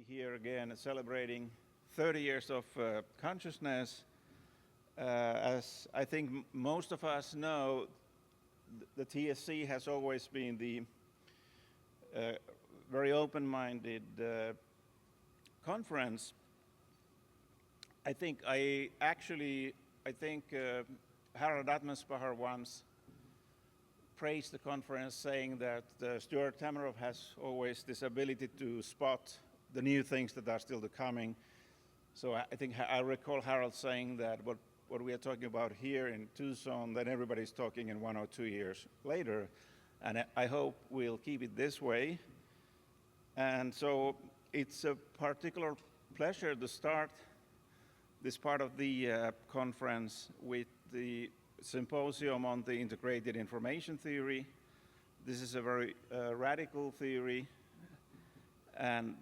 here again celebrating 30 years of consciousness. As I think most of us know, the TSC has always been the very open-minded conference. I think Harald Atmanspacher once praised the conference, saying that Stuart Tamarov has always this ability to spot the new things that are still coming. So I think I recall Harald saying that what we are talking about here in Tucson, then everybody's talking in 1 or 2 years later. And I hope we'll keep it this way. And so it's a particular pleasure to start this part of the conference with the Symposium on the integrated information theory. This is a very radical theory, and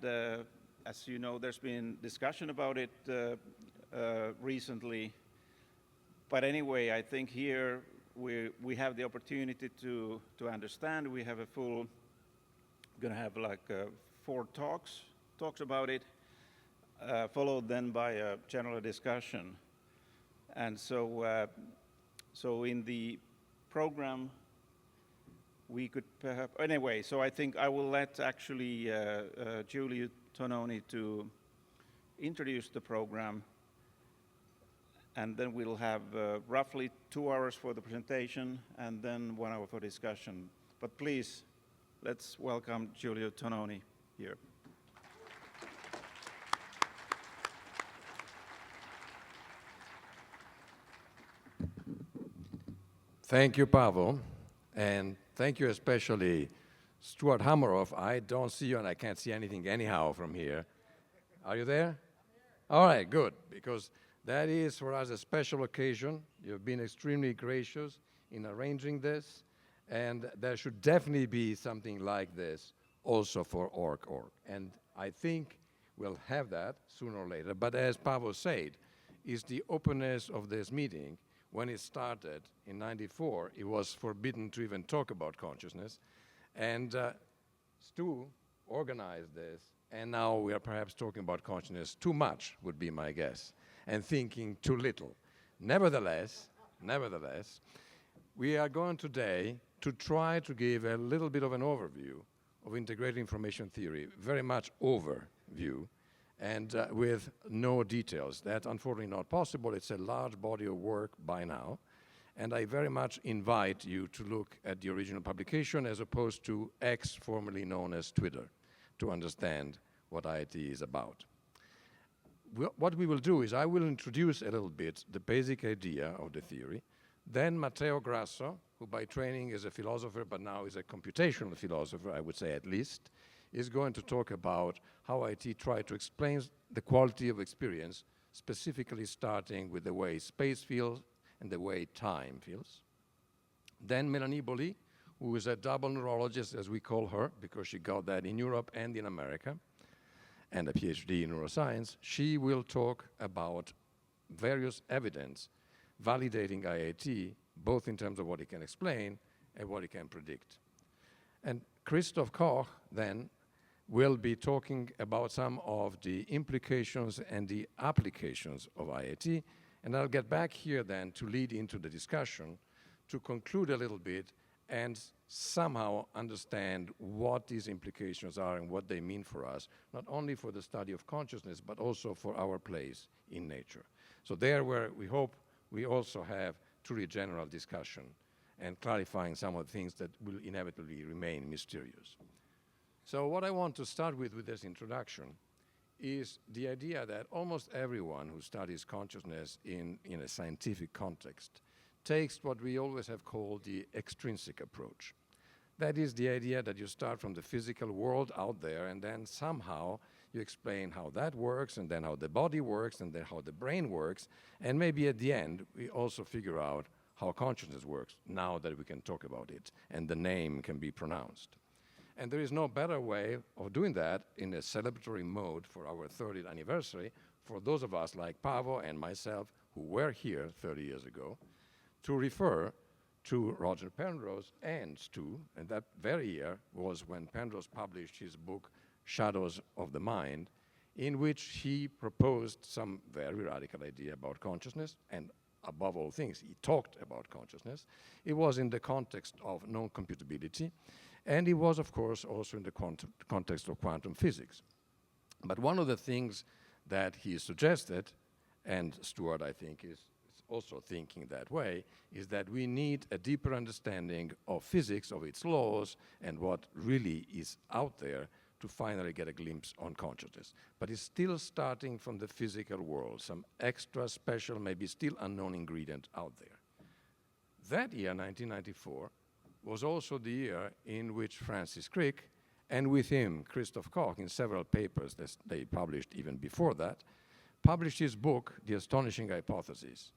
as you know, there's been discussion about it recently. But anyway, I think here we have the opportunity to understand. We have gonna have like 4 talks about it, followed then by a general discussion. And so in the program, we could perhaps, anyway, so I think I will let actually Giulio Tononi to introduce the program, and then we'll have roughly 2 hours for the presentation and then 1 hour for discussion. But please, let's welcome Giulio Tononi here. Thank you, Paavo, and thank you especially, Stuart Hameroff. I don't see you and I can't see anything anyhow from here. Are you there? All right, good, because that is for us a special occasion. You've been extremely gracious in arranging this, and there should definitely be something like this also for org. And I think we'll have that sooner or later. But as Paavo said, is the openness of this meeting. When it started in '94, it was forbidden to even talk about consciousness. And Stu organized this, and now we are perhaps talking about consciousness too much, would be my guess, and thinking too little. Nevertheless, we are going today to try to give a little bit of an overview of integrated information theory, very much overview, and with no details. That's unfortunately not possible. It's a large body of work by now. And I very much invite you to look at the original publication as opposed to X, formerly known as Twitter, to understand what IIT is about. What we will do is I will introduce a little bit the basic idea of the theory. Then Matteo Grasso, who by training is a philosopher, but now is a computational philosopher, I would say at least, is going to talk about how IT tried to explain the quality of experience, specifically starting with the way space feels and the way time feels. Then Melanie Boly, who is a double neurologist, as we call her, because she got that in Europe and in America, and a PhD in neuroscience, she will talk about various evidence validating IIT, both in terms of what it can explain and what it can predict. And Christof Koch then will be talking about some of the implications and the applications of IIT, and I'll get back here then to lead into the discussion, to conclude a little bit and somehow understand what these implications are and what they mean for us, not only for the study of consciousness, but also for our place in nature. So there where we hope we also have truly general discussion and clarifying some of the things that will inevitably remain mysterious. So what I want to start with this introduction is the idea that almost everyone who studies consciousness in a scientific context takes what we always have called the extrinsic approach. That is the idea that you start from the physical world out there, and then somehow you explain how that works, and then how the body works, and then how the brain works, and maybe at the end we also figure out how consciousness works, now that we can talk about it, and the name can be pronounced. And there is no better way of doing that in a celebratory mode for our 30th anniversary, for those of us like Paavo and myself who were here 30 years ago, to refer to Roger Penrose and Stu, and that very year was when Penrose published his book, Shadows of the Mind, in which he proposed some very radical idea about consciousness, and above all things, he talked about consciousness. It was in the context of non-computability, and it was, of course, also in the context of quantum physics. But one of the things that he suggested, and Stuart, I think, is also thinking that way, is that we need a deeper understanding of physics, of its laws, and what really is out there to finally get a glimpse on consciousness. But it's still starting from the physical world, some extra special, maybe still unknown ingredient out there. That year, 1994, was also the year in which Francis Crick, and with him Christof Koch, in several papers that they published even before that, published his book, The Astonishing Hypothesis.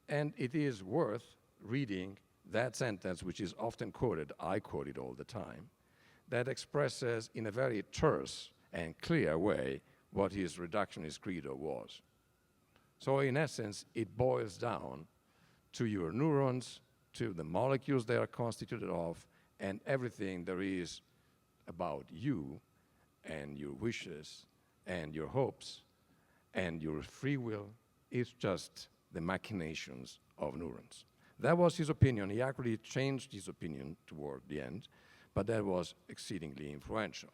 And it is worth reading that sentence, which is often quoted, I quote it all the time, that expresses in a very terse and clear way what his reductionist credo was. So in essence, it boils down to your neurons, to the molecules they are constituted of, and everything there is about you and your wishes and your hopes and your free will is just the machinations of neurons. That was his opinion. He actually changed his opinion toward the end, but that was exceedingly influential.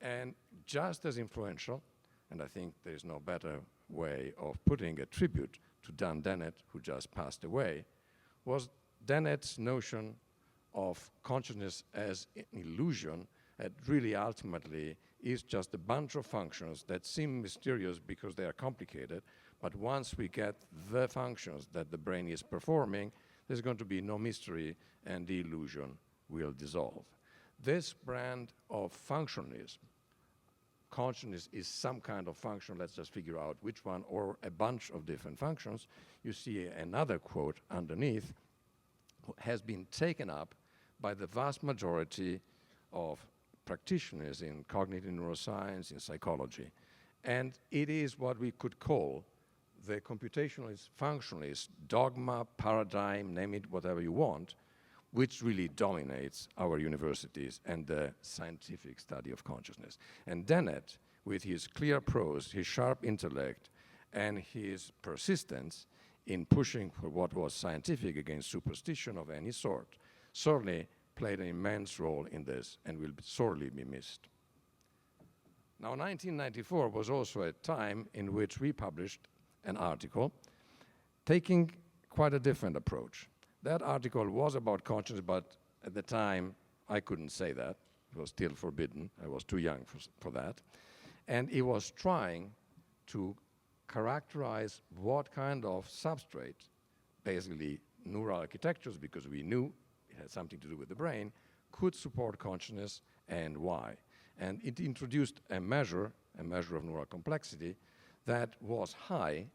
And just as influential, and I think there's no better way of putting a tribute to Dan Dennett, who just passed away, was Dennett's notion of consciousness as an illusion that really ultimately is just a bunch of functions that seem mysterious because they are complicated, but once we get the functions that the brain is performing, there's going to be no mystery and the illusion will dissolve. This brand of functionalism, consciousness is some kind of function, let's just figure out which one, or a bunch of different functions. You see another quote underneath, has been taken up by the vast majority of practitioners in cognitive neuroscience, in psychology. And it is what we could call the computationalist, functionalist dogma, paradigm, name it whatever you want, which really dominates our universities and the scientific study of consciousness. And Dennett, with his clear prose, his sharp intellect, and his persistence in pushing for what was scientific against superstition of any sort, certainly played an immense role in this and will sorely be missed. Now, 1994 was also a time in which we published an article taking quite a different approach. That article was about consciousness, but at the time, I couldn't say that. It was still forbidden. I was too young for that. And it was trying to characterize what kind of substrate, basically neural architectures, because we knew it had something to do with the brain, could support consciousness and why. And it introduced a measure of neural complexity that was high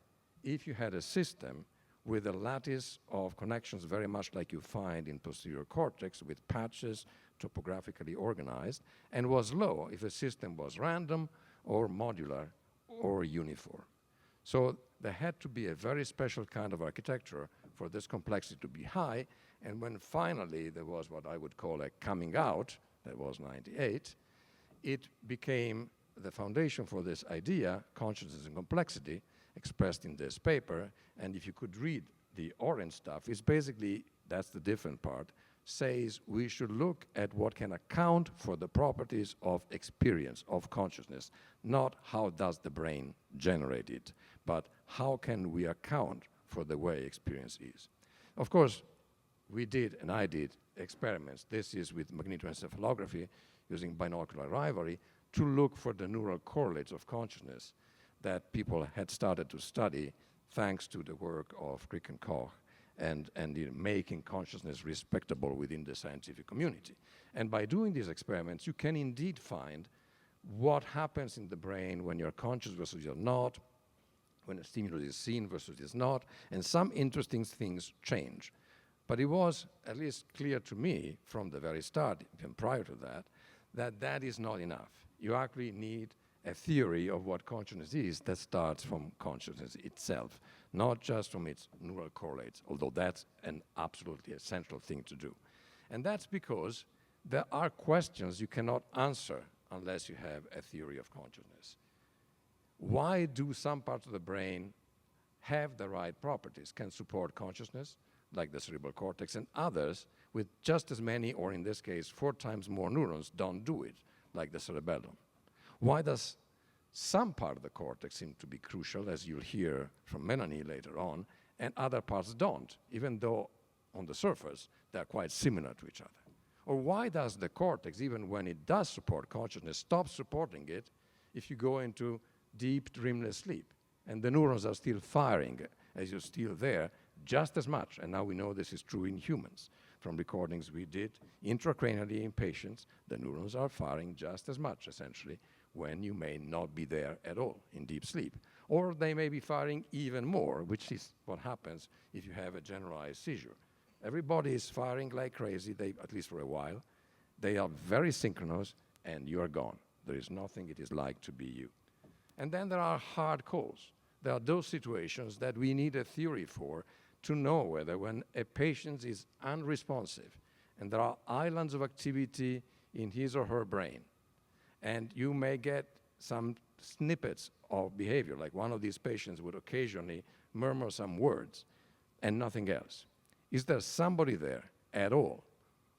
if you had a system with a lattice of connections very much like you find in posterior cortex with patches topographically organized, and was low if a system was random or modular or uniform. So there had to be a very special kind of architecture for this complexity to be high, and when finally there was what I would call a coming out, that was 98, it became the foundation for this idea, consciousness and complexity, expressed in this paper. And if you could read the orange stuff, it's basically, that's the different part, says we should look at what can account for the properties of experience, of consciousness, not how does the brain generate it, but how can we account for the way experience is. Of course, we did, and I did, experiments. This is with magnetoencephalography using binocular rivalry to look for the neural correlates of consciousness that people had started to study thanks to the work of Crick and Koch and in making consciousness respectable within the scientific community. And by doing these experiments, you can indeed find what happens in the brain when you're conscious versus you're not, when a stimulus is seen versus is not, and some interesting things change. But it was at least clear to me from the very start, even prior to that, that that is not enough. You actually need a theory of what consciousness is that starts from consciousness itself, not just from its neural correlates, although that's an absolutely essential thing to do. And that's because there are questions you cannot answer unless you have a theory of consciousness. Why do some parts of the brain have the right properties, can support consciousness, like the cerebral cortex, and others with just as many, or in this case, 4 times more neurons, don't do it, like the cerebellum? Why does some part of the cortex seem to be crucial, as you'll hear from Melanie later on, and other parts don't, even though on the surface they're quite similar to each other? Or why does the cortex, even when it does support consciousness, stop supporting it if you go into deep dreamless sleep? And the neurons are still firing as you're still there just as much. And now we know this is true in humans. From recordings we did intracranially in patients, the neurons are firing just as much, essentially, when you may not be there at all in deep sleep. Or they may be firing even more, which is what happens if you have a generalized seizure. Everybody is firing like crazy, at least for a while. They are very synchronous, and you are gone. There is nothing it is like to be you. And then there are hard calls. There are those situations that we need a theory for to know whether when a patient is unresponsive and there are islands of activity in his or her brain, and you may get some snippets of behavior, like one of these patients would occasionally murmur some words and nothing else. Is there somebody there at all,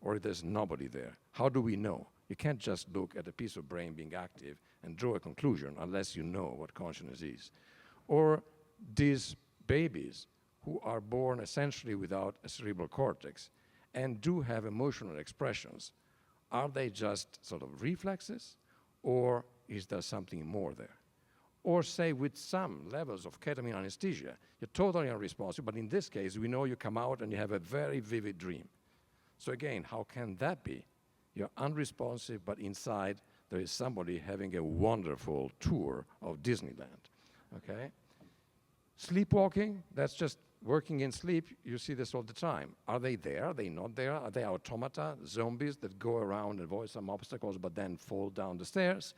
or there's nobody there? How do we know? You can't just look at a piece of brain being active and draw a conclusion unless you know what consciousness is. Or these babies who are born essentially without a cerebral cortex and do have emotional expressions, are they just sort of reflexes, or is there something more there? Or say with some levels of ketamine anesthesia, you're totally unresponsive, but in this case, we know you come out and you have a very vivid dream. So again, how can that be? You're unresponsive, but inside there is somebody having a wonderful tour of Disneyland, okay? Sleepwalking, that's just working in sleep. You see this all the time. Are they there? Are they not there? Are they automata, zombies that go around and avoid some obstacles but then fall down the stairs?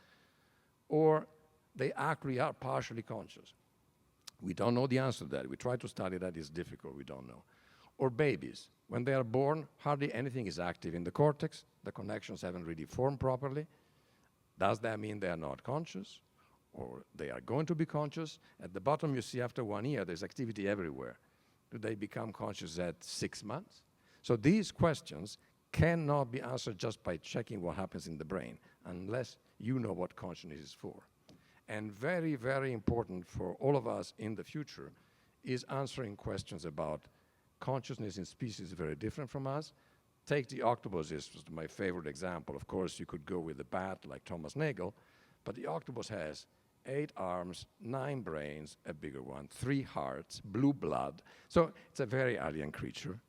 Or they actually are partially conscious? We don't know the answer to that. We try to study that. It's difficult. We don't know. Or babies. When they are born, hardly anything is active in the cortex. The connections haven't really formed properly. Does that mean they are not conscious? Or they are going to be conscious? At the bottom, you see after 1 year, there's activity everywhere. Do they become conscious at 6 months? So these questions cannot be answered just by checking what happens in the brain, unless you know what consciousness is for. And very, very important for all of us in the future is answering questions about consciousness in species very different from us. Take the octopus is my favorite example. Of course, you could go with the bat like Thomas Nagel, but the octopus has 8 arms, 9 brains, a bigger one, 3 hearts, blue blood. So it's a very alien creature.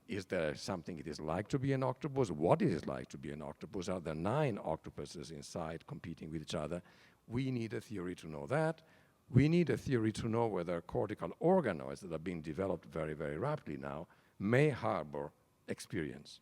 Is there something it is like to be an octopus? What is it like to be an octopus? Are there 9 octopuses inside competing with each other? We need a theory to know that. We need a theory to know whether cortical organoids that are being developed very, very rapidly now may harbor experience.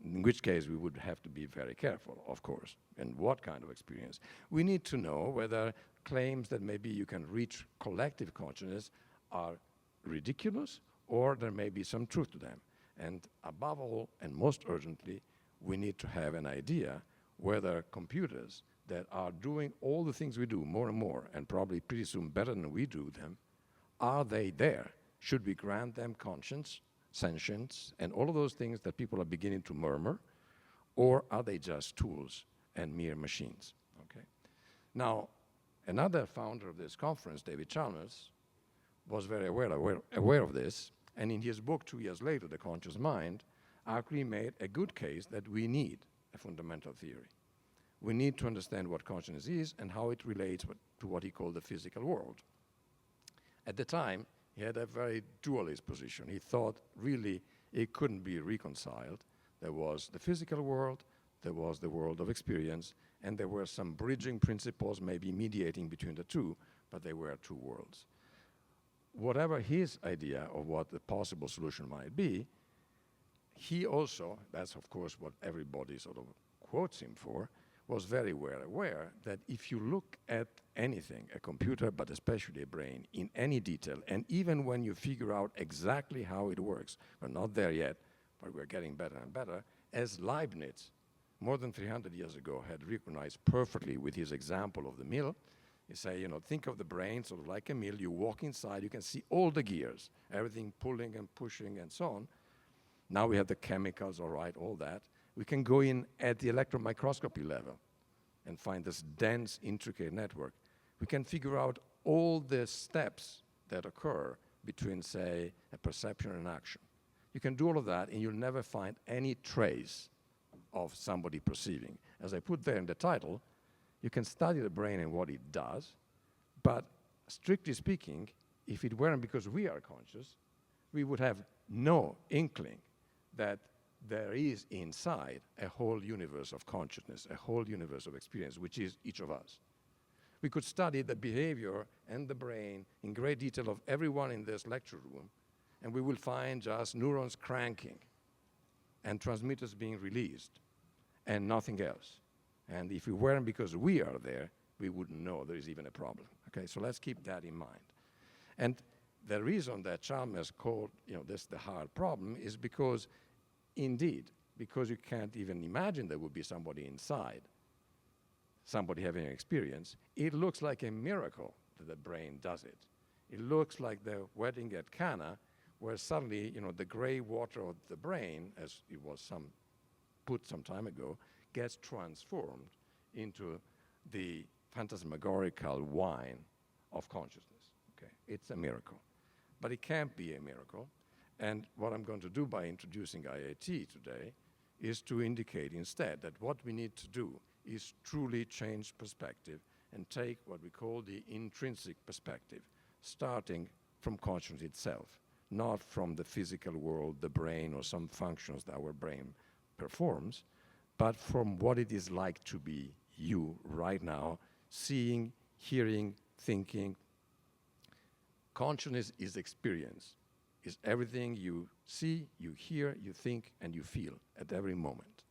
In which case we would have to be very careful, of course, and what kind of experience. We need to know whether claims that maybe you can reach collective consciousness are ridiculous, or there may be some truth to them. And above all, and most urgently, we need to have an idea whether computers that are doing all the things we do more and more, and probably pretty soon better than we do them, are they there? Should we grant them conscience, sentience, and all of those things that people are beginning to murmur, or are they just tools and mere machines? Okay. Now, another founder of this conference, David Chalmers, was very aware of this, and in his book 2 years later, The Conscious Mind, actually made a good case that we need a fundamental theory. We need to understand what consciousness is and how it relates to what he called the physical world. At the time, he had a very dualist position. He thought really it couldn't be reconciled. There was the physical world, there was the world of experience, and there were some bridging principles maybe mediating between the two, but they were 2 worlds. Whatever his idea of what the possible solution might be, he also, that's of course what everybody sort of quotes him for, was very well aware that if you look at anything, a computer, but especially a brain, in any detail, and even when you figure out exactly how it works, we're not there yet, but we're getting better and better, as Leibniz, more than 300 years ago, had recognized perfectly with his example of the mill, You say, think of the brain sort of like a mill. You walk inside, you can see all the gears, everything pulling and pushing and so on. Now we have the chemicals, all right, all that. We can go in at the electron microscopy level and find this dense, intricate network. We can figure out all the steps that occur between, say, a perception and action. You can do all of that, and you'll never find any trace of somebody perceiving. As I put there in the title, you can study the brain and what it does, but strictly speaking, if it weren't because we are conscious, we would have no inkling that there is inside a whole universe of consciousness, a whole universe of experience, which is each of us. We could study the behavior and the brain in great detail of everyone in this lecture room, and we will find just neurons cranking and transmitters being released and nothing else. And if it weren't because we are there, we wouldn't know there is even a problem. Okay, so let's keep that in mind. And the reason that Chalmers called this the hard problem is because, indeed, because you can't even imagine there would be somebody inside, somebody having an experience, it looks like a miracle that the brain does it. It looks like the wedding at Cana, where suddenly, the gray water of the brain, as it was put some time ago, gets transformed into the phantasmagorical wine of consciousness. Okay, it's a miracle. But it can't be a miracle. And what I'm going to do by introducing IAT today is to indicate instead that what we need to do is truly change perspective and take what we call the intrinsic perspective, starting from consciousness itself, not from the physical world, the brain, or some functions that our brain performs, but from what it is like to be you right now, seeing, hearing, thinking. Consciousness is experience, is everything you see, you hear, you think, and you feel at every moment.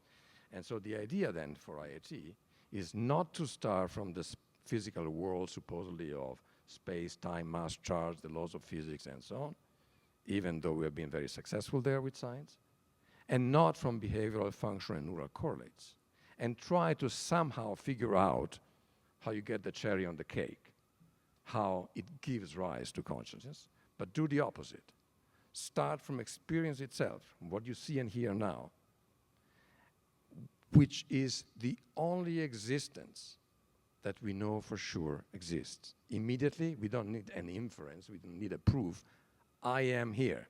And so the idea then for IAT is not to start from this physical world supposedly of space, time, mass, charge, the laws of physics, and so on, even though we have been very successful there with science, and not from behavioral function and neural correlates, and try to somehow figure out how you get the cherry on the cake, how it gives rise to consciousness, but do the opposite. Start from experience itself, what you see and hear now, which is the only existence that we know for sure exists. Immediately, we don't need an inference, we don't need a proof. I am here.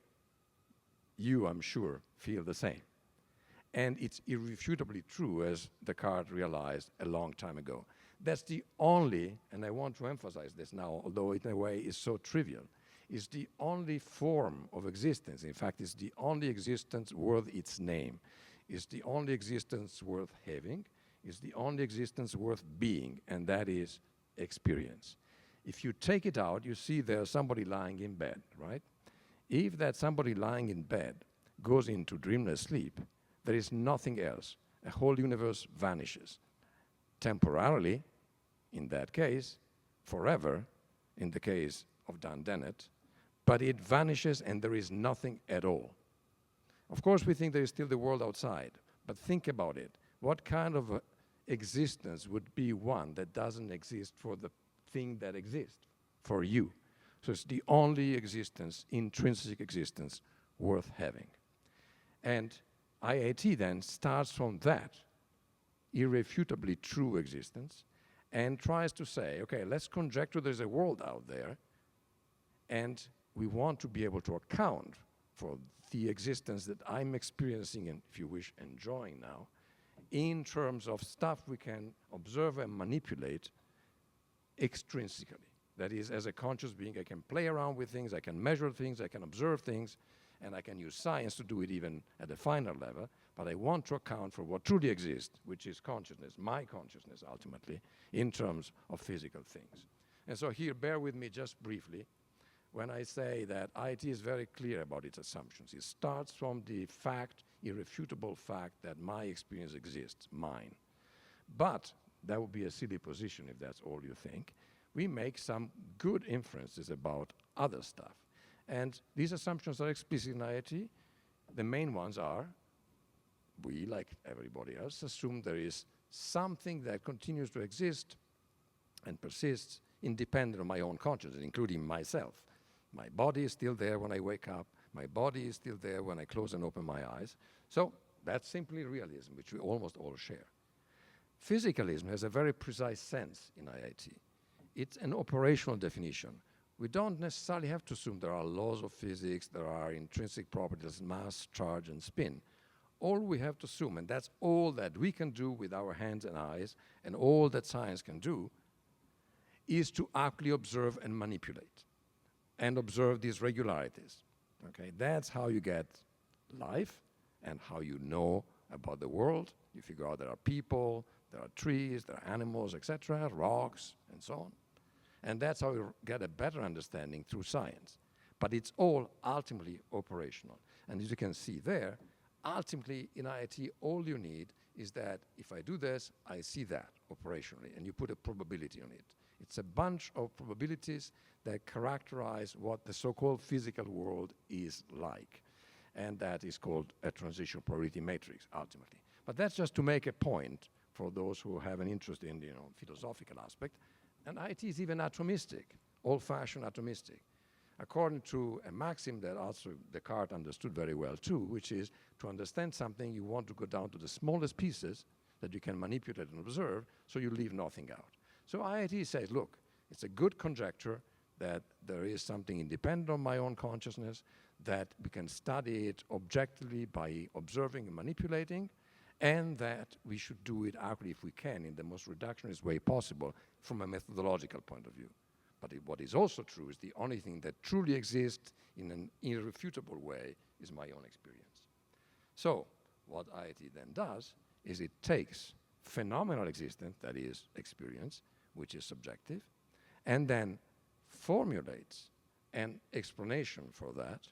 You, I'm sure, feel the same. And it's irrefutably true, as Descartes realized a long time ago. That's the only, and I want to emphasize this now, although in a way it's so trivial, is the only form of existence. In fact, it's the only existence worth its name. It's the only existence worth having. It's the only existence worth being, and that is experience. If you take it out, you see there's somebody lying in bed, right? If that somebody lying in bed goes into dreamless sleep, there is nothing else. A whole universe vanishes. Temporarily, in that case, forever, in the case of Dan Dennett, but it vanishes and there is nothing at all. Of course, we think there is still the world outside, but think about it. What kind of existence would be one that doesn't exist for the thing that exists, for you? So it's the only existence, intrinsic existence, worth having. And IAT then starts from that irrefutably true existence and tries to say, okay, let's conjecture there's a world out there, and we want to be able to account for the existence that I'm experiencing and, if you wish, enjoying now, in terms of stuff we can observe and manipulate extrinsically. That is, as a conscious being, I can play around with things, I can measure things, I can observe things, and I can use science to do it even at a finer level, but I want to account for what truly exists, which is consciousness, my consciousness ultimately, in terms of physical things. And so here, bear with me just briefly, when I say that IT is very clear about its assumptions. It starts from the fact, irrefutable fact, that my experience exists, mine. But that would be a silly position if that's all you think. We make some good inferences about other stuff. And these assumptions are explicit in IIT. The main ones are, we, like everybody else, assume there is something that continues to exist and persists independent of my own consciousness, including myself. My body is still there when I wake up. My body is still there when I close and open my eyes. So that's simply realism, which we almost all share. Physicalism has a very precise sense in IIT. It's an operational definition. We don't necessarily have to assume there are laws of physics, there are intrinsic properties, mass, charge, and spin. All we have to assume, and that's all that we can do with our hands and eyes, and all that science can do, is to actually observe and manipulate, and observe these regularities. Okay, that's how you get life, and how you know about the world. You figure out there are people, there are trees, there are animals, etc., rocks, and so on. And that's how you get a better understanding through science. But it's all ultimately operational. And as you can see there, ultimately in IIT, all you need is that if I do this, I see that operationally, and you put a probability on it. It's a bunch of probabilities that characterize what the so-called physical world is like. And that is called a transition probability matrix, ultimately. But that's just to make a point for those who have an interest in, philosophical aspect. And IT is even atomistic, old-fashioned atomistic, according to a maxim that also Descartes understood very well too, which is to understand something, you want to go down to the smallest pieces that you can manipulate and observe, so you leave nothing out. So IIT says, look, it's a good conjecture that there is something independent of my own consciousness, that we can study it objectively by observing and manipulating, and that we should do it actually, if we can, in the most reductionist way possible from a methodological point of view. But what is also true is the only thing that truly exists in an irrefutable way is my own experience. So what IIT then does is it takes phenomenal existence, that is experience, which is subjective, and then formulates an explanation for that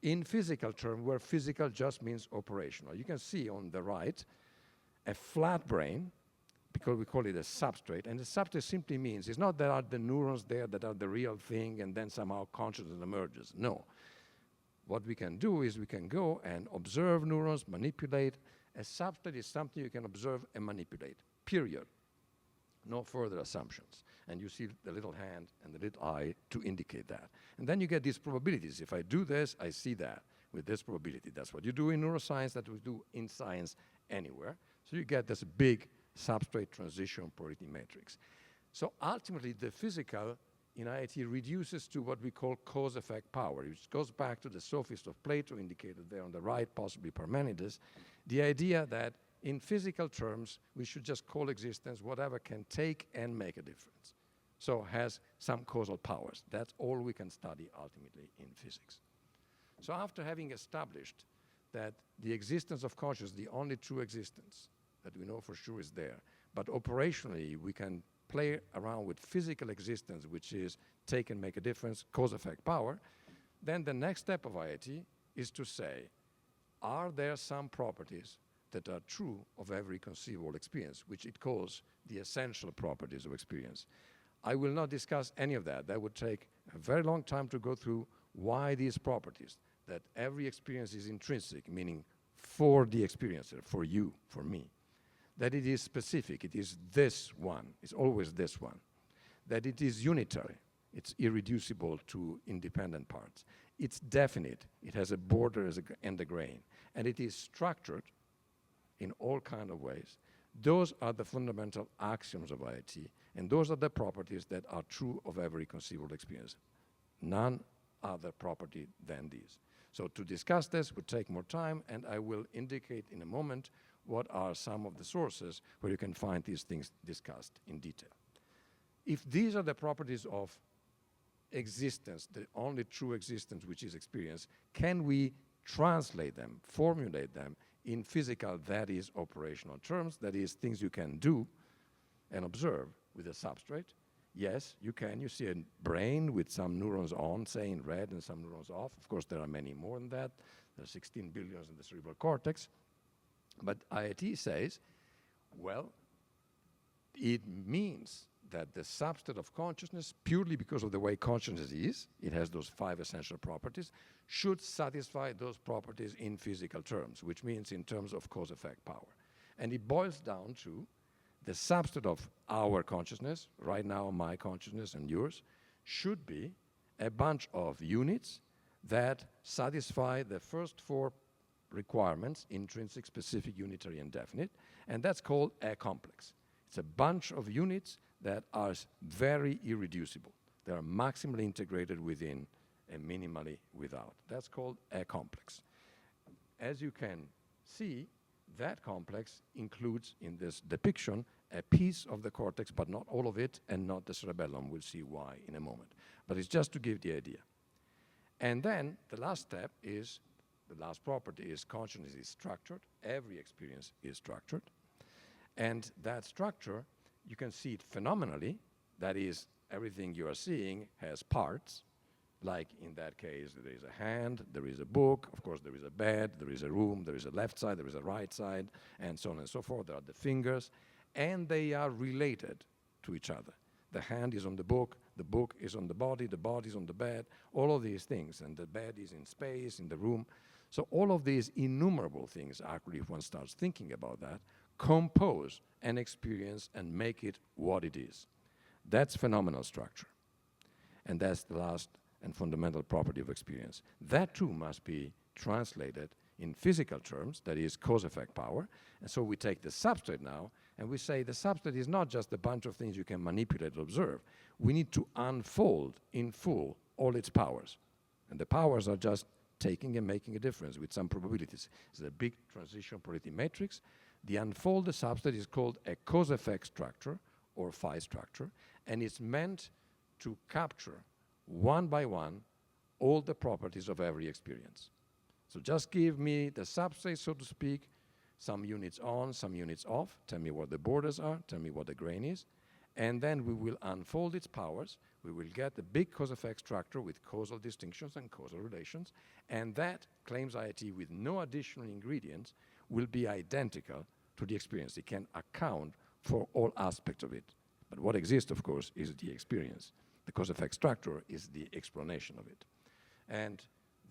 in physical terms, where physical just means operational. You can see on the right a flat brain, because we call it a substrate, and the substrate simply means it's not that are the neurons there that are the real thing and then somehow consciousness emerges. No. What we can do is we can go and observe neurons, manipulate. A substrate is something you can observe and manipulate, period. No further assumptions. And you see the little hand and the little eye to indicate that. And then you get these probabilities. If I do this, I see that with this probability. That's what you do in neuroscience, that we do in science anywhere. So you get this big substrate transition probability matrix. So ultimately, the physical in IIT reduces to what we call cause-effect power, which goes back to the sophist of Plato, indicated there on the right, possibly Parmenides, the idea that in physical terms, we should just call existence whatever can take and make a difference. So has some causal powers. That's all we can study ultimately in physics. So after having established that the existence of consciousness, the only true existence that we know for sure is there, but operationally we can play around with physical existence, which is take and make a difference, cause-effect power, then the next step of IIT is to say, are there some properties that are true of every conceivable experience, which it calls the essential properties of experience. I will not discuss any of that. That would take a very long time to go through why these properties, that every experience is intrinsic, meaning for the experiencer, for you, for me, that it is specific, it is this one, it's always this one, that it is unitary, it's irreducible to independent parts, it's definite, it has a border and a grain, and it is structured in all kinds of ways. Those are the fundamental axioms of IIT, and those are the properties that are true of every conceivable experience. None other property than these. So to discuss this would take more time, and I will indicate in a moment what are some of the sources where you can find these things discussed in detail. If these are the properties of existence, the only true existence which is experience, can we translate them, formulate them in physical, that is operational terms, that is things you can do and observe with a substrate? Yes, you can. You see a brain with some neurons on, say in red, and some neurons off. Of course, there are many more than that. There are 16 billion in the cerebral cortex. But IIT says, well, it means that the substrate of consciousness, purely because of the way consciousness is, it has those 5 essential properties, should satisfy those properties in physical terms, which means in terms of cause-effect power. And it boils down to the substrate of our consciousness, right now my consciousness and yours, should be a bunch of units that satisfy the first four requirements: intrinsic, specific, unitary, and definite, and that's called a complex. It's a bunch of units that are very irreducible. They are maximally integrated within and minimally without. That's called a complex. As you can see, that complex includes in this depiction a piece of the cortex, but not all of it, and not the cerebellum. We'll see why in a moment. But it's just to give the idea. And then the last step is, the last property is consciousness is structured. Every experience is structured. And that structure, you can see it phenomenally. That is, everything you are seeing has parts. Like in that case, there is a hand, there is a book, of course there is a bed, there is a room, there is a left side, there is a right side, and so on and so forth. There are the fingers, and they are related to each other. The hand is on the book is on the body is on the bed, all of these things, and the bed is in space, in the room. So all of these innumerable things, actually, if one starts thinking about that, compose an experience and make it what it is. That's phenomenal structure. And that's the last and fundamental property of experience. That too must be translated in physical terms, that is cause-effect power. And so we take the substrate now, and we say the substrate is not just a bunch of things you can manipulate or observe. We need to unfold in full all its powers. And the powers are just taking and making a difference with some probabilities. It's a big transition probability matrix. The unfolded substrate is called a cause-effect structure, or phi structure, and it's meant to capture one by one all the properties of every experience. So just give me the substrate, so to speak, some units on, some units off, tell me what the borders are, tell me what the grain is, and then we will unfold its powers. We will get a big cause-effect structure with causal distinctions and causal relations, and that, claims IIT, with no additional ingredients, will be identical to the experience. It can account for all aspects of it. But what exists, of course, is the experience. The cause-effect structure is the explanation of it. And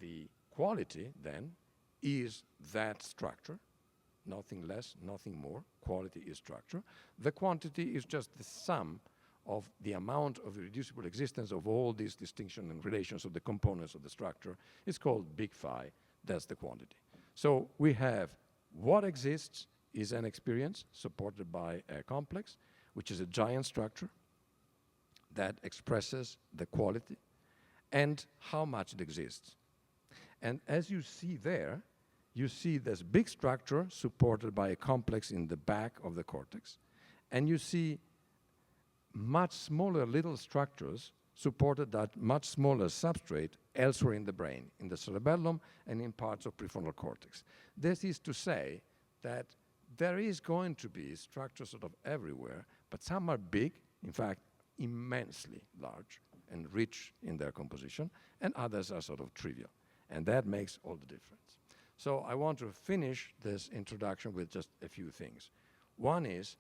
the quality, then, is that structure, nothing less, nothing more. Quality is structure. The quantity is just the sum of the amount of irreducible existence of all these distinctions and relations of the components of the structure. It's called big phi. That's the quantity. So we have what exists is an experience supported by a complex, which is a giant structure that expresses the quality and how much it exists. And as you see there, you see this big structure supported by a complex in the back of the cortex, and you see much smaller little structures supported that much smaller substrate elsewhere in the brain, in the cerebellum and in parts of prefrontal cortex. This is to say that there is going to be structures sort of everywhere, but some are big, in fact, immensely large and rich in their composition, and others are sort of trivial. And that makes all the difference. So I want to finish this introduction with just a few things. One is,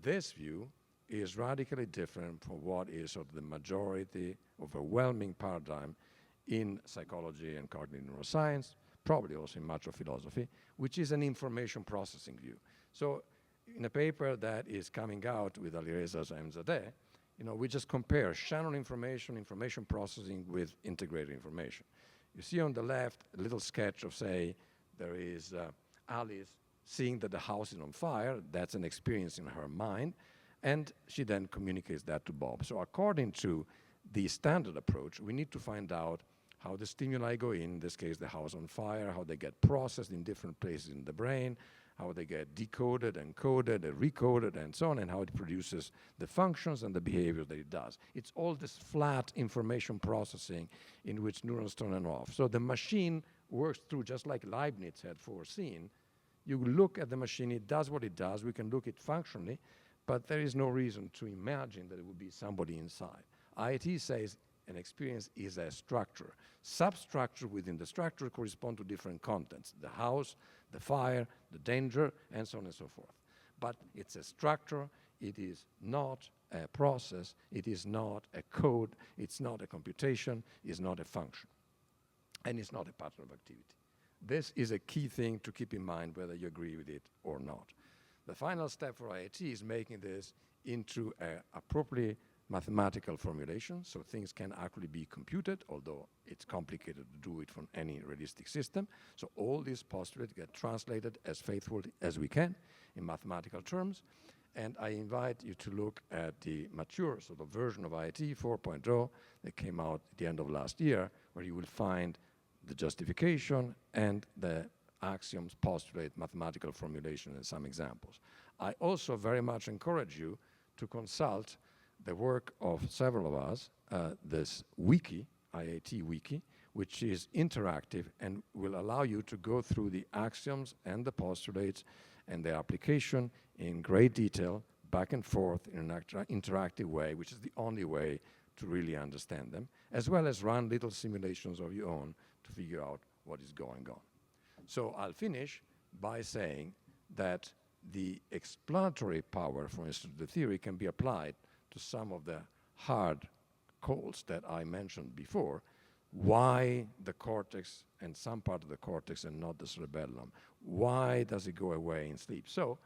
this view is radically different from what is sort of the majority, overwhelming paradigm in psychology and cognitive neuroscience, probably also in much of philosophy, which is an information processing view. So in a paper that is coming out with Alireza Zaimzadeh, we just compare Shannon information processing with integrated information. You see on the left a little sketch of, say, there is Alice seeing that the house is on fire. That's an experience in her mind. And she then communicates that to Bob. So according to the standard approach, we need to find out how the stimuli go in this case, the house on fire, how they get processed in different places in the brain, how they get decoded and coded and recoded and so on, and how it produces the functions and the behavior that it does. It's all this flat information processing in which neurons turn on and off. So the machine works through, just like Leibniz had foreseen. You look at the machine, it does what it does. We can look at it functionally, but there is no reason to imagine that it would be somebody inside. IIT says an experience is a structure. Substructure within the structure correspond to different contents: the house, the fire, the danger, and so on and so forth. But it's a structure. It is not a process. It is not a code. It's not a computation. It's not a function. And it's not a pattern of activity. This is a key thing to keep in mind, whether you agree with it or not. The final step for IIT is making this into a properly mathematical formulation, so things can actually be computed, although it's complicated to do it from any realistic system. So all these postulates get translated as faithfully as we can in mathematical terms. And I invite you to look at the mature sort of version of IIT 4.0 that came out at the end of last year, where you will find the justification and the axioms, postulate, mathematical formulation, and some examples. I also very much encourage you to consult the work of several of us, this wiki, IIT wiki, which is interactive and will allow you to go through the axioms and the postulates and their application in great detail, back and forth in an interactive way, which is the only way to really understand them, as well as run little simulations of your own to figure out what is going on. So I'll finish by saying that the explanatory power, for instance, the theory can be applied to some of the hard calls that I mentioned before. Why the cortex and some part of the cortex and not the cerebellum? Why does it go away in sleep? So,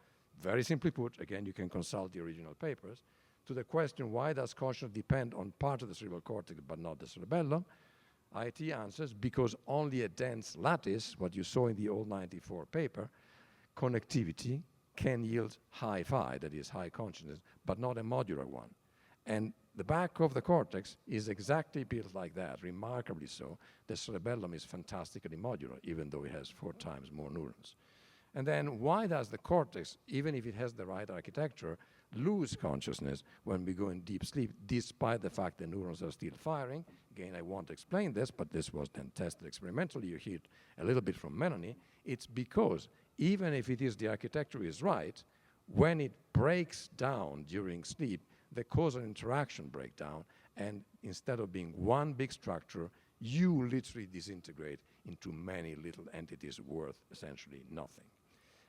very simply put, again, you can consult the original papers, to the question, why does consciousness depend on part of the cerebral cortex but not the cerebellum? IT answers, because only a dense lattice, what you saw in the old 94 paper, connectivity can yield high phi, that is high consciousness, but not a modular one. And the back of the cortex is exactly built like that, remarkably so. The cerebellum is fantastically modular, even though it has 4 times more neurons. And then why does the cortex, even if it has the right architecture, lose consciousness when we go in deep sleep, despite the fact the neurons are still firing? Again, I won't explain this, but this was then tested experimentally. You hear it a little bit from Melanie. It's because even if it is the architecture is right, when it breaks down during sleep, the causal interaction break down, and instead of being one big structure, you literally disintegrate into many little entities worth essentially nothing.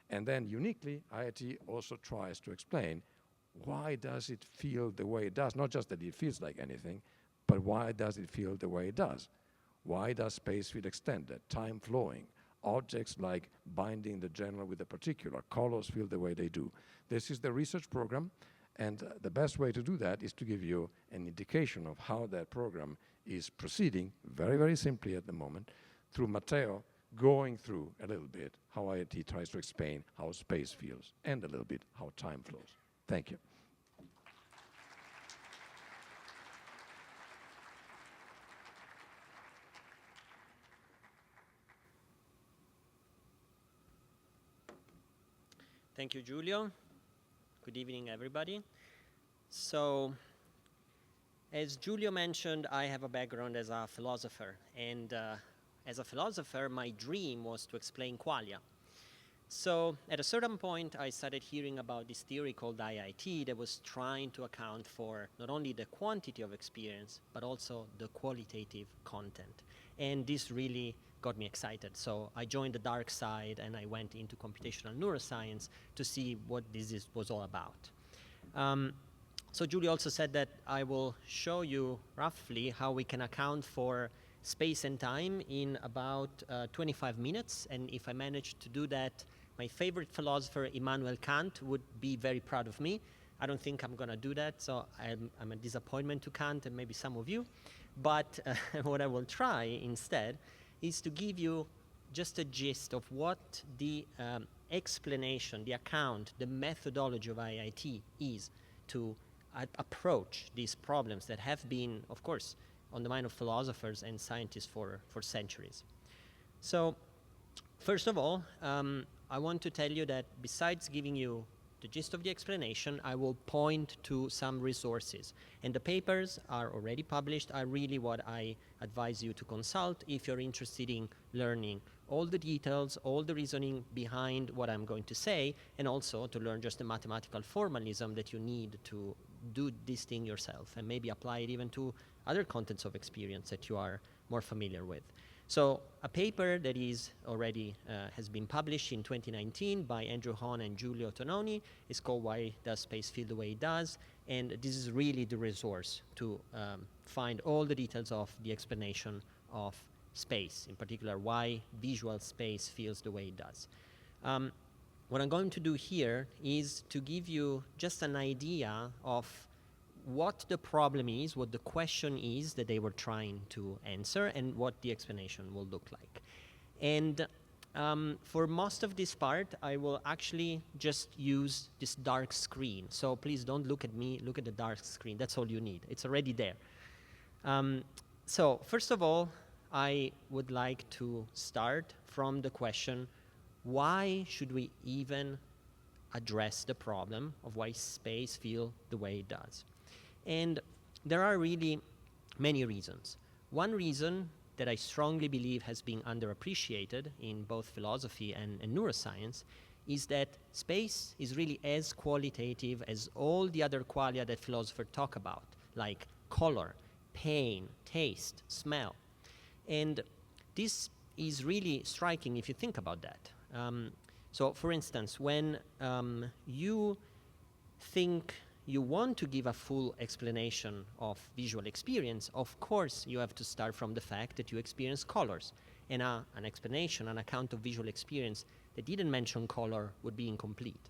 And then uniquely, IIT also tries to explain why does it feel the way it does? Not just that it feels like anything, but why does it feel the way it does? Why does space feel extended, time flowing? Objects like binding the general with the particular, colors feel the way they do. This is the research program, and the best way to do that is to give you an indication of how that program is proceeding, very, very simply at the moment, through Matteo going through a little bit how IIT tries to explain how space feels, and a little bit how time flows. Thank you. Thank you, Giulio. Good evening, everybody. So, as Giulio mentioned, I have a background as a philosopher, and as a philosopher, my dream was to explain qualia. So, at a certain point, I started hearing about this theory called IIT that was trying to account for not only the quantity of experience, but also the qualitative content. And this really got me excited. So I joined the dark side and I went into computational neuroscience to see what this was all about. So Giulio also said that I will show you roughly how we can account for space and time in about 25 minutes. And if I manage to do that, my favorite philosopher, Immanuel Kant, would be very proud of me. I don't think I'm going to do that, so I'm a disappointment to Kant and maybe some of you. But what I will try instead is to give you just a gist of what the explanation, the account, the methodology of IIT is to approach these problems that have been, of course, on the mind of philosophers and scientists for centuries. So, first of all, I want to tell you that besides giving you the gist of the explanation, I will point to some resources. And the papers are already published, are really what I advise you to consult if you're interested in learning all the details, all the reasoning behind what I'm going to say, and also to learn just the mathematical formalism that you need to do this thing yourself, and maybe apply it even to other contents of experience that you are more familiar with. So a paper that is already has been published in 2019 by Andrew Hahn and Giulio Tononi is called Why Does Space Feel the Way It Does? And this is really the resource to find all the details of the explanation of space, in particular why visual space feels the way it does. what I'm going to do here is to give you just an idea of what the problem is, what the question is that they were trying to answer, and what the explanation will look like. And for most of this part, I will actually just use this dark screen. So please don't look at me, look at the dark screen. That's all you need. It's already there. So first of all, I would like to start from the question, why should we even address the problem of why space feels the way it does? And there are really many reasons. One reason that I strongly believe has been underappreciated in both philosophy and neuroscience is that space is really as qualitative as all the other qualia that philosophers talk about, like color, pain, taste, smell. And this is really striking if you think about that. So for instance, when you think you want to give a full explanation of visual experience, of course you have to start from the fact that you experience colors. And an explanation, an account of visual experience that didn't mention color would be incomplete.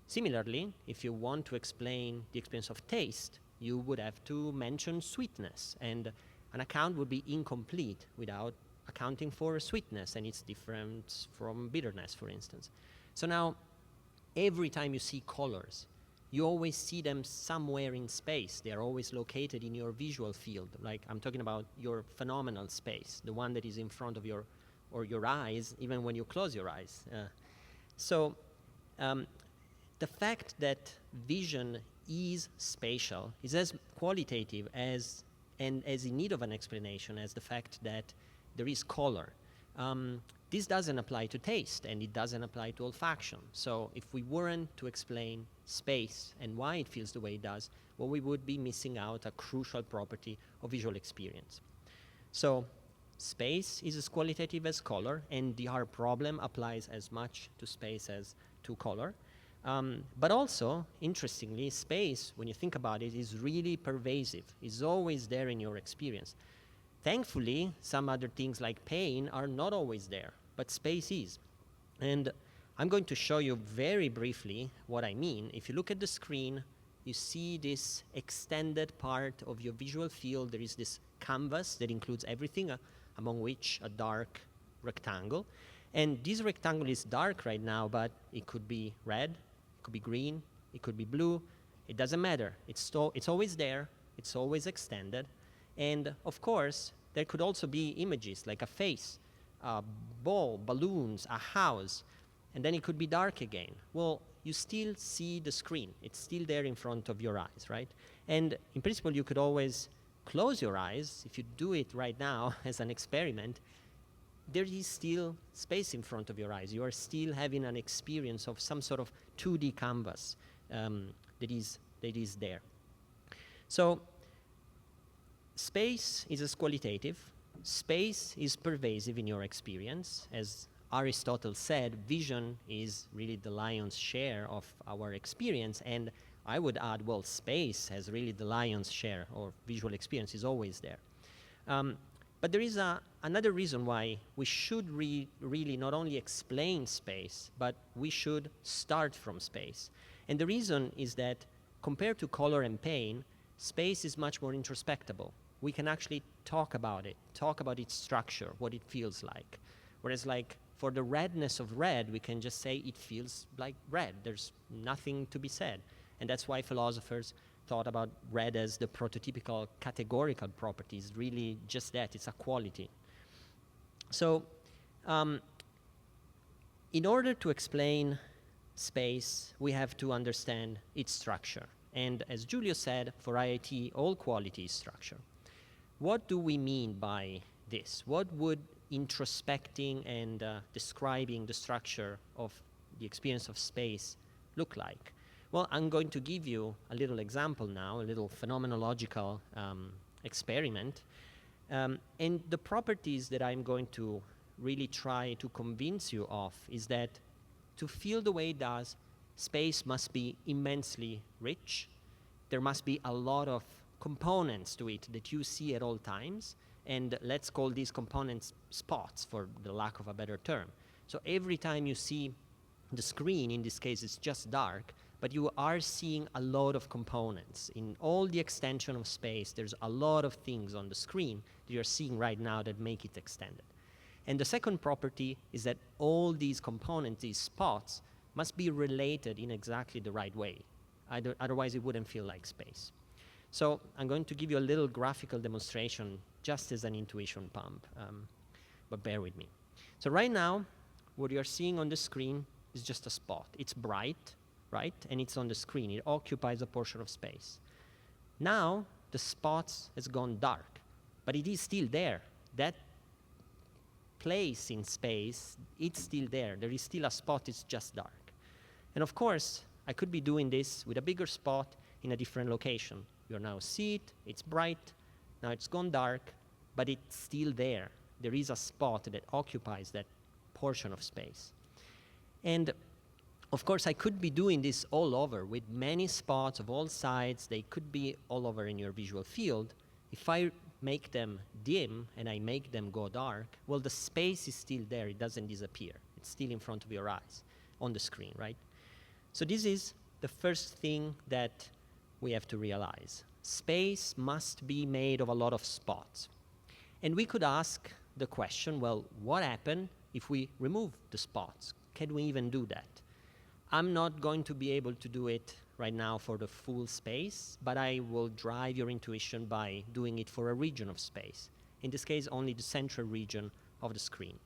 Similarly, if you want to explain the experience of taste, you would have to mention sweetness, and an account would be incomplete without accounting for sweetness and its difference from bitterness, for instance. So now, every time you see colors, you always see them somewhere in space. They are always located in your visual field. Like, I'm talking about your phenomenal space, the one that is in front of your eyes, even when you close your eyes. So the fact that vision is spatial is as qualitative as and as in need of an explanation as the fact that there is color. This doesn't apply to taste, and it doesn't apply to olfaction. So if we weren't to explain space and why it feels the way it does, well, we would be missing out a crucial property of visual experience. So space is as qualitative as color, and our problem applies as much to space as to color. But also, interestingly, space, when you think about it, is really pervasive. It's always there in your experience. Thankfully, some other things like pain are not always there, but space is. And I'm going to show you very briefly what I mean. If you look at the screen, you see this extended part of your visual field. There is this canvas that includes everything, among which a dark rectangle. And this rectangle is dark right now, but it could be red, it could be green, it could be blue. It doesn't matter. It's always there. It's always extended. And of course, there could also be images like a face, a ball, balloons, a house, and then it could be dark again. Well, you still see the screen. It's still there in front of your eyes, right? And in principle, you could always close your eyes. If you do it right now as an experiment, there is still space in front of your eyes. You are still having an experience of some sort of 2D canvas that is there. So space is as qualitative. Space is pervasive in your experience. As Aristotle said, vision is really the lion's share of our experience. And I would add, well, space has really the lion's share, or visual experience is always there. But there is another reason why we should really not only explain space, but we should start from space. And the reason is that compared to color and pain, space is much more introspectable. We can actually talk about it, talk about its structure, what it feels like. Whereas like for the redness of red, we can just say it feels like red. There's nothing to be said. And that's why philosophers thought about red as the prototypical categorical properties, really just that, it's a quality. So in order to explain space, we have to understand its structure. And as Giulio said, for IIT, all quality is structure. What do we mean by this? What would introspecting and describing the structure of the experience of space look like? Well, I'm going to give you a little example now, a little phenomenological experiment. And the properties that I'm going to really try to convince you of is that to feel the way it does, space must be immensely rich. There must be a lot of components to it that you see at all times. And let's call these components spots, for the lack of a better term. So every time you see the screen in this case is just dark, but you are seeing a lot of components. In all the extension of space, there's a lot of things on the screen that you're seeing right now that make it extended. And the second property is that all these components, these spots, must be related in exactly the right way. Otherwise, it wouldn't feel like space. So I'm going to give you a little graphical demonstration just as an intuition pump, but bear with me. So right now, what you're seeing on the screen is just a spot. It's bright, right? And it's on the screen. It occupies a portion of space. Now, the spot has gone dark, but it is still there. That place in space, it's still there. There is still a spot, it's just dark. And of course, I could be doing this with a bigger spot in a different location. You now see it, it's bright, now it's gone dark, but it's still there. There is a spot that occupies that portion of space. And of course, I could be doing this all over with many spots of all sides. They could be all over in your visual field. If I make them dim and I make them go dark, well, the space is still there. It doesn't disappear. It's still in front of your eyes on the screen, right? So this is the first thing that we have to realize. Space must be made of a lot of spots. And we could ask the question, well, what happens if we remove the spots? Can we even do that? I'm not going to be able to do it right now for the full space, but I will drive your intuition by doing it for a region of space. In this case, only the central region of the screen.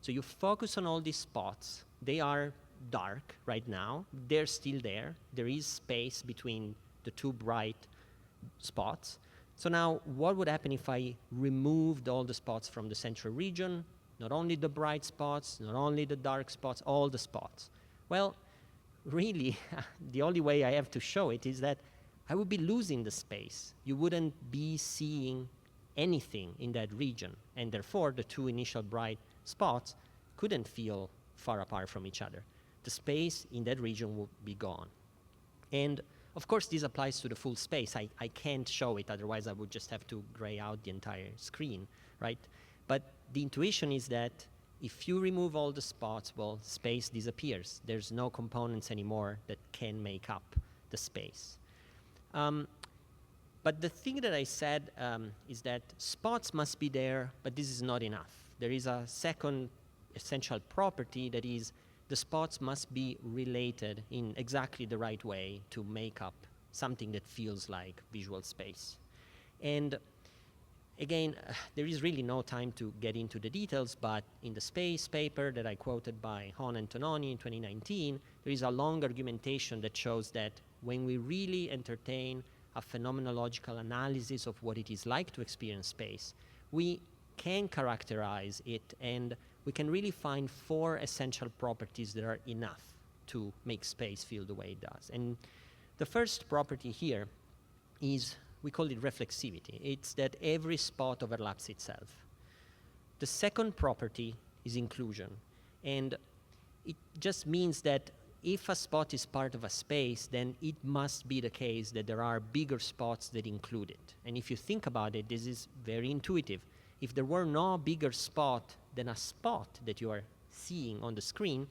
So you focus on all these spots. They are dark right now. They're still there. There is space between the two bright spots. So now, what would happen if I removed all the spots from the central region? Not only the bright spots, not only the dark spots, all the spots. Well, really, the only way I have to show it is that I would be losing the space. You wouldn't be seeing anything in that region, and therefore the two initial bright spots couldn't feel far apart from each other. The space in that region would be gone. And of course, this applies to the full space. I can't show it, otherwise I would just have to gray out the entire screen, right? But the intuition is that if you remove all the spots, well, space disappears. There's no components anymore that can make up the space. But the thing that I said is that spots must be there, but this is not enough. There is a second essential property, that is, the spots must be related in exactly the right way to make up something that feels like visual space. And again, there is really no time to get into the details, but in the space paper that I quoted by Hahn and Tononi in 2019, there is a long argumentation that shows that when we really entertain a phenomenological analysis of what it is like to experience space, we can characterize it, and we can really find 4 essential properties that are enough to make space feel the way it does. And the first property here is, we call it reflexivity. It's that every spot overlaps itself. The second property is inclusion. And it just means that if a spot is part of a space, then it must be the case that there are bigger spots that include it. And if you think about it, this is very intuitive. If there were no bigger spot than a spot that you are seeing on the screen,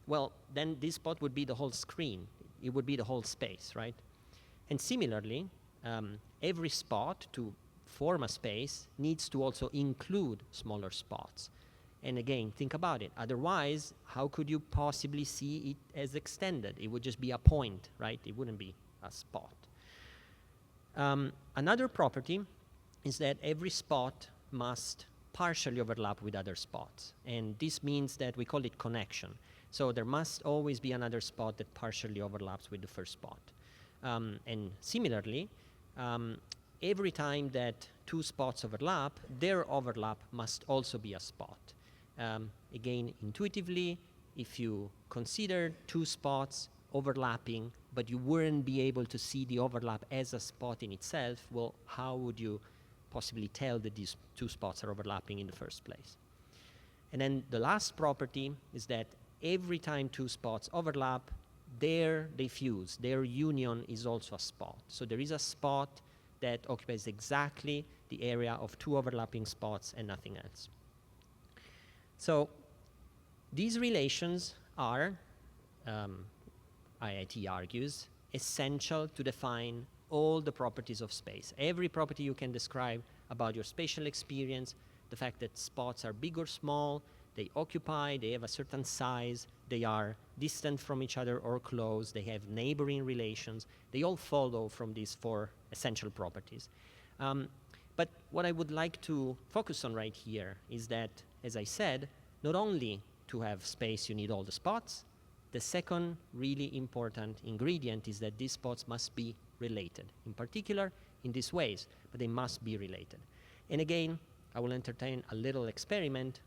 well, then this spot would be the whole screen. It would be the whole space, right? And similarly, every spot to form a space needs to also include smaller spots. And again, think about it. Otherwise, how could you possibly see it as extended? It would just be a point, right? It wouldn't be a spot. Another property is that every spot must partially overlap with other spots. And this means that we call it connection. So there must always be another spot that partially overlaps with the first spot. And similarly, every time that 2 spots overlap, their overlap must also be a spot. Again, intuitively, if you consider 2 spots overlapping, but you wouldn't be able to see the overlap as a spot in itself, well, how would you possibly tell that these 2 spots are overlapping in the first place? And then the last property is that every time 2 spots overlap, they fuse. Their union is also a spot. So there is a spot that occupies exactly the area of 2 overlapping spots and nothing else. So these relations are IIT argues, essential to define all the properties of space. Every property you can describe about your spatial experience, the fact that spots are big or small, they occupy, they have a certain size, they are distant from each other or close, they have neighboring relations, they all follow from these 4 essential properties. But what I would like to focus on right here is that, as I said, not only to have space you need all the spots, the second really important ingredient is that these spots must be related, in particular in these ways, but they must be related. And again, I will entertain a little experiment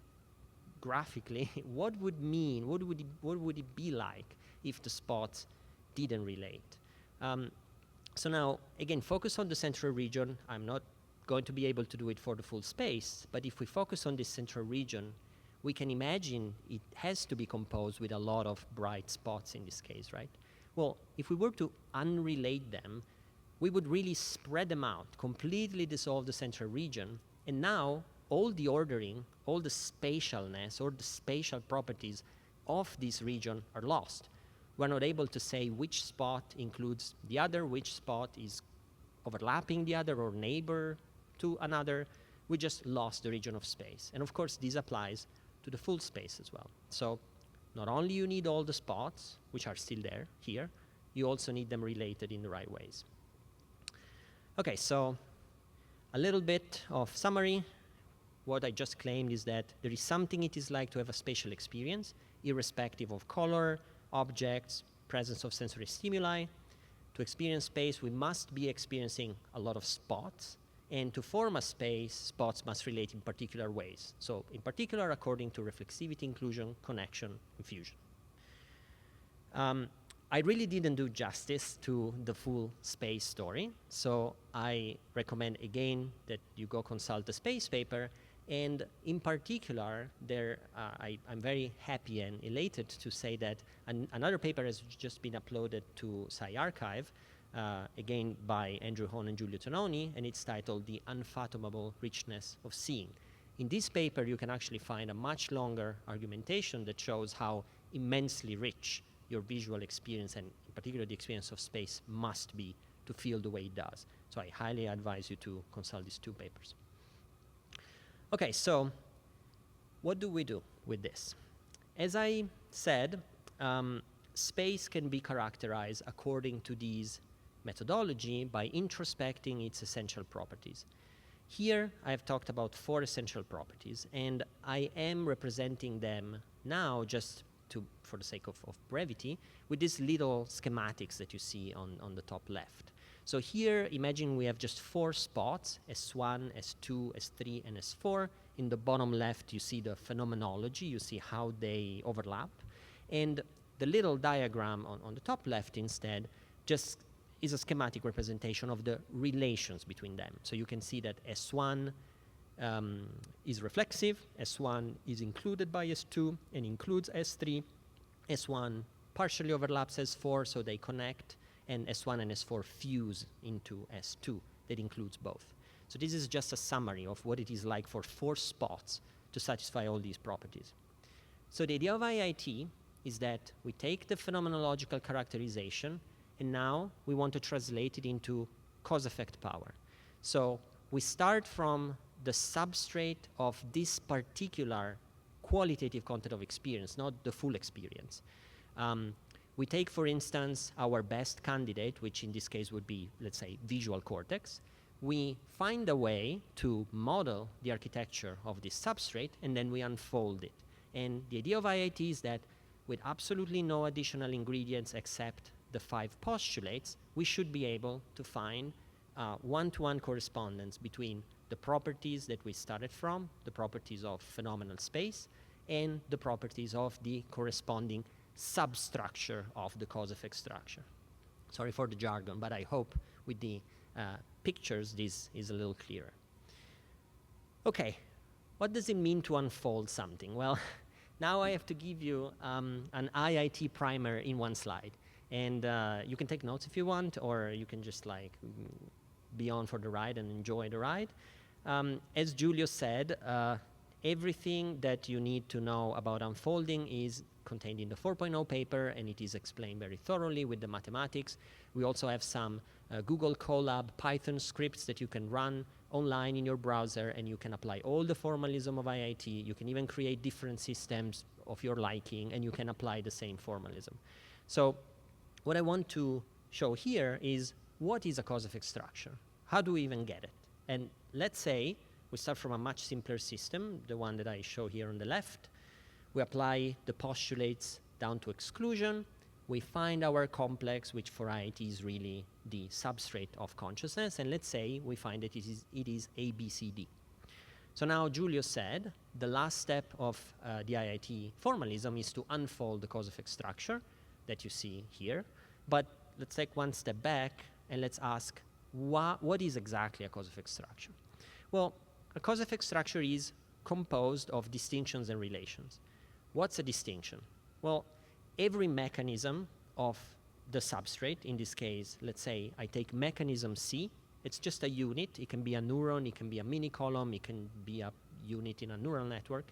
graphically. What would it be like if the spots didn't relate? So now, again, focus on the central region. I'm not going to be able to do it for the full space, but if we focus on this central region, we can imagine it has to be composed with a lot of bright spots in this case, right? Well, if we were to unrelate them, we would really spread them out, completely dissolve the central region, and now all the ordering, all the spatialness, or the spatial properties of this region are lost. We're not able to say which spot includes the other, which spot is overlapping the other or neighbor to another. We just lost the region of space. And of course, this applies to the full space as well. So not only you need all the spots, which are still there here, you also need them related in the right ways. Okay, so a little bit of summary. What I just claimed is that there is something it is like to have a spatial experience, irrespective of color, objects, presence of sensory stimuli. To experience space, we must be experiencing a lot of spots, and to form a space, spots must relate in particular ways. So in particular, according to reflexivity, inclusion, connection, and fusion. I really didn't do justice to the full space story, so I recommend again that you go consult the space paper. And in particular, I'm very happy and elated to say that another paper has just been uploaded to SciArchive, again by Andrew Hone and Giulio Tononi, and it's titled The Unfathomable Richness of Seeing. In this paper, you can actually find a much longer argumentation that shows how immensely rich your visual experience, and in particular the experience of space, must be to feel the way it does. So I highly advise you to consult these 2 papers. Okay, so what do we do with this? As I said, space can be characterized according to these methodology by introspecting its essential properties. Here, I have talked about 4 essential properties, and I am representing them now just for the sake of brevity, with these little schematics that you see on the top left. So here, imagine we have just 4 spots, S1, S2, S3, and S4. In the bottom left, you see the phenomenology, you see how they overlap. And the little diagram on the top left instead just is a schematic representation of the relations between them. So you can see that S1 is reflexive, S1 is included by S2 and includes S3, S1 partially overlaps S4, so they connect, and S1 and S4 fuse into S2 that includes both. So this is just a summary of what it is like for 4 spots to satisfy all these properties. So the idea of IIT is that we take the phenomenological characterization, and now we want to translate it into cause-effect power. So we start from the substrate of this particular qualitative content of experience, not the full experience. We take, for instance, our best candidate, which in this case would be, let's say, visual cortex. We find a way to model the architecture of this substrate, and then we unfold it. And the idea of IIT is that with absolutely no additional ingredients except the 5 postulates, we should be able to find one-to-one correspondence between the properties that we started from, the properties of phenomenal space, and the properties of the corresponding substructure of the cause-effect structure. Sorry for the jargon, but I hope with the pictures this is a little clearer. Okay, what does it mean to unfold something? Well, now I have to give you an IIT primer in one slide. And you can take notes if you want, or you can just like be on for the ride and enjoy the ride. As Giulio said, everything that you need to know about unfolding is contained in the 4.0 paper, and it is explained very thoroughly with the mathematics. We also have some Google Colab Python scripts that you can run online in your browser, and you can apply all the formalism of IIT. You can even create different systems of your liking, and you can apply the same formalism. So what I want to show here is, what is a cause-effect structure? How do we even get it? And let's say we start from a much simpler system, the one that I show here on the left. We apply the postulates down to exclusion. We find our complex, which for IIT is really the substrate of consciousness. And let's say we find that it is ABCD. So now Giulio said the last step of the IIT formalism is to unfold the cause-effect structure that you see here. But let's take one step back and let's ask, what is exactly a cause-effect structure? Well, a cause-effect structure is composed of distinctions and relations. What's a distinction? Well, every mechanism of the substrate, in this case, let's say I take mechanism C, it's just a unit. It can be a neuron, it can be a mini column, it can be a unit in a neural network.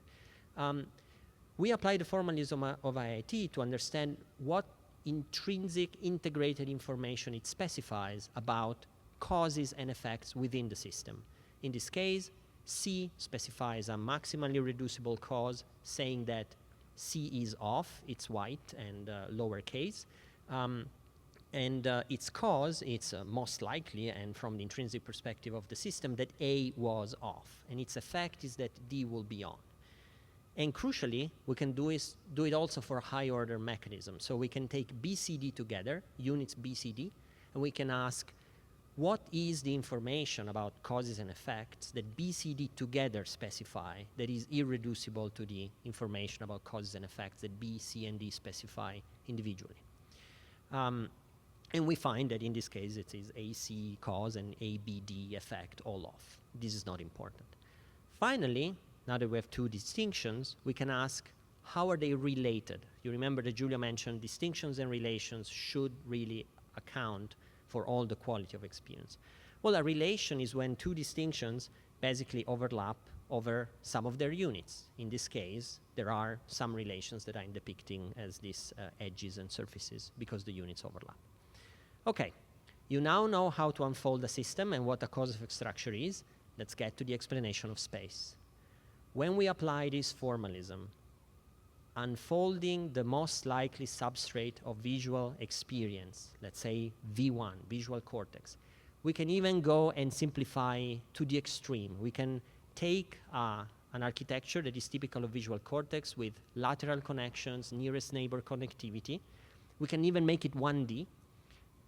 We apply the formalism of IIT to understand what intrinsic integrated information it specifies about causes and effects within the system. In this case, C specifies a maximally reducible cause, saying that C is off, it's white and lowercase. Its cause, it's most likely, and from the intrinsic perspective of the system, that A was off. And its effect is that D will be on. And crucially, we can do it also for high order mechanisms. So we can take BCD together, units BCD, and we can ask, what is the information about causes and effects that BCD together specify that is irreducible to the information about causes and effects that B, C, and D specify individually? And we find that in this case it is AC cause and ABD effect all off. This is not important. Finally, now that we have two distinctions, we can ask, how are they related? You remember that Giulio mentioned distinctions and relations should really account for all the quality of experience. Well, a relation is when two distinctions basically overlap over some of their units. In this case, there are some relations that I'm depicting as these edges and surfaces because the units overlap. Okay, you now know how to unfold a system and what a cause-effect structure is. Let's get to the explanation of space. When we apply this formalism, unfolding the most likely substrate of visual experience, let's say V1, visual cortex, we can even go and simplify to the extreme. We can take an architecture that is typical of visual cortex with lateral connections, nearest neighbor connectivity. We can even make it 1D.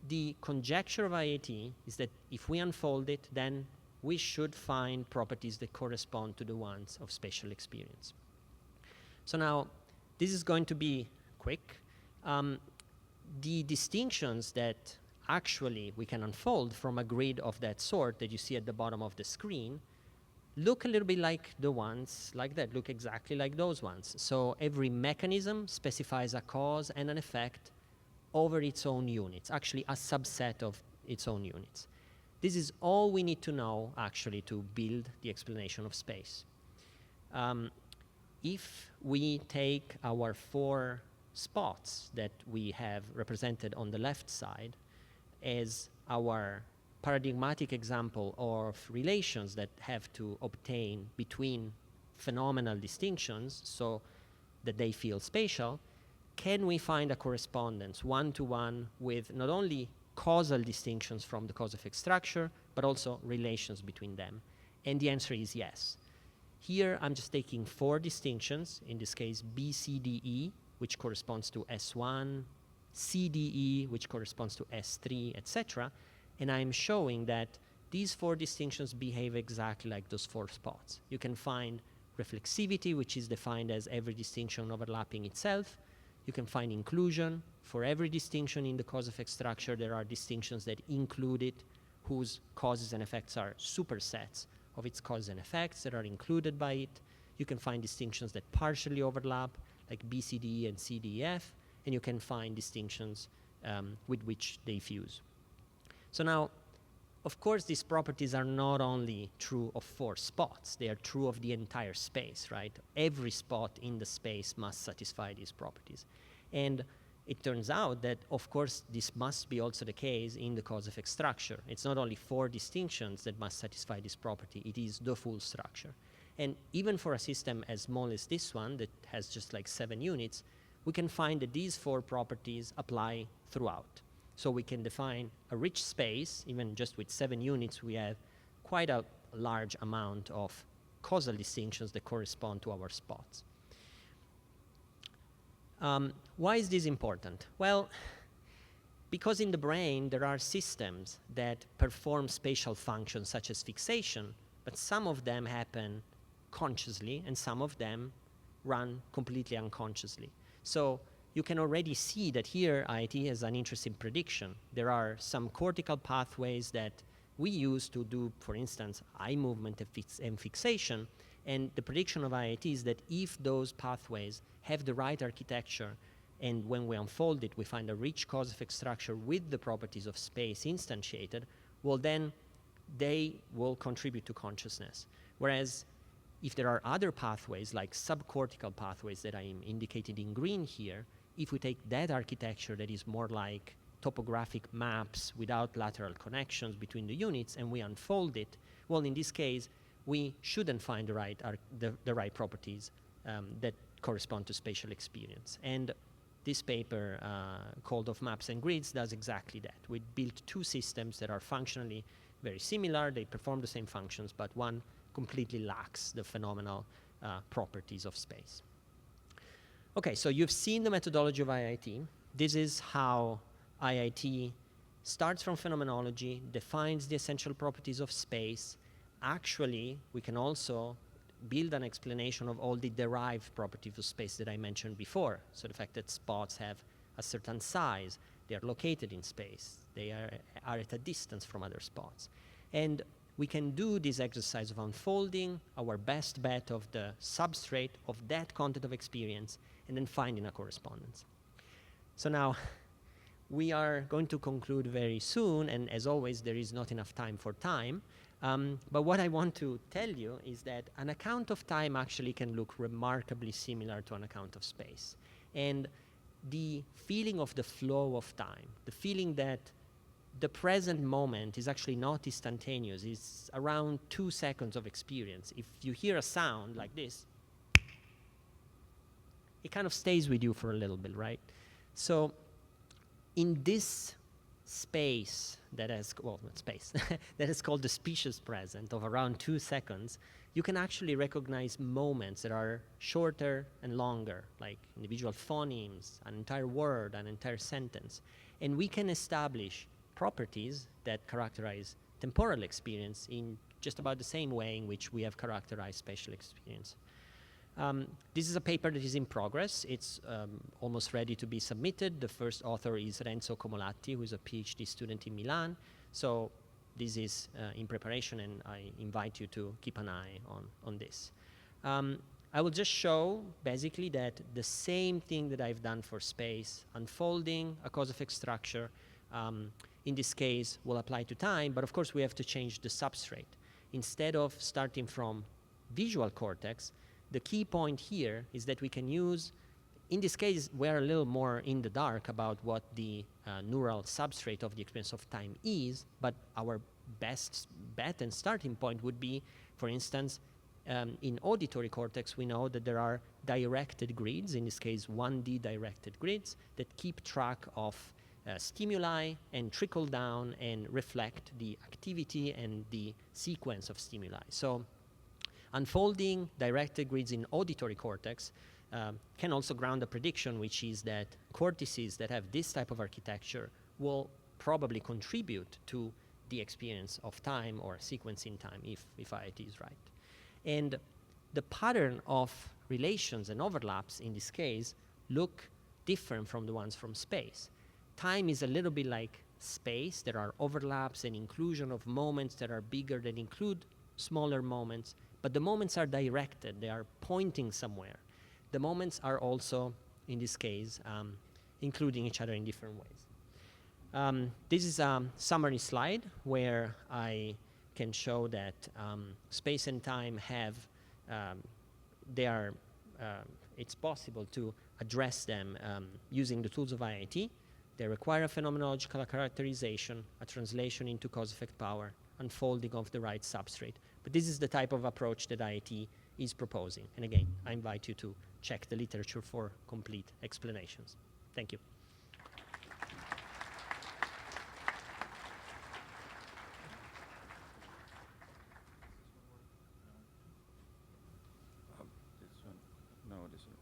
The conjecture of IIT is that if we unfold it, then we should find properties that correspond to the ones of spatial experience. So now, this is going to be quick. The distinctions that actually we can unfold from a grid of that sort that you see at the bottom of the screen look a little bit like the ones like that, look exactly like those ones. So every mechanism specifies a cause and an effect over its own units, actually a subset of its own units. This is all we need to know, actually, to build the explanation of space. If we take our 4 spots that we have represented on the left side as our paradigmatic example of relations that have to obtain between phenomenal distinctions so that they feel spatial, can we find a correspondence one-to-one with not only causal distinctions from the cause-effect structure, but also relations between them? And the answer is yes. Here, I'm just taking 4 distinctions, in this case, B, C, D, E, which corresponds to S1, C, D, E, which corresponds to S3, etc. And I'm showing that these 4 distinctions behave exactly like those 4 spots. You can find reflexivity, which is defined as every distinction overlapping itself. You can find inclusion. For every distinction in the cause-effect structure, there are distinctions that include it, whose causes and effects are supersets of its causes and effects that are included by it. You can find distinctions that partially overlap, like BCD and CDEF, and you can find distinctions with which they fuse. So now, of course, these properties are not only true of 4 spots, they are true of the entire space, right? Every spot in the space must satisfy these properties. And it turns out that, of course, this must be also the case in the cause-effect structure. It's not only 4 distinctions that must satisfy this property, it is the full structure. And even for a system as small as this one, that has just like 7 units, we can find that these 4 properties apply throughout. So we can define a rich space, even just with 7 units, we have quite a large amount of causal distinctions that correspond to our spots. Why is this important? Well, because in the brain there are systems that perform spatial functions such as fixation, but some of them happen consciously and some of them run completely unconsciously. So you can already see that here IIT has an interesting prediction. There are some cortical pathways that we use to do, for instance, eye movement and fixation. And the prediction of IIT is that if those pathways have the right architecture, and when we unfold it, we find a rich cause-effect structure with the properties of space instantiated, well, then they will contribute to consciousness. Whereas if there are other pathways, like subcortical pathways that I am indicated in green here, if we take that architecture that is more like topographic maps without lateral connections between the units, and we unfold it, well, in this case, we shouldn't find the right properties that correspond to spatial experience. And this paper, called Of Maps and Grids, does exactly that. We built 2 systems that are functionally very similar. They perform the same functions, but one completely lacks the phenomenal properties of space. Okay, so you've seen the methodology of IIT. This is how IIT starts from phenomenology, defines the essential properties of space. Actually, we can also build an explanation of all the derived properties of space that I mentioned before. So the fact that spots have a certain size, they are located in space, they are at a distance from other spots. And we can do this exercise of unfolding our best bet of the substrate of that content of experience and then finding a correspondence. So now, we are going to conclude very soon, and as always, there is not enough time for time. But what I want to tell you is that an account of time actually can look remarkably similar to an account of space. And the feeling of the flow of time, the feeling that the present moment is actually not instantaneous, it's around 2 seconds of experience. If you hear a sound like this, it kind of stays with you for a little bit, right? So in this space that is, well, not space, that is called the specious present of around 2 seconds, you can actually recognize moments that are shorter and longer, like individual phonemes, an entire word, an entire sentence. And we can establish properties that characterize temporal experience in just about the same way in which we have characterized spatial experience. This is a paper that is in progress. It's almost ready to be submitted. The first author is Renzo Comolatti, who is a PhD student in Milan. So this is in preparation, and I invite you to keep an eye on this. I will just show, basically, that the same thing that I've done for space, unfolding a cause-effect structure, in this case, will apply to time, but of course we have to change the substrate. Instead of starting from visual cortex, the key point here is that we can use, in this case, we're a little more in the dark about what the neural substrate of the experience of time is, but our best bet and starting point would be, for instance, in auditory cortex, we know that there are directed grids, in this case 1D directed grids, that keep track of stimuli and trickle down and reflect the activity and the sequence of stimuli. So unfolding directed grids in auditory cortex can also ground a prediction, which is that cortices that have this type of architecture will probably contribute to the experience of time or sequence in time, if IIT is right. And the pattern of relations and overlaps in this case look different from the ones from space. Time is a little bit like space. There are overlaps and inclusion of moments that are bigger that include smaller moments, but the moments are directed. They are pointing somewhere. The moments are also, in this case, including each other in different ways. This is a summary slide where I can show that space and time have, it's possible to address them using the tools of IIT. They require a phenomenological characterization, a translation into cause-effect power, unfolding of the right substrate. But this is the type of approach that IIT is proposing. And again, I invite you to check the literature for complete explanations. Thank you.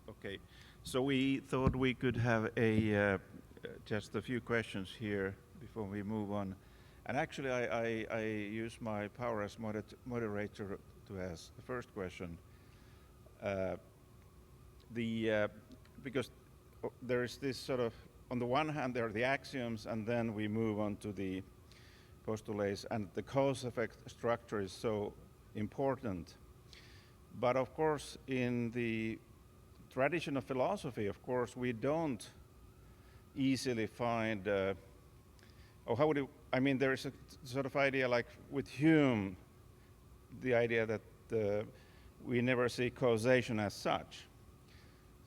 Okay, so we thought we could have just a few questions here before we move on. And actually, I use my power as moderator to ask the first question. Because there is this sort of, on the one hand, there are the axioms, and then we move on to the postulates, and the cause-effect structure is so important. But of course, in the tradition of philosophy, of course, we don't easily find, or how would you, I mean, there is a sort of idea like with Hume, the idea that we never see causation as such.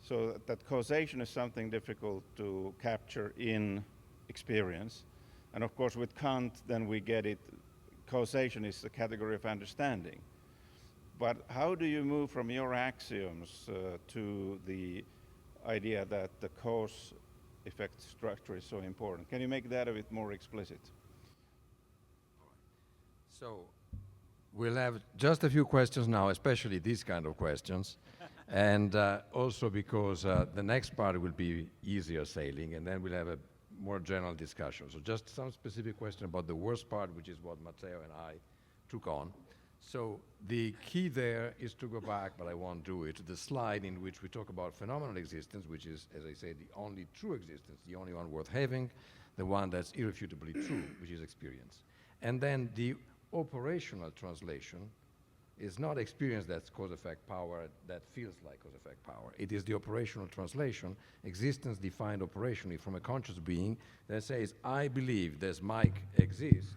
So that causation is something difficult to capture in experience. And of course, with Kant, then we get it, causation is a category of understanding. But how do you move from your axioms to the idea that the cause-effect structure is so important? Can you make that a bit more explicit? So we'll have just a few questions now, especially these kind of questions. And also because the next part will be easier sailing, and then we'll have a more general discussion. So just some specific question about the worst part, which is what Matteo and I took on. So the key there is to go back, but I won't do it, to the slide in which we talk about phenomenal existence, which is, as I say, the only true existence, the only one worth having, the one that's irrefutably true, which is experience. And then the operational translation is not experience that's cause-effect power, that feels like cause-effect power. It is the operational translation, existence defined operationally from a conscious being that says, I believe this mic exists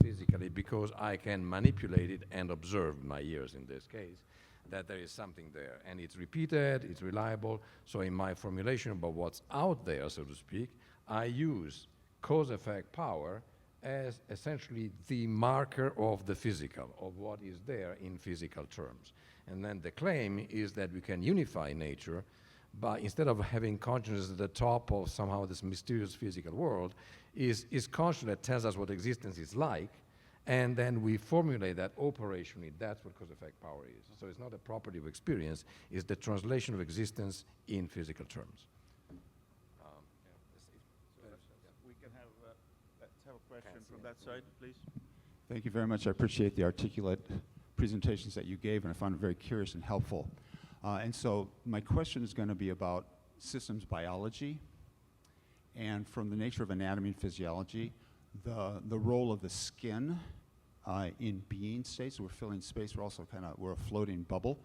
physically because I can manipulate it and observe my ears in this case, that there is something there. And it's repeated, it's reliable. So in my formulation about what's out there, so to speak, I use cause-effect power as essentially the marker of the physical, of what is there in physical terms. And then the claim is that we can unify nature by, instead of having consciousness at the top of somehow this mysterious physical world, is consciousness that tells us what existence is like, and then we formulate that operationally. That's what cause-effect power is. So it's not a property of experience, it's the translation of existence in physical terms. We can have, let's have a question from that side, please. Thank you very much. I appreciate the articulate presentations that you gave, and I found it very curious and helpful. And so my question is going to be about systems biology, and from the nature of anatomy and physiology, the role of the skin in being states. So we're filling space. We're also we're a floating bubble.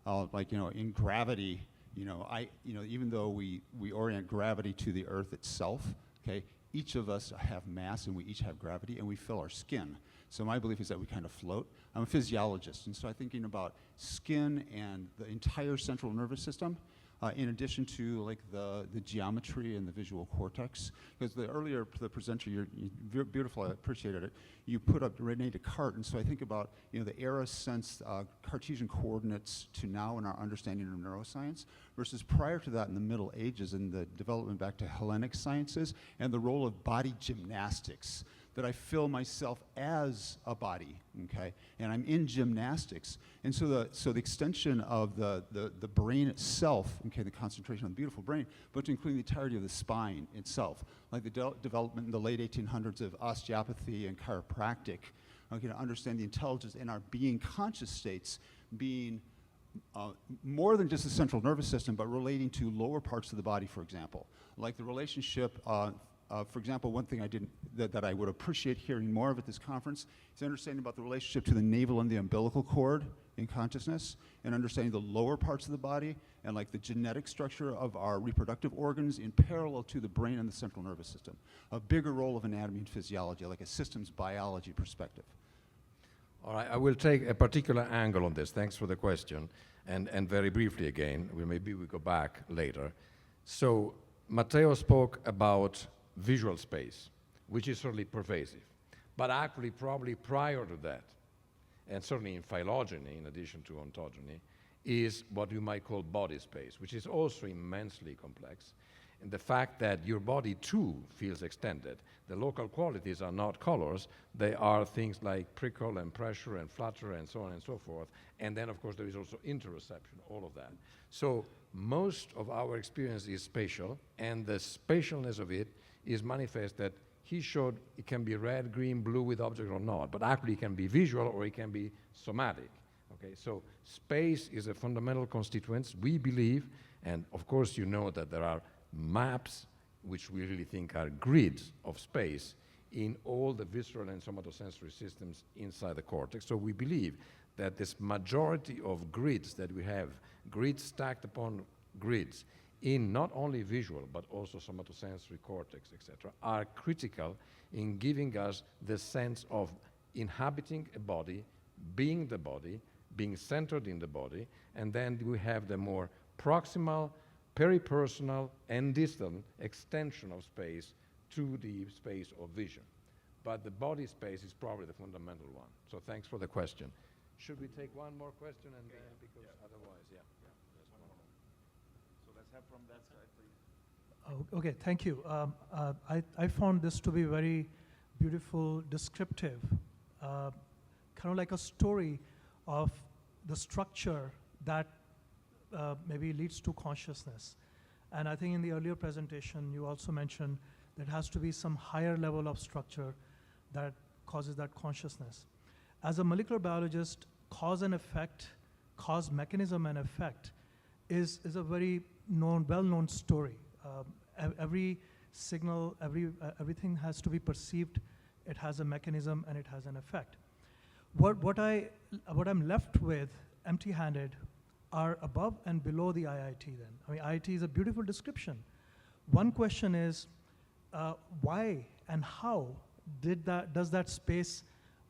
Like, in gravity, even though we orient gravity to the Earth itself, okay, each of us have mass and we each have gravity and we fill our skin. So my belief is that we kind of float. I'm a physiologist, and so I'm thinking about skin and the entire central nervous system, in addition to like the geometry and the visual cortex. Because the presenter, you're beautiful, I appreciated it. You put up René Descartes, and so I think about the era since Cartesian coordinates to now in our understanding of neuroscience, versus prior to that in the Middle Ages and the development back to Hellenic sciences and the role of body gymnastics. That I feel myself as a body, okay, and I'm in gymnastics, and so the extension of the brain itself, okay, the concentration on the beautiful brain, but to include the entirety of the spine itself, like the development in the late 1800s of osteopathy and chiropractic, okay, to understand the intelligence in our being conscious states being more than just the central nervous system, but relating to lower parts of the body, for example, like the relationship. For example, one thing that I would appreciate hearing more of at this conference is understanding about the relationship to the navel and the umbilical cord, in consciousness and understanding the lower parts of the body and like the genetic structure of our reproductive organs in parallel to the brain and the central nervous system. A bigger role of anatomy and physiology, like a systems biology perspective. All right, I will take a particular angle on this. Thanks for the question. And very briefly again, maybe we go back later. So Matteo spoke about visual space, which is certainly pervasive. But actually, probably prior to that, and certainly in phylogeny, in addition to ontogeny, is what you might call body space, which is also immensely complex. And the fact that your body too feels extended. The local qualities are not colors, they are things like prickle and pressure and flutter and so on and so forth. And then of course there is also interoception, all of that. So most of our experience is spatial, and the spatialness of it is manifest that he showed it can be red, green, blue with object or not, but actually it can be visual or it can be somatic. Okay, so space is a fundamental constituent, we believe, and of course you know that there are maps, which we really think are grids of space in all the visceral and somatosensory systems inside the cortex. So we believe that this majority of grids that we have, grids stacked upon grids, in not only visual but also somatosensory cortex, etc., are critical in giving us the sense of inhabiting a body, being the body, being centered in the body, and then we have the more proximal, peripersonal and distant extension of space to the space of vision. But the body space is probably the fundamental one. So thanks for the question. Should we take one more question and then, because otherwise, yeah. There's one more. So let's have from that side, please. Oh, okay, thank you. I found this to be very beautiful, descriptive, kind of like a story of the structure that maybe leads to consciousness. And I think in the earlier presentation, you also mentioned there has to be some higher level of structure that causes that consciousness. As a molecular biologist, cause and effect, cause mechanism and effect is a very well-known story. Every signal, everything has to be perceived. It has a mechanism and it has an effect. What I'm left with, empty-handed, are above and below the IIT then. I mean, IIT is a beautiful description. One question is, why and how does that space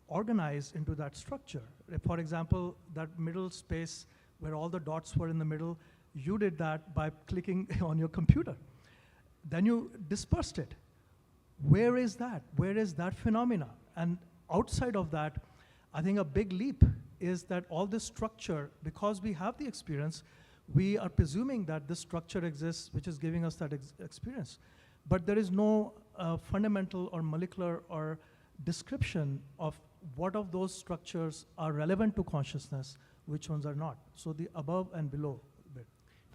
organize into that structure? For example, that middle space where all the dots were in the middle, you did that by clicking on your computer. Then you dispersed it. Where is that? Where is that phenomena? And outside of that, I think a big leap is that all this structure, because we have the experience, we are presuming that this structure exists, which is giving us that experience. But there is no fundamental or molecular or description of what of those structures are relevant to consciousness, which ones are not. So the above and below bit.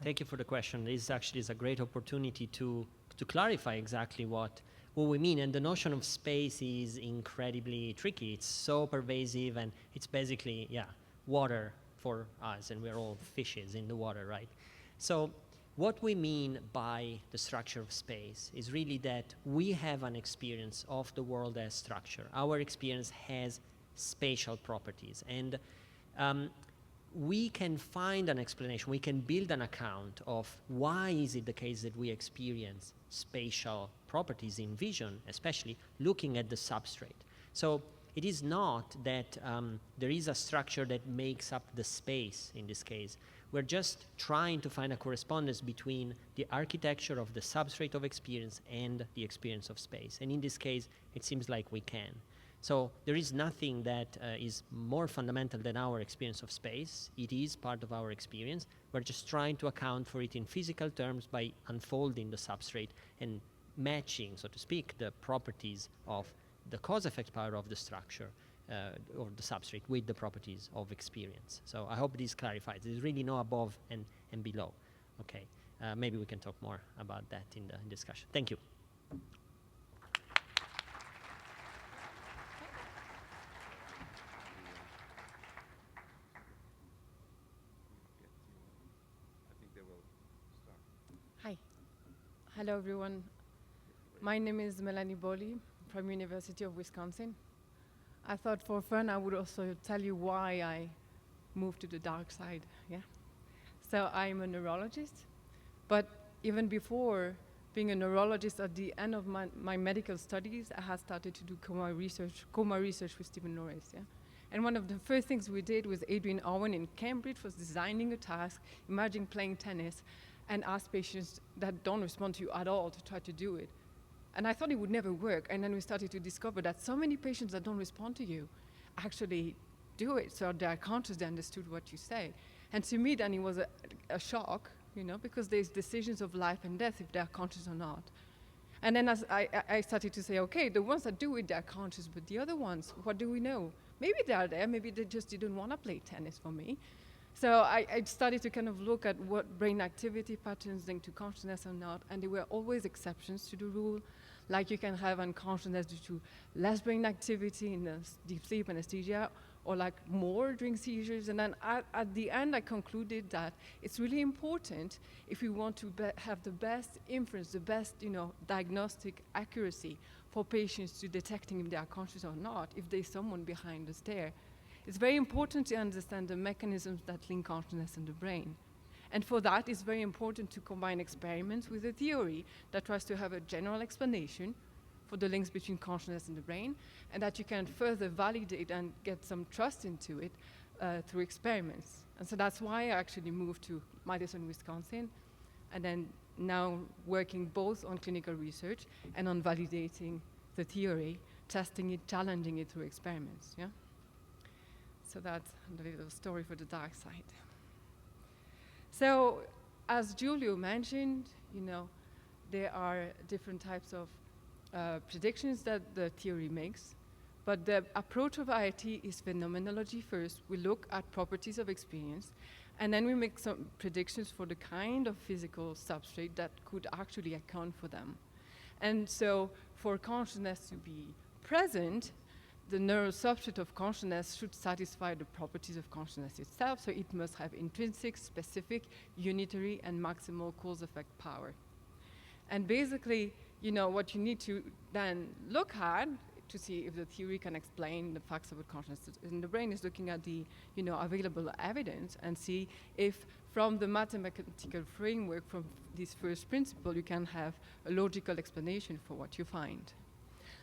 Thank you for the question. This actually is a great opportunity to clarify exactly what we mean. And the notion of space is incredibly tricky. It's so pervasive, and it's basically, water for us, and we're all fishes in the water, right? So what we mean by the structure of space is really that we have an experience of the world as structure. Our experience has spatial properties, and we can find an explanation, we can build an account of why is it the case that we experience spatial properties in vision, especially looking at the substrate. So it is not that there is a structure that makes up the space in this case. We're just trying to find a correspondence between the architecture of the substrate of experience and the experience of space. And in this case, it seems like we can. So there is nothing that is more fundamental than our experience of space. It is part of our experience. We're just trying to account for it in physical terms by unfolding the substrate and matching, so to speak, the properties of the cause-effect power of the structure or the substrate with the properties of experience. So I hope this clarifies. There's really no above and below. Okay, maybe we can talk more about that in the discussion. Thank you. Hi. Hello, everyone. My name is Melanie Boly from University of Wisconsin. I thought for fun I would also tell you why I move to the dark side, yeah. So I'm a neurologist, but even before being a neurologist, at the end of my medical studies, I had started to do coma research with Stephen Norris, yeah. And one of the first things we did with Adrian Owen in Cambridge was designing a task, imagine playing tennis, and ask patients that don't respond to you at all to try to do it. And I thought it would never work, and then we started to discover that so many patients that don't respond to you actually do it, so they're conscious, they understood what you say. And to me, then it was a shock, you know, because there's decisions of life and death if they're conscious or not. And then as I started to say, okay, the ones that do it, they're conscious, but the other ones, what do we know? Maybe they're there, maybe they just didn't want to play tennis for me. So I started to kind of look at what brain activity patterns linked to consciousness or not, and there were always exceptions to the rule. Like you can have unconsciousness due to less brain activity in deep sleep anesthesia, or like more during seizures. And then at the end, I concluded that it's really important if we want to have the best inference, the best, you know, diagnostic accuracy for patients to detecting if they are conscious or not, if there's someone behind us there. It's very important to understand the mechanisms that link consciousness and the brain. And for that, it's very important to combine experiments with a theory that tries to have a general explanation for the links between consciousness and the brain, and that you can further validate and get some trust into it through experiments. And so that's why I actually moved to Madison, Wisconsin, and then now working both on clinical research and on validating the theory, testing it, challenging it through experiments, yeah? So that's the little story for the dark side. So, as Giulio mentioned, you know, there are different types of predictions that the theory makes, but the approach of IIT is phenomenology first. We look at properties of experience, and then we make some predictions for the kind of physical substrate that could actually account for them. And so, for consciousness to be present, the neural substrate of consciousness should satisfy the properties of consciousness itself, so it must have intrinsic, specific, unitary, and maximal cause-effect power. And basically, you know, what you need to then look at to see if the theory can explain the facts about consciousness in the brain is looking at the, you know, available evidence and see if from the mathematical framework, from this first principle, you can have a logical explanation for what you find.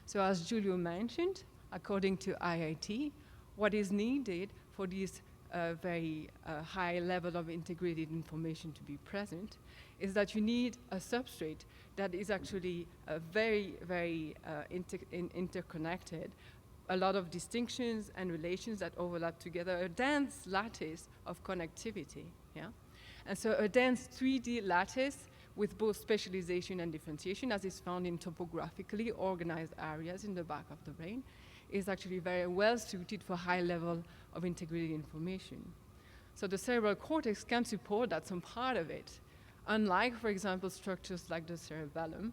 So as Giulio mentioned, according to IIT, what is needed for this very high level of integrated information to be present is that you need a substrate that is actually very, very interconnected, a lot of distinctions and relations that overlap together, a dense lattice of connectivity, yeah? And so a dense 3D lattice with both specialization and differentiation, as is found in topographically organized areas in the back of the brain, is actually very well suited for high level of integrated information. So the cerebral cortex can support that, some part of it, unlike, for example, structures like the cerebellum,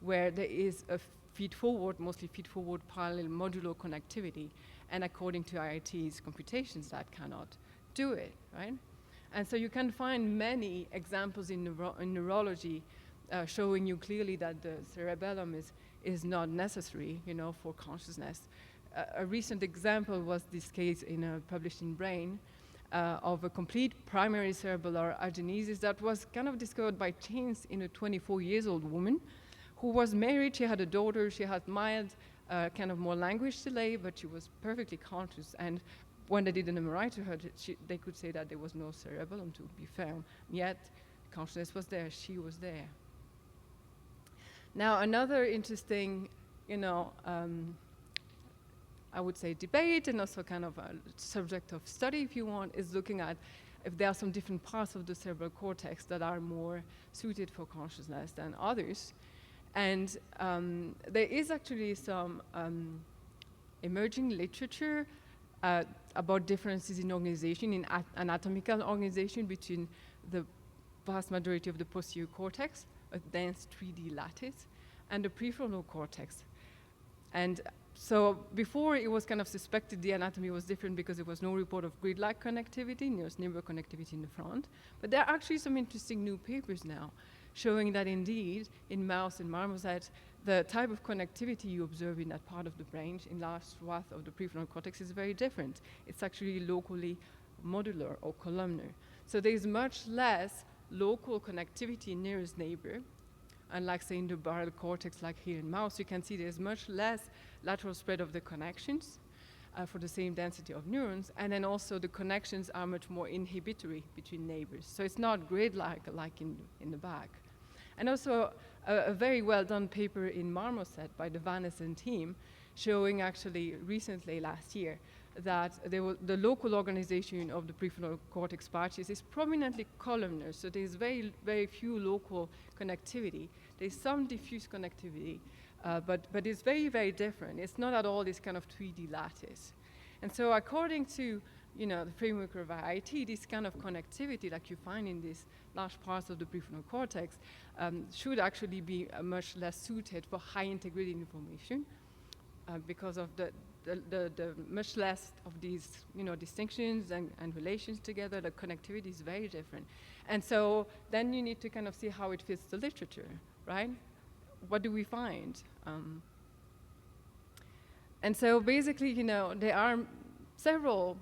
where there is a feed-forward, mostly feed-forward parallel modular connectivity, and according to IIT's computations, that cannot do it, right? And so you can find many examples in neurology showing you clearly that the cerebellum is not necessary, you know, for consciousness. A recent example was this case published in Brain of a complete primary cerebellar agenesis that was kind of discovered by chance in a 24-year-old woman who was married. She had a daughter. She had mild, kind of more language delay, but she was perfectly conscious. And when they did an MRI to her, they could say that there was no cerebellum to be found. Yet consciousness was there. She was there. Now, another interesting, you know, I would say debate and also kind of a subject of study, if you want, is looking at if there are some different parts of the cerebral cortex that are more suited for consciousness than others. And there is actually some emerging literature about differences in organization, in anatomical organization between the vast majority of the posterior cortex, a dense 3D lattice, and the prefrontal cortex. And so before it was kind of suspected the anatomy was different because there was no report of grid-like connectivity, there was never connectivity in the front. But there are actually some interesting new papers now showing that indeed in mouse and marmoset, the type of connectivity you observe in that part of the brain, in large swath of the prefrontal cortex, is very different. It's actually locally modular or columnar. So there's much less local connectivity nearest neighbor. Unlike, say, in the barrel cortex, like here in mouse, you can see there's much less lateral spread of the connections for the same density of neurons, and then also the connections are much more inhibitory between neighbors. So it's not grid-like like in the back. And also a very well done paper in Marmoset by the Vanessa team, showing actually recently last year that the local organization of the prefrontal cortex patches is prominently columnar, so there's very, very few local connectivity. There's some diffuse connectivity, but it's very, very different. It's not at all this kind of 3D lattice. And so according to the framework of IIT, this kind of connectivity like you find in these large parts of the prefrontal cortex should actually be much less suited for high integrated information because of the much less of these distinctions and relations together. The connectivity is very different. And so then you need to kind of see how it fits the literature, right? What do we find? And so basically, there are several,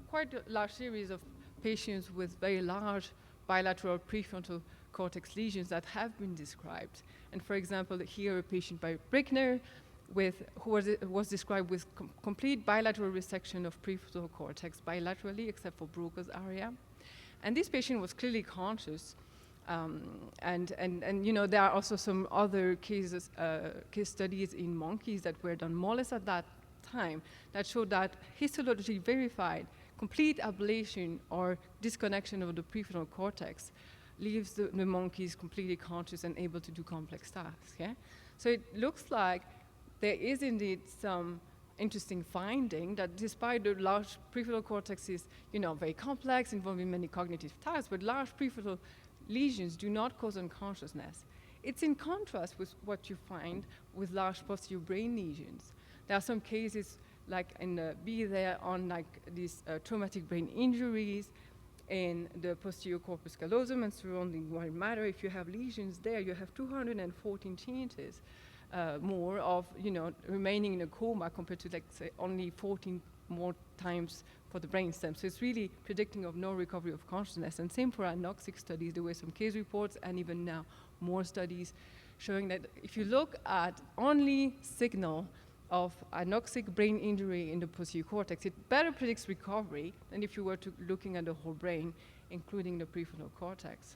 quite a large series of patients with very large bilateral prefrontal cortex lesions that have been described. And for example, here a patient by Brickner who was described with complete bilateral resection of prefrontal cortex bilaterally, except for Broca's area. And this patient was clearly conscious. And there are also some other case studies in monkeys that were done more or less at that time that showed that histologically verified complete ablation or disconnection of the prefrontal cortex leaves the monkeys completely conscious and able to do complex tasks. Yeah? So it looks like there is indeed some interesting finding that despite the large prefrontal cortex is very complex, involving many cognitive tasks, but large prefrontal lesions do not cause unconsciousness. It's in contrast with what you find with large posterior brain lesions. There are some cases like in the B there on like these traumatic brain injuries in the posterior corpus callosum and surrounding white matter. If you have lesions there, you have 214 chances more of remaining in a coma compared to like say only 14 more times for the brainstem. So it's really predicting of no recovery of consciousness. And same for anoxic studies. There were some case reports and even now more studies showing that if you look at only signal of anoxic brain injury in the posterior cortex, it better predicts recovery than if you were looking at the whole brain, including the prefrontal cortex.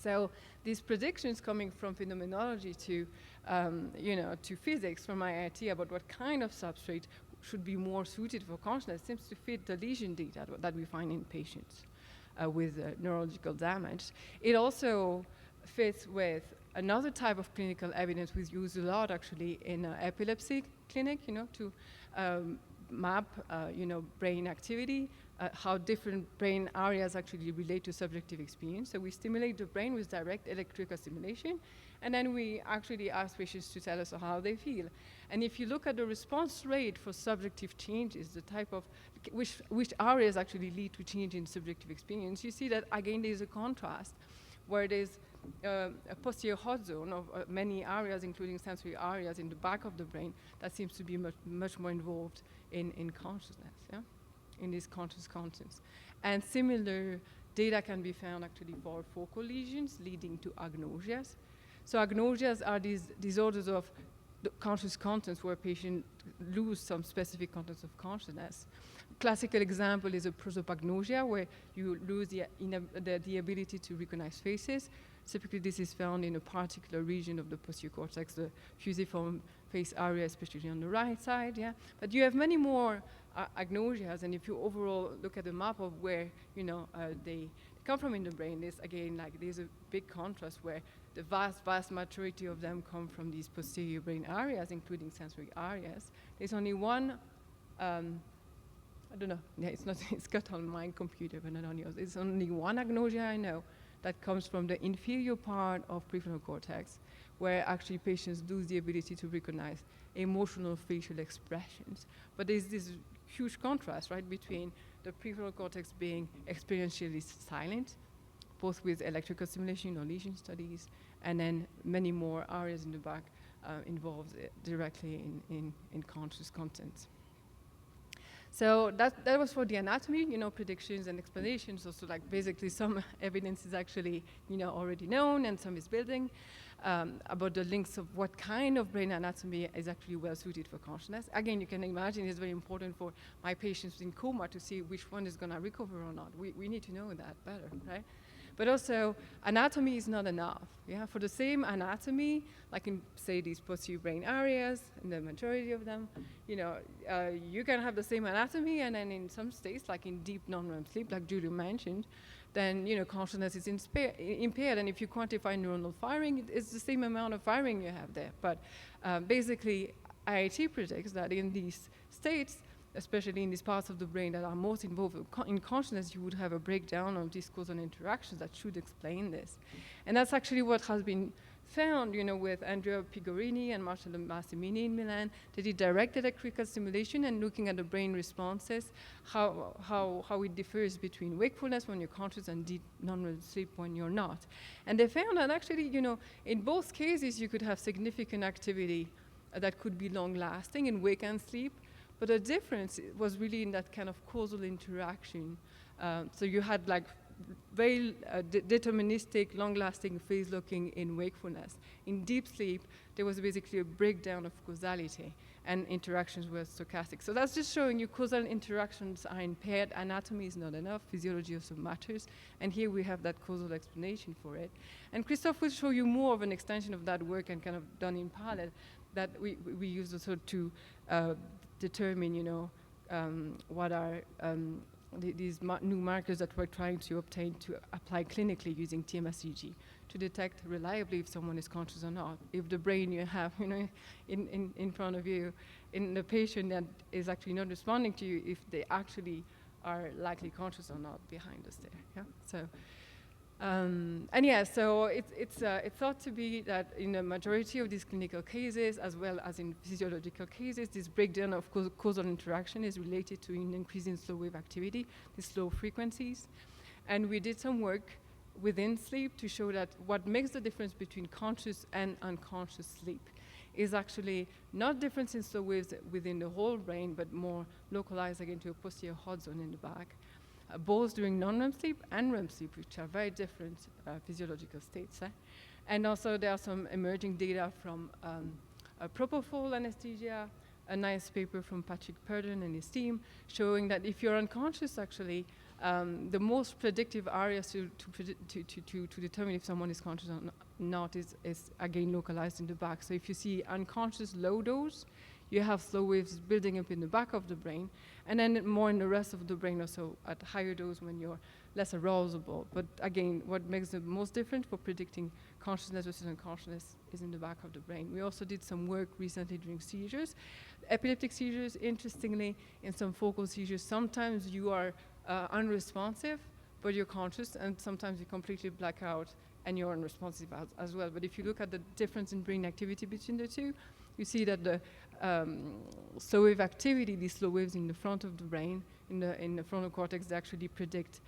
So these predictions coming from phenomenology to physics from IIT about what kind of substrate should be more suited for consciousness seems to fit the lesion data that we find in patients with neurological damage. It also fits with another type of clinical evidence we use a lot actually in epilepsy clinic, to map, brain activity, how different brain areas actually relate to subjective experience. So we stimulate the brain with direct electrical stimulation, and then we actually ask patients to tell us how they feel. And if you look at the response rate for subjective changes, the type of which areas actually lead to change in subjective experience, you see that again there's a contrast where there's a posterior hot zone of many areas, including sensory areas in the back of the brain, that seems to be much more involved in consciousness, in these conscious contents. And similar data can be found actually for focal lesions leading to agnosias. So agnosias are these disorders of the conscious contents where patients lose some specific contents of consciousness. Classical example is a prosopagnosia, where you lose the ability to recognize faces. Typically, this is found in a particular region of the posterior cortex, the fusiform face area, especially on the right side. Yeah, but you have many more agnosias, and if you overall look at the map of where they come from in the brain, there's a big contrast where the vast majority of them come from these posterior brain areas, including sensory areas. There's only one. I don't know. Yeah, it's got on my computer, but not on yours. It's only one agnosia I know that comes from the inferior part of prefrontal cortex, where actually patients lose the ability to recognize emotional facial expressions. But there's this huge contrast, right, between the prefrontal cortex being experientially silent, both with electrical stimulation or lesion studies, and then many more areas in the back involved directly in conscious contents. So that was for the anatomy, predictions and explanations. Also, like basically some evidence is actually, already known, and some is building about the links of what kind of brain anatomy is actually well suited for consciousness. Again, you can imagine it's very important for my patients in coma to see which one is going to recover or not. We need to know that better, right? But also, anatomy is not enough. Yeah, for the same anatomy, like in, say, these posterior brain areas, in the majority of them, you can have the same anatomy, and then in some states, like in deep non-REM sleep, like Giulio mentioned, then consciousness is impaired. And if you quantify neuronal firing, it's the same amount of firing you have there. But basically, IIT predicts that in these states, especially in these parts of the brain that are most involved in consciousness, you would have a breakdown of these causal interactions that should explain this. And that's actually what has been found, with Andrea Pigorini and Marcello Massimini in Milan. They did direct electrical stimulation and looking at the brain responses, how it differs between wakefulness when you're conscious and deep non-REM sleep when you're not. And they found that actually, in both cases, you could have significant activity that could be long-lasting in wake and sleep. But the difference was really in that kind of causal interaction. So you had like very deterministic, long-lasting phase locking in wakefulness. In deep sleep, there was basically a breakdown of causality, and interactions were stochastic. So that's just showing you causal interactions are impaired, anatomy is not enough, physiology also matters, and here we have that causal explanation for it. And Christof will show you more of an extension of that work and kind of done in parallel that we use also to determine, what are these new markers that we're trying to obtain to apply clinically using TMS-EEG to detect reliably if someone is conscious or not. If the brain you have, in front of you, in the patient that is actually not responding to you, if they actually are likely conscious or not behind us there. Yeah. So. So it's thought to be that in the majority of these clinical cases, as well as in physiological cases, this breakdown of causal interaction is related to an increase in slow wave activity, the slow frequencies. And we did some work within sleep to show that what makes the difference between conscious and unconscious sleep is actually not difference in slow waves within the whole brain, but more localized again to a posterior hot zone in the back. Both during non-REM sleep and REM sleep, which are very different physiological states. And also there are some emerging data from propofol anesthesia, a nice paper from Patrick Purdon and his team, showing that if you're unconscious, actually, the most predictive areas to determine if someone is conscious or not is again localized in the back. So if you see unconscious low dose, you have slow waves building up in the back of the brain, and then more in the rest of the brain, also at higher dose when you're less arousable. But again, what makes the most different for predicting consciousness versus unconsciousness is in the back of the brain. We also did some work recently during seizures. Epileptic seizures, interestingly, in some focal seizures, sometimes you are unresponsive, but you're conscious, and sometimes you completely black out and you're unresponsive as well. But if you look at the difference in brain activity between the two, you see that the slow wave activity, these slow waves in the front of the brain, in the frontal cortex, they actually predict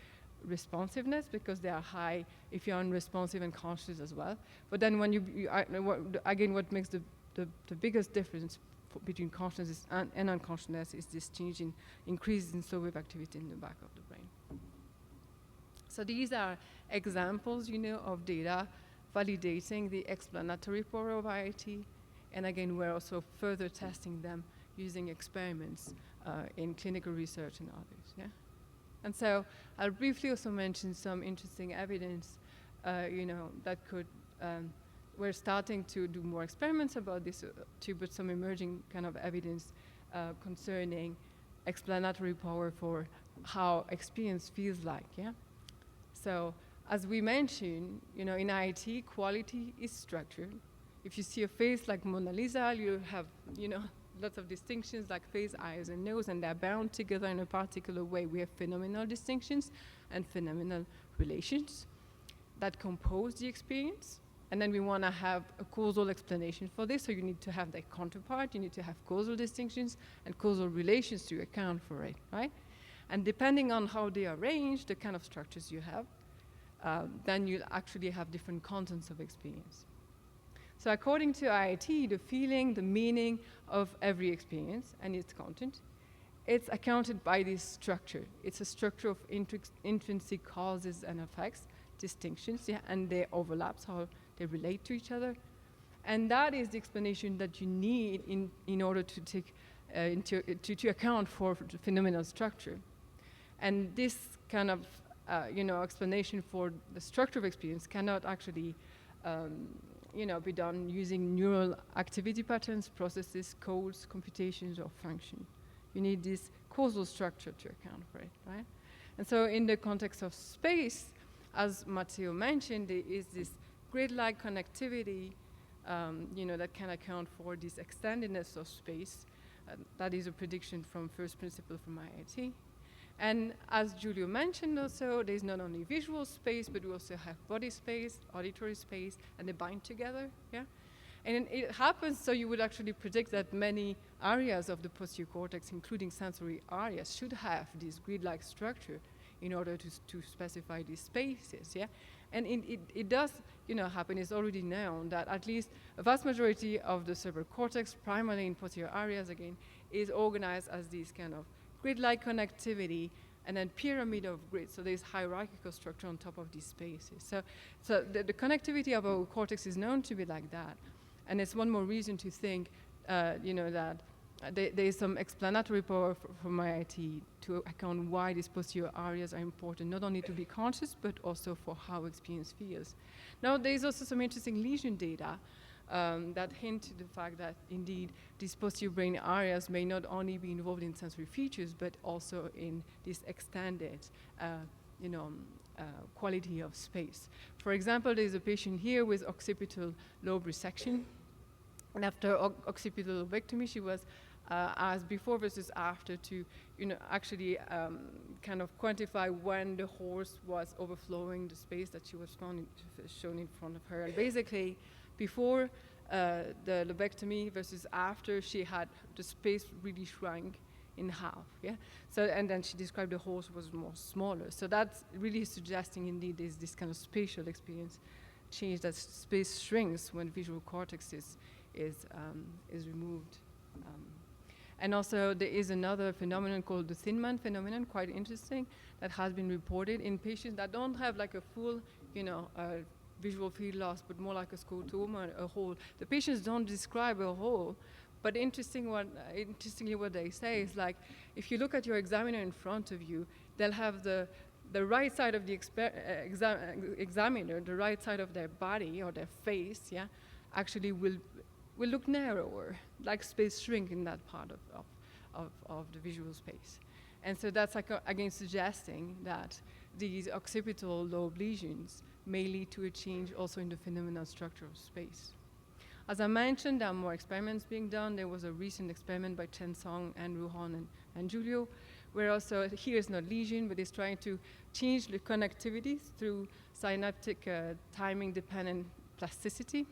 responsiveness because they are high if you're unresponsive and conscious as well. But then when what makes the biggest difference between consciousness and unconsciousness is this change in increase in slow wave activity in the back of the brain. So these are examples, of data validating the explanatory power of IIT. And again, we're also further testing them using experiments in clinical research and others. Yeah. And so I'll briefly also mention some interesting evidence, that could. We're starting to do more experiments about this too, but some emerging kind of evidence concerning explanatory power for how experience feels like. Yeah. So as we mentioned, in IIT, quality is structured. If you see a face like Mona Lisa, you have, lots of distinctions like face, eyes, and nose, and they're bound together in a particular way. We have phenomenal distinctions and phenomenal relations that compose the experience. And then we want to have a causal explanation for this, so you need to have that counterpart, you need to have causal distinctions and causal relations to account for it, right? And depending on how they are arranged, the kind of structures you have, then you'll actually have different contents of experience. So according to IIT, the feeling, the meaning of every experience and its content it's accounted by this structure. It's a structure of intrinsic causes and effects, distinctions, yeah, and their overlaps, how they relate to each other. And that is the explanation that you need in order to take to account for the phenomenal structure. And this kind of explanation for the structure of experience cannot actually be done using neural activity patterns, processes, codes, computations, or function. You need this causal structure to account for it, right? And so in the context of space, as Matteo mentioned, there is this grid-like connectivity that can account for this extendedness of space. That is a prediction from first principle from IIT. And as Giulio mentioned also, there's not only visual space, but we also have body space, auditory space, and they bind together, yeah? And it happens so you would actually predict that many areas of the posterior cortex, including sensory areas, should have this grid-like structure in order to specify these spaces, yeah? And it does, happen. It's already known that at least a vast majority of the cerebral cortex, primarily in posterior areas again, is organized as this kind of grid-like connectivity and then pyramid of grids. So there's hierarchical structure on top of these spaces. So the connectivity of our cortex is known to be like that. And it's one more reason to think, that there is some explanatory power from IIT to account why these posterior areas are important, not only to be conscious, but also for how experience feels. Now, there's also some interesting lesion data that hint to the fact that indeed these posterior brain areas may not only be involved in sensory features, but also in this extended, quality of space. For example, there's a patient here with occipital lobe resection. And after occipital lobectomy, she was asked before versus after to, actually kind of quantify when the horse was overflowing the space that she was shown in front of her. And basically, before the lobectomy versus after, she had the space really shrunk in half, yeah? So, and then she described the horse was more smaller. So that's really suggesting indeed there's this kind of spatial experience change, that space shrinks when visual cortex is removed. And also there is another phenomenon called the thin man phenomenon, quite interesting, that has been reported in patients that don't have like a full, visual field loss, but more like a scotoma, a hole. The patients don't describe a hole, but interestingly what they say is like, if you look at your examiner in front of you, they'll have the right side of the examiner, the right side of their body or their face, yeah, actually will look narrower, like space shrink in that part of the visual space. And so that's like again suggesting that these occipital lobe lesions may lead to a change also in the phenomenal structure of space. As I mentioned, there are more experiments being done. There was a recent experiment by Chen Song, Andrew Hahn, and Giulio, where also here is not lesion, but it's trying to change the connectivity through synaptic timing-dependent plasticity.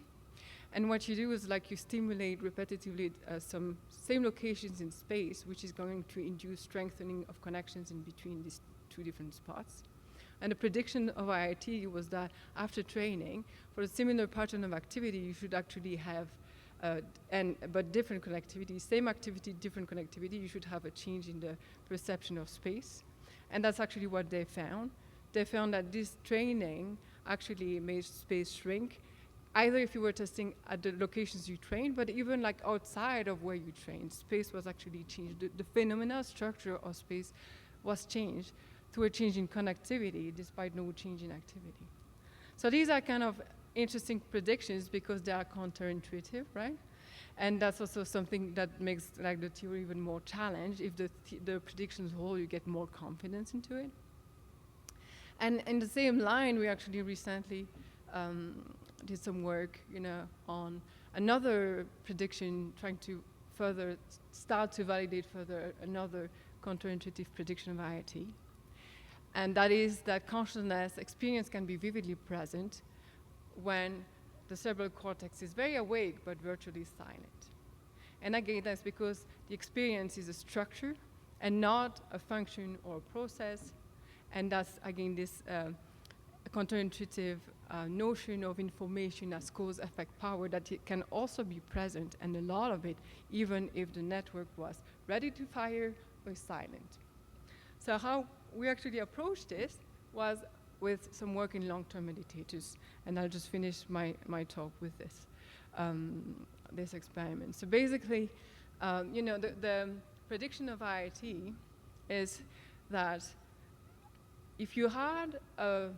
And what you do is like you stimulate repetitively some same locations in space, which is going to induce strengthening of connections in between these two different spots. And the prediction of IIT was that after training, for a similar pattern of activity, you should actually have, but different connectivity, same activity, different connectivity, you should have a change in the perception of space. And that's actually what they found. They found that this training actually made space shrink, either if you were testing at the locations you trained, but even like outside of where you trained, space was actually changed. The phenomenal structure of space was changed through a change in connectivity despite no change in activity. So these are kind of interesting predictions because they are counterintuitive, right? And that's also something that makes like the theory even more challenged. If the predictions hold, you get more confidence into it. And in the same line, we actually recently did some work, on another prediction, trying to further start to validate further another counterintuitive prediction of IIT. And that is that consciousness experience can be vividly present when the cerebral cortex is very awake but virtually silent. And again, that's because the experience is a structure and not a function or a process. And that's, again, this counterintuitive notion of information as cause-effect power that it can also be present, and a lot of it, even if the network was ready to fire or silent. So how we actually approached this was with some work in long-term meditators, and I'll just finish my talk with this, this experiment. So basically, the prediction of IIT is that if you had a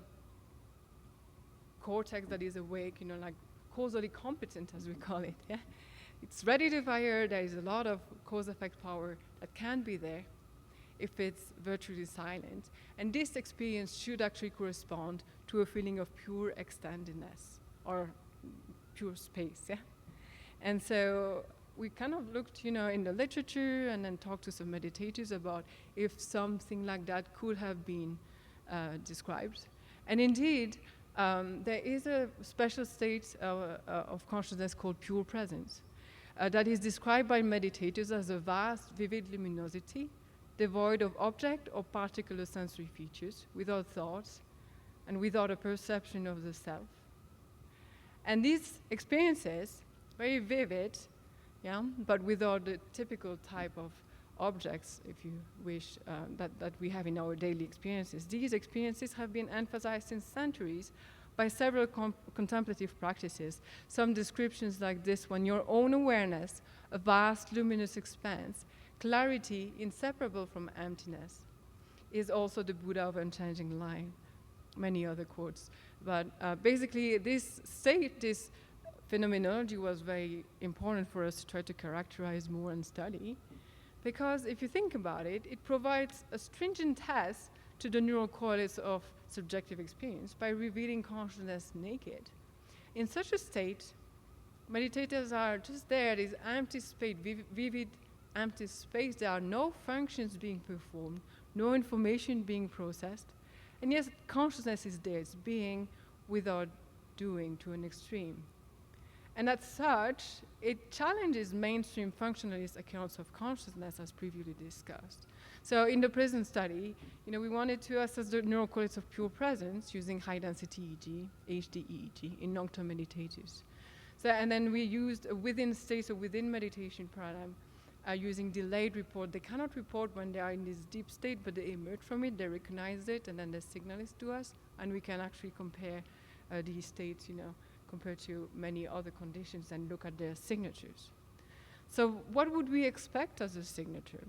cortex that is awake, like causally competent, as we call it, yeah? It's ready to fire, there is a lot of cause-effect power that can be there if it's virtually silent. And this experience should actually correspond to a feeling of pure extendedness or pure space, yeah? And so we kind of looked, in the literature and then talked to some meditators about if something like that could have been described. And indeed, there is a special state of consciousness called pure presence that is described by meditators as a vast, vivid luminosity, devoid of object or particular sensory features, without thoughts, and without a perception of the self. And these experiences, very vivid, yeah, but without the typical type of objects, if you wish, that we have in our daily experiences. These experiences have been emphasized in centuries by several contemplative practices. Some descriptions like this one: your own awareness, a vast luminous expanse, clarity inseparable from emptiness, is also the Buddha of unchanging light. Many other quotes. But basically this state, this phenomenology was very important for us to try to characterize more and study, because if you think about it, it provides a stringent test to the neural correlates of subjective experience by revealing consciousness naked. In such a state, meditators are just there, this empty space, vivid empty space. There are no functions being performed, no information being processed, and yes, consciousness is there, it's being without doing to an extreme. And as such, it challenges mainstream functionalist accounts of consciousness as previously discussed. So in the present study, we wanted to assess the neural correlates of pure presence using high-density EEG, HD-EEG, in long-term meditators. So, and then we used within states or within meditation paradigm using delayed report. They cannot report when they are in this deep state, but they emerge from it, they recognize it, and then they signal it to us, and we can actually compare these states, compared to many other conditions and look at their signatures. So what would we expect as a signature?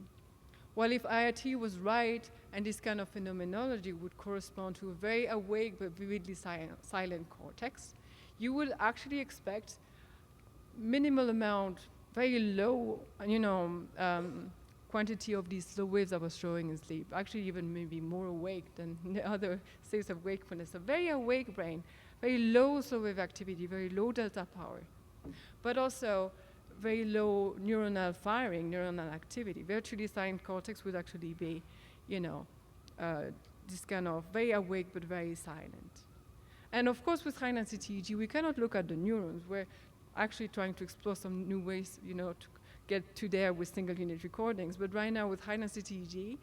Well, if IIT was right and this kind of phenomenology would correspond to a very awake but vividly silent cortex, you would actually expect minimal amount, very low, quantity of these slow waves I was showing in sleep, actually even maybe more awake than the other states of wakefulness. A very awake brain, very low slow wave activity, very low delta power, but also very low neuronal firing, neuronal activity. Virtually silent cortex would actually be, this kind of very awake but very silent. And of course, with high-density EEG, we cannot look at the neurons. We're actually trying to explore some new ways, to get to there with single-unit recordings. But right now, with high-density EEG,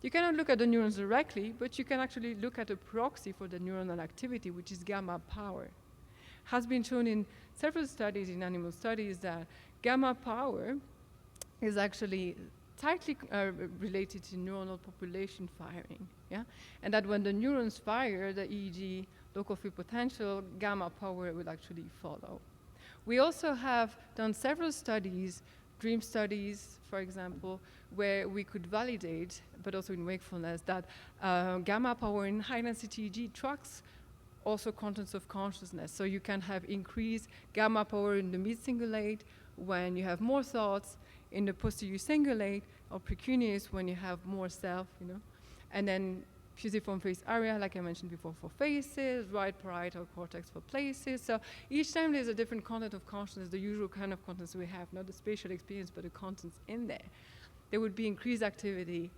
you cannot look at the neurons directly, but you can actually look at a proxy for the neuronal activity, which is gamma power. Has been shown in several studies, in animal studies, that gamma power is actually tightly related to neuronal population firing, yeah? And that when the neurons fire, the EEG local field potential, gamma power will actually follow. We also have done several studies, dream studies, for example, where we could validate, but also in wakefulness, that gamma power in high-density EEG tracks also contents of consciousness. So you can have increased gamma power in the mid-cingulate when you have more thoughts, in the posterior cingulate or precuneus when you have more self, and then fusiform face area, like I mentioned before, for faces, right parietal cortex for places. So each time there's a different content of consciousness, the usual kind of contents we have, not the spatial experience, but the contents in there. There would be increased activity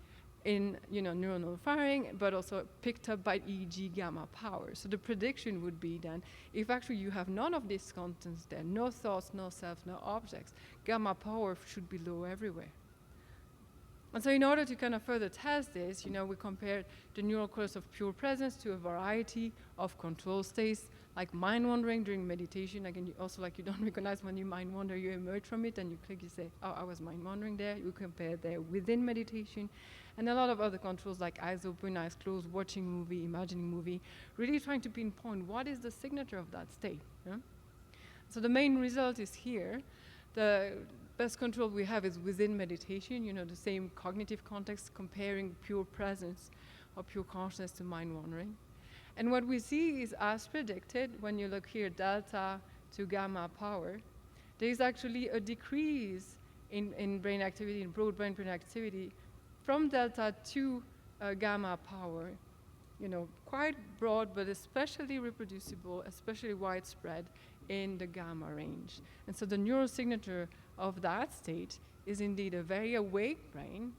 in neuronal firing, but also picked up by EEG gamma power. So the prediction would be then, if actually you have none of these contents there, no thoughts, no self, no objects, gamma power should be low everywhere. And so in order to kind of further test this, we compared the neural course of pure presence to a variety of control states, like mind wandering during meditation. Again, you don't recognize when you mind wander, you emerge from it, and you click, you say, oh, I was mind wandering there. You compare there within meditation. And a lot of other controls like eyes open, eyes closed, watching movie, imagining movie, really trying to pinpoint what is the signature of that state. Yeah? So the main result is here. The best control we have is within meditation, the same cognitive context, comparing pure presence or pure consciousness to mind wandering. And what we see is, as predicted, when you look here, delta to gamma power, there is actually a decrease in brain activity, in broad brain activity, from delta to gamma power. Quite broad, but especially reproducible, especially widespread in the gamma range. And so the neural signature of that state is indeed a very awake brain,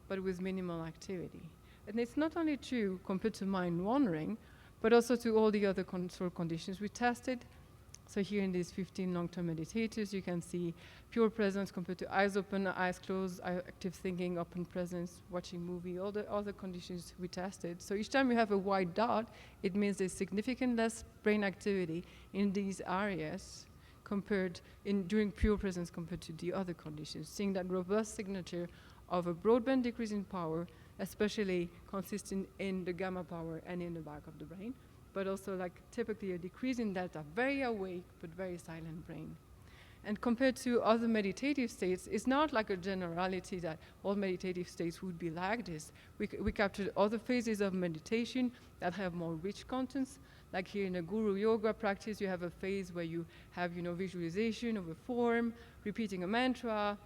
but with minimal activity. And it's not only true compared to mind wandering, but also to all the other control conditions we tested. So here in these 15 long-term meditators, you can see pure presence compared to eyes open, eyes closed, active thinking, open presence, watching movie, all the other conditions we tested. So each time you have a white dot, it means there's significant less brain activity in these areas during pure presence compared to the other conditions, seeing that robust signature of a broadband decrease in power, especially consistent in the gamma power and in the back of the brain, but also typically a decrease in delta, very awake but very silent brain. And compared to other meditative states, it's not like a generality that all meditative states would be like this. We captured other phases of meditation that have more rich contents. Like here in a guru yoga practice, you have a phase where you have visualization of a form, repeating a mantra.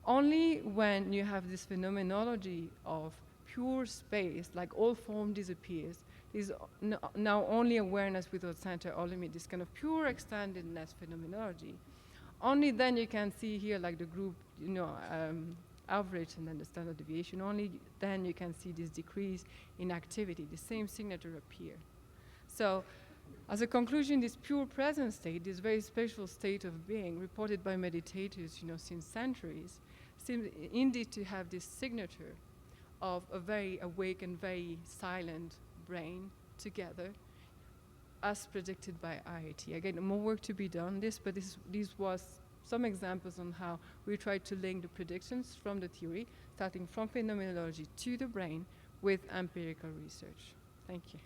Only when you have this phenomenology of pure space, like all form disappears, is now only awareness without center or limit, this kind of pure extendedness phenomenology. Only then you can see here the group, average and then the standard deviation. Only then you can see this decrease in activity, the same signature appear. So as a conclusion, this pure presence state, this very special state of being reported by meditators, since centuries, seems indeed to have this signature of a very awake and very silent brain together, as predicted by IIT. Again, more work to be done on this, but these was some examples on how we tried to link the predictions from the theory, starting from phenomenology to the brain, with empirical research. Thank you.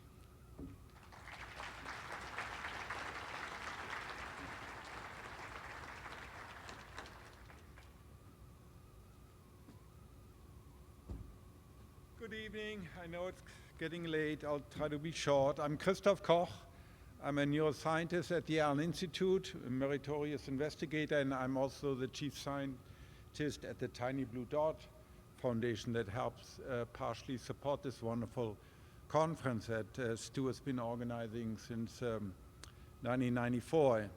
Good evening. I know it's getting late. I'll try to be short. I'm Christof Koch. I'm a neuroscientist at the Allen Institute, a meritorious investigator, and I'm also the chief scientist at the Tiny Blue Dot Foundation that helps partially support this wonderful conference that Stu has been organizing since 1994. And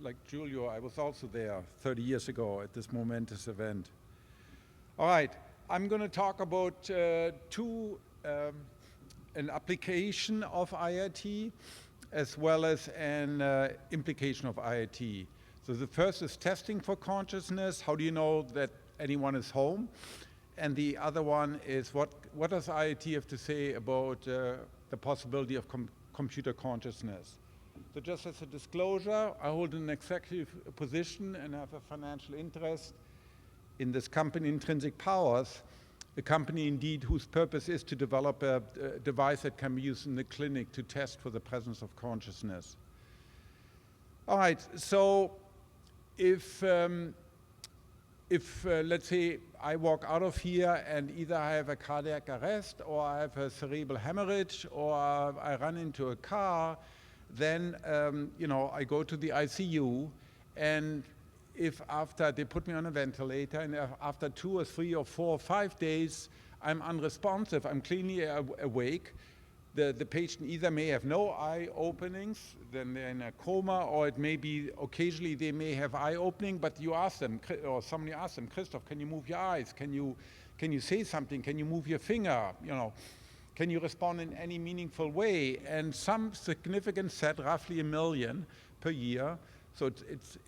like Giulio, I was also there 30 years ago at this momentous event. All right. I'm going to talk about an application of IIT as well as an implication of IIT. So the first is testing for consciousness. How do you know that anyone is home? And the other one is what does IIT have to say about the possibility of computer consciousness? So just as a disclosure, I hold an executive position and have a financial interest in this company, Intrinsic Powers, a company indeed whose purpose is to develop a device that can be used in the clinic to test for the presence of consciousness. All right, so if let's say I walk out of here and either I have a cardiac arrest or I have a cerebral hemorrhage or I run into a car, then I go to the ICU, and if after they put me on a ventilator and after 2 or 3 or 4 or 5 days I'm unresponsive, I'm cleanly awake, the patient either may have no eye openings, then they're in a coma, or it may be occasionally they may have eye opening, but you ask them, or somebody asks them, Christof, can you move your eyes? Can you say something? Can you move your finger? Can you respond in any meaningful way? And some significant set, roughly 1 million per year. So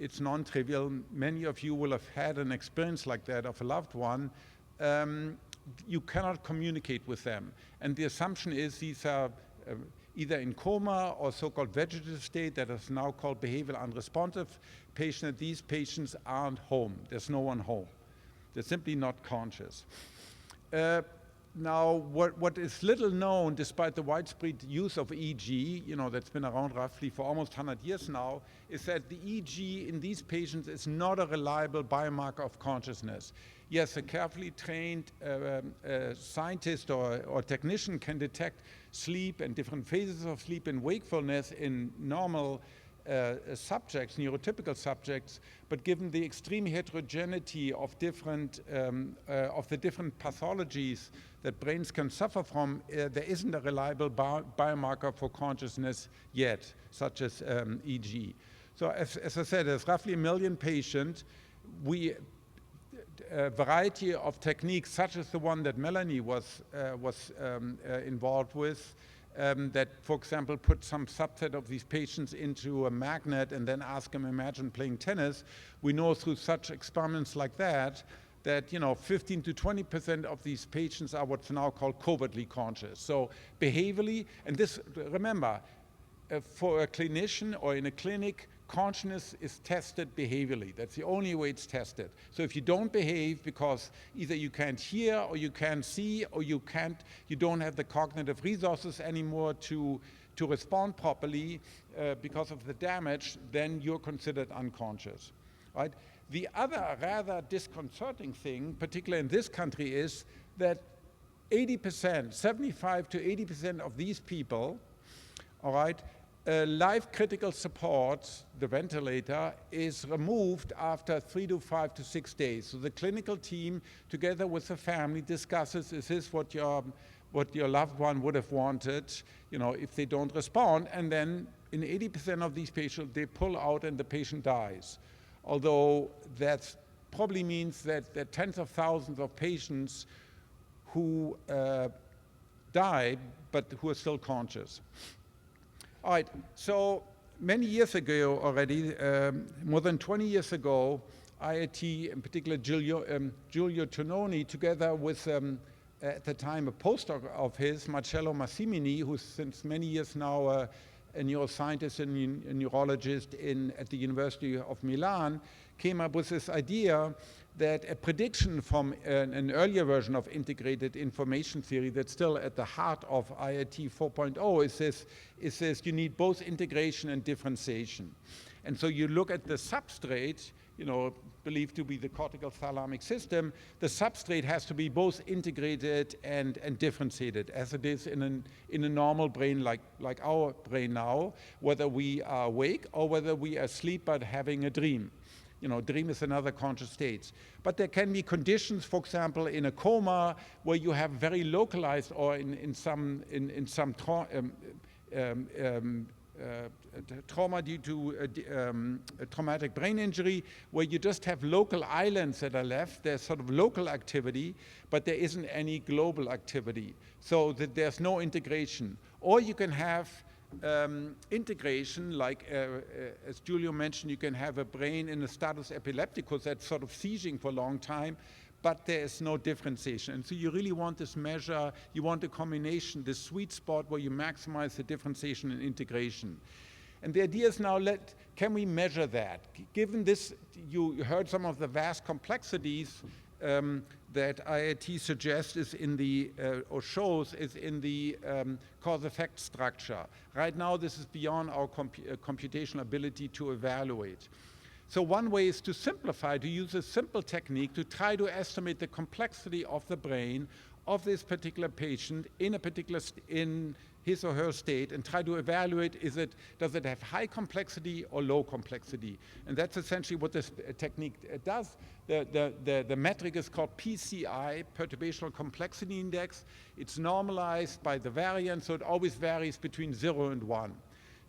it's non-trivial. Many of you will have had an experience like that of a loved one. you cannot communicate with them. And the assumption is these are either in coma or so-called vegetative state that is now called behavioral unresponsive patient. These patients aren't home. There's no one home. They're simply not conscious. Now, what is little known, despite the widespread use of EEG, that's been around roughly for almost 100 years now, is that the EEG in these patients is not a reliable biomarker of consciousness. Yes, a carefully trained scientist or technician can detect sleep and different phases of sleep and wakefulness in normal subjects, neurotypical subjects, but given the extreme heterogeneity of the different pathologies that brains can suffer from, there isn't a reliable biomarker for consciousness yet, such as EEG. So as I said, there's roughly 1 million patients. A variety of techniques, such as the one that Melanie was involved with, that, for example, put some subset of these patients into a magnet and then ask them, imagine playing tennis. We know through such experiments like that, 15 to 20% of these patients are what's now called covertly conscious. So behaviorally, and this, remember, for a clinician or in a clinic, consciousness is tested behaviorally. That's the only way it's tested. So if you don't behave because either you can't hear or you can't see or you don't have the cognitive resources anymore to respond properly because of the damage, then you're considered unconscious, right? The other rather disconcerting thing, particularly in this country, is that 80%, 75 to 80% of these people, all right, life-critical support, the ventilator, is removed after 3 to 5 to 6 days. So the clinical team, together with the family, discusses, is this what your loved one would have wanted, if they don't respond, and then in 80% of these patients, they pull out and the patient dies. Although that probably means that there are tens of thousands of patients who die, but who are still conscious. All right, so many years ago already, more than 20 years ago, IIT, in particular Giulio Tononi, together with, at the time, a postdoc of his, Marcello Massimini, who's since many years now a neuroscientist and a neurologist at the University of Milan, came up with this idea that a prediction from an earlier version of integrated information theory that's still at the heart of IIT 4.0 is this, you need both integration and differentiation. And so you look at the substrate, believed to be the cortical thalamic system, the substrate has to be both integrated and differentiated, as it is in a normal brain like our brain now, whether we are awake or whether we are asleep but having a dream. Dream is another conscious state. But there can be conditions, for example, in a coma, where you have very localized, or in some trauma due to a traumatic brain injury, where you just have local islands that are left. There's sort of local activity, but there isn't any global activity, so that there's no integration. Or you can have integration, like as Giulio mentioned, you can have a brain in a status epilepticus that's sort of seizing for a long time, but there is no differentiation. And so you really want this measure, you want a combination, this sweet spot where you maximize the differentiation and integration. And the idea is now, can we measure that? Given this, you heard some of the vast complexities that IIT suggests is in the, or shows is in the cause-effect structure. Right now, this is beyond our computational ability to evaluate. So one way is to simplify, to use a simple technique to try to estimate the complexity of the brain of this particular patient in a particular, in his or her state, and try to evaluate, does it have high complexity or low complexity? And that's essentially what this technique does. The metric is called PCI, Perturbational Complexity Index. It's normalized by the variance, so it always varies between 0 and 1.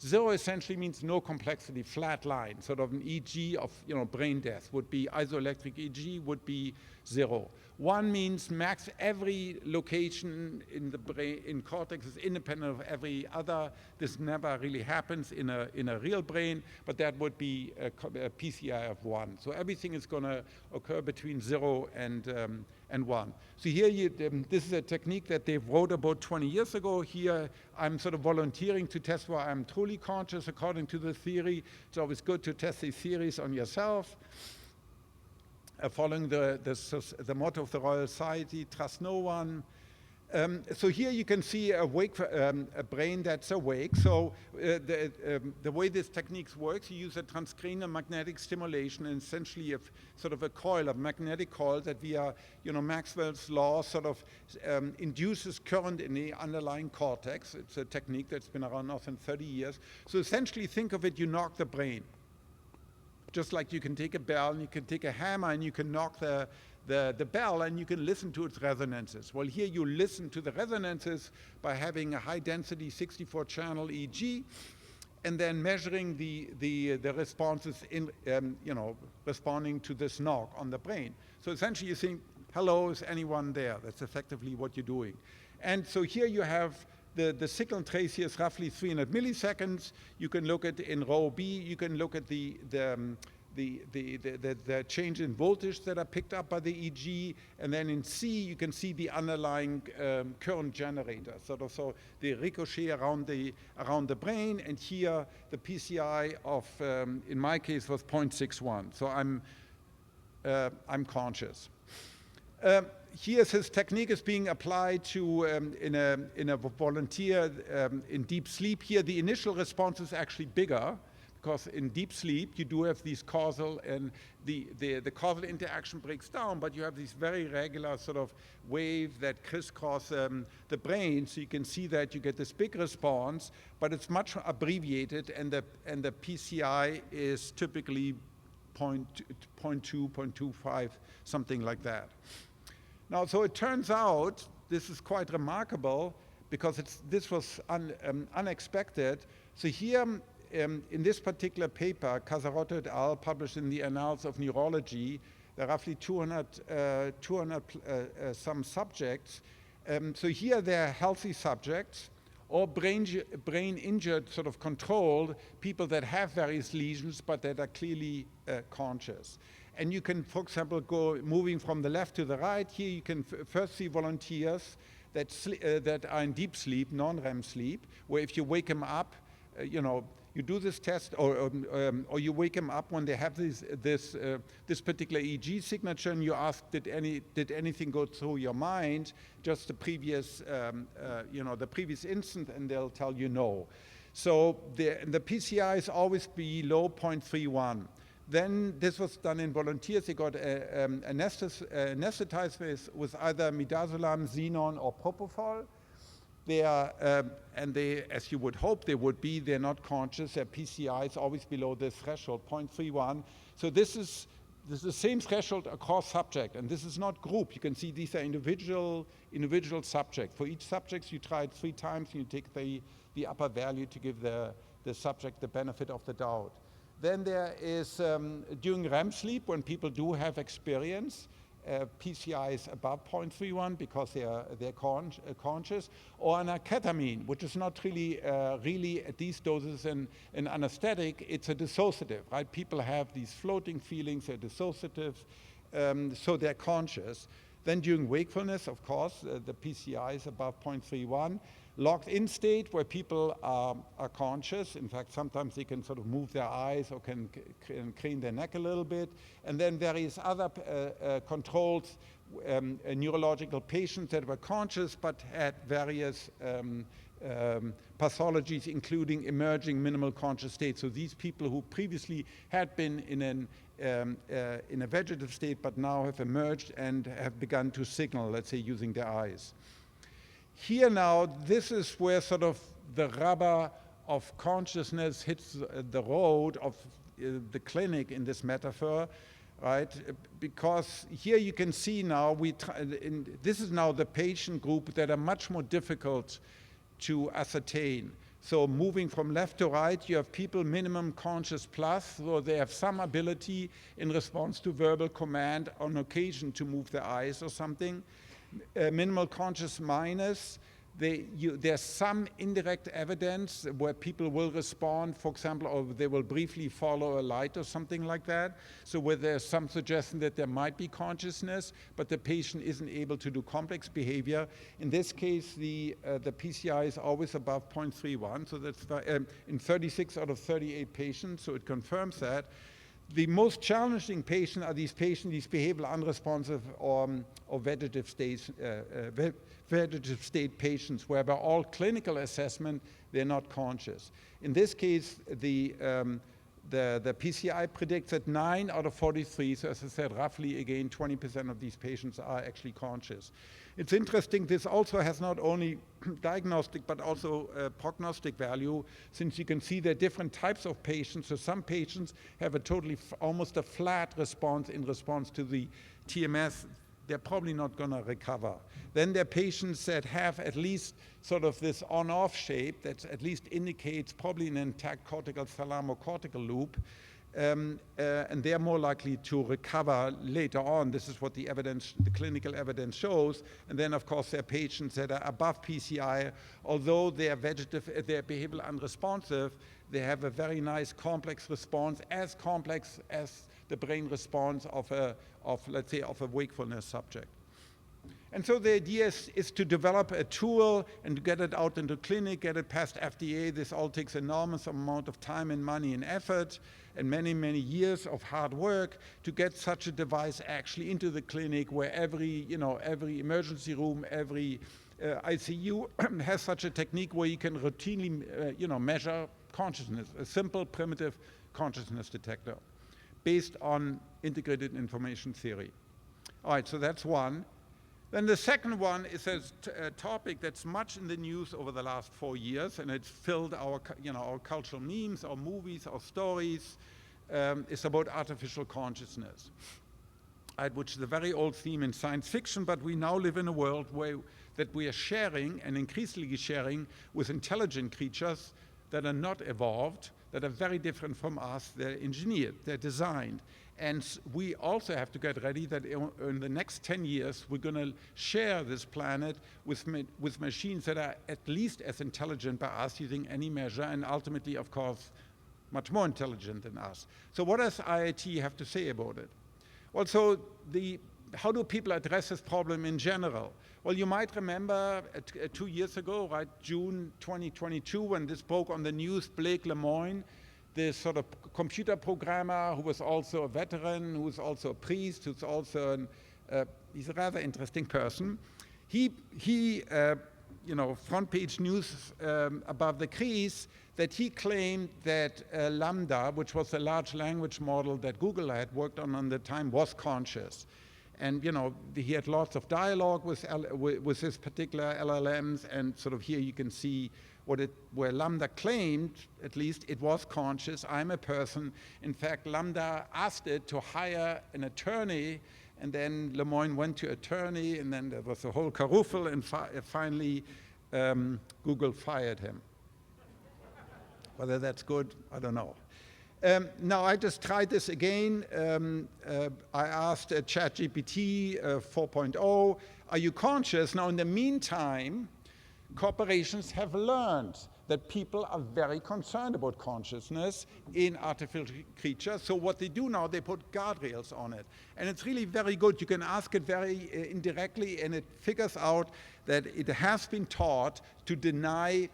0 essentially means no complexity, flat line, sort of an EEG of brain death would be, isoelectric EEG would be 0. One means max every location in the brain, in cortex is independent of every other. This never really happens in a real brain, but that would be a PCI of 1. So everything is going to occur between 0 and 1. So here, this is a technique that they wrote about 20 years ago. Here, I'm sort of volunteering to test where I'm truly conscious according to the theory. It's always good to test these theories on yourself. Following the motto of the Royal Society, trust no one. So here you can see a brain that's awake. So the way this technique works, you use a transcranial magnetic stimulation, and essentially sort of a coil, a magnetic coil that via Maxwell's law sort of induces current in the underlying cortex. It's a technique that's been around now for 30 years. So essentially think of it, you knock the brain. Just like you can take a bell and you can take a hammer and you can knock the bell and you can listen to its resonances. Well, here you listen to the resonances by having a high density 64-channel EEG and then measuring the responses in, responding to this knock on the brain. So essentially you think, hello, is anyone there? That's effectively what you're doing. And so here you have the signal trace here is roughly 300 milliseconds. You can look at in row B, you can look at the change in voltage that are picked up by the EEG, and then in C you can see the underlying current generator, so the ricochet around the brain, and here the PCI of in my case was 0.61. So I'm conscious. Here his technique is being applied to in a volunteer in deep sleep. Here the initial response is actually bigger, because in deep sleep you do have these causal, and the causal interaction breaks down, but you have these very regular sort of wave that crisscross the brain, so you can see that you get this big response, but it's much abbreviated, and the PCI is typically 0.2, 0.25, something like that. Now, so it turns out, this is quite remarkable, because this was unexpected. So here, in this particular paper, Casarotto et al. Published in the Annals of Neurology, there are roughly 200 some subjects. So here they're healthy subjects, or brain injured, sort of controlled, people that have various lesions, but that are clearly conscious. And you can, for example, go moving from the left to the right. Here you can first see volunteers that are in deep sleep, non-REM sleep, where if you wake them up, you do this test, or you wake them up when they have this particular EEG signature, and you ask, did anything go through your mind, just the previous, the previous instant, and they'll tell you no. So the PCI is always below 0.31. Then this was done in volunteers. They got anesthetized with either midazolam, xenon, or propofol. They are, and they, as you would hope they would be, they're not conscious. Their PCI is always below this threshold, 0.31. So this is the same threshold across subject, and this is not group. You can see these are individual subjects. For each subject, you try it 3 times, and you take the upper value to give the subject the benefit of the doubt. Then there is, during REM sleep, when people do have experience, PCI is above 0.31 because they're conscious, or an ketamine, which is not really at these doses an anesthetic, it's a dissociative, right? People have these floating feelings, they're dissociative, so they're conscious. Then during wakefulness, of course, the PCI is above 0.31. Locked-in state, where people are conscious. In fact, sometimes they can sort of move their eyes or can crane their neck a little bit. And then various other controls, neurological patients that were conscious but had various pathologies, including emerging minimal conscious state. So these people who previously had been in a vegetative state but now have emerged and have begun to signal, let's say, using their eyes. Here now, this is where sort of the rubber of consciousness hits the road of the clinic in this metaphor, right? Because here you can see now, this is now the patient group that are much more difficult to ascertain. So moving from left to right, you have people minimum conscious plus, so they have some ability in response to verbal command on occasion to move their eyes or something. Minimal conscious minus, there's some indirect evidence where people will respond, for example, or they will briefly follow a light or something like that. So where there's some suggestion that there might be consciousness, but the patient isn't able to do complex behavior. In this case, the PCI is always above 0.31, so that's in 36 out of 38 patients, so it confirms that. The most challenging patient are these behavioral unresponsive or vegetative state patients, where by all clinical assessment, they're not conscious. In this case, the PCI predicts that 9 out of 43, so as I said, roughly again 20% of these patients are actually conscious. It's interesting, this also has not only diagnostic but also prognostic value, since you can see there are different types of patients. So some patients have a totally, almost a flat response in response to the TMS. They're probably not going to recover. Then there are patients that have at least sort of this on-off shape that at least indicates probably an intact cortical thalamocortical loop, and they're more likely to recover later on. This is what the evidence, the clinical evidence shows. And then, of course, there are patients that are above PCI. Although they are they're behavioral unresponsive, they have a very nice complex response, as complex as the brain response of let's say, of a wakefulness subject. And so the idea is to develop a tool and to get it out into clinic, get it past FDA. This all takes enormous amount of time and money and effort and many, many years of hard work to get such a device actually into the clinic, where every emergency room, every ICU has such a technique where you can routinely measure consciousness, a simple primitive consciousness detector based on integrated information theory. All right, so that's one. Then the second one is a topic that's much in the news over the last 4 years, and it's filled our cultural memes, our movies, our stories. It's about artificial consciousness, which is a very old theme in science fiction, but we now live in a world that we are sharing, and increasingly sharing, with intelligent creatures that are not evolved, that are very different from us. They're engineered, they're designed. And we also have to get ready that in the next 10 years, we're going to share this planet with machines that are at least as intelligent by us using any measure, and ultimately, of course, much more intelligent than us. So what does IIT have to say about it? Well, so how do people address this problem in general? Well, you might remember 2 years ago, right, June 2022, when this broke on the news, Blake Lemoine, this sort of computer programmer who was also a veteran, who was also a priest, who's also he's a rather interesting person. He front page news above the crease that he claimed that Lambda, which was a large language model that Google had worked on the time, was conscious. And he had lots of dialogue with his particular LLMs, and sort of here you can see where Lambda claimed, at least, it was conscious. I'm a person. In fact, Lambda asked it to hire an attorney, and then Lemoine went to attorney, and then there was a whole carousel, and finally Google fired him. Whether that's good, I don't know. Now, I just tried this again. I asked ChatGPT 4.0, are you conscious? Now, in the meantime, corporations have learned that people are very concerned about consciousness in artificial creatures. So what they do now, they put guardrails on it. And it's really very good. You can ask it very indirectly, and it figures out that it has been taught to deny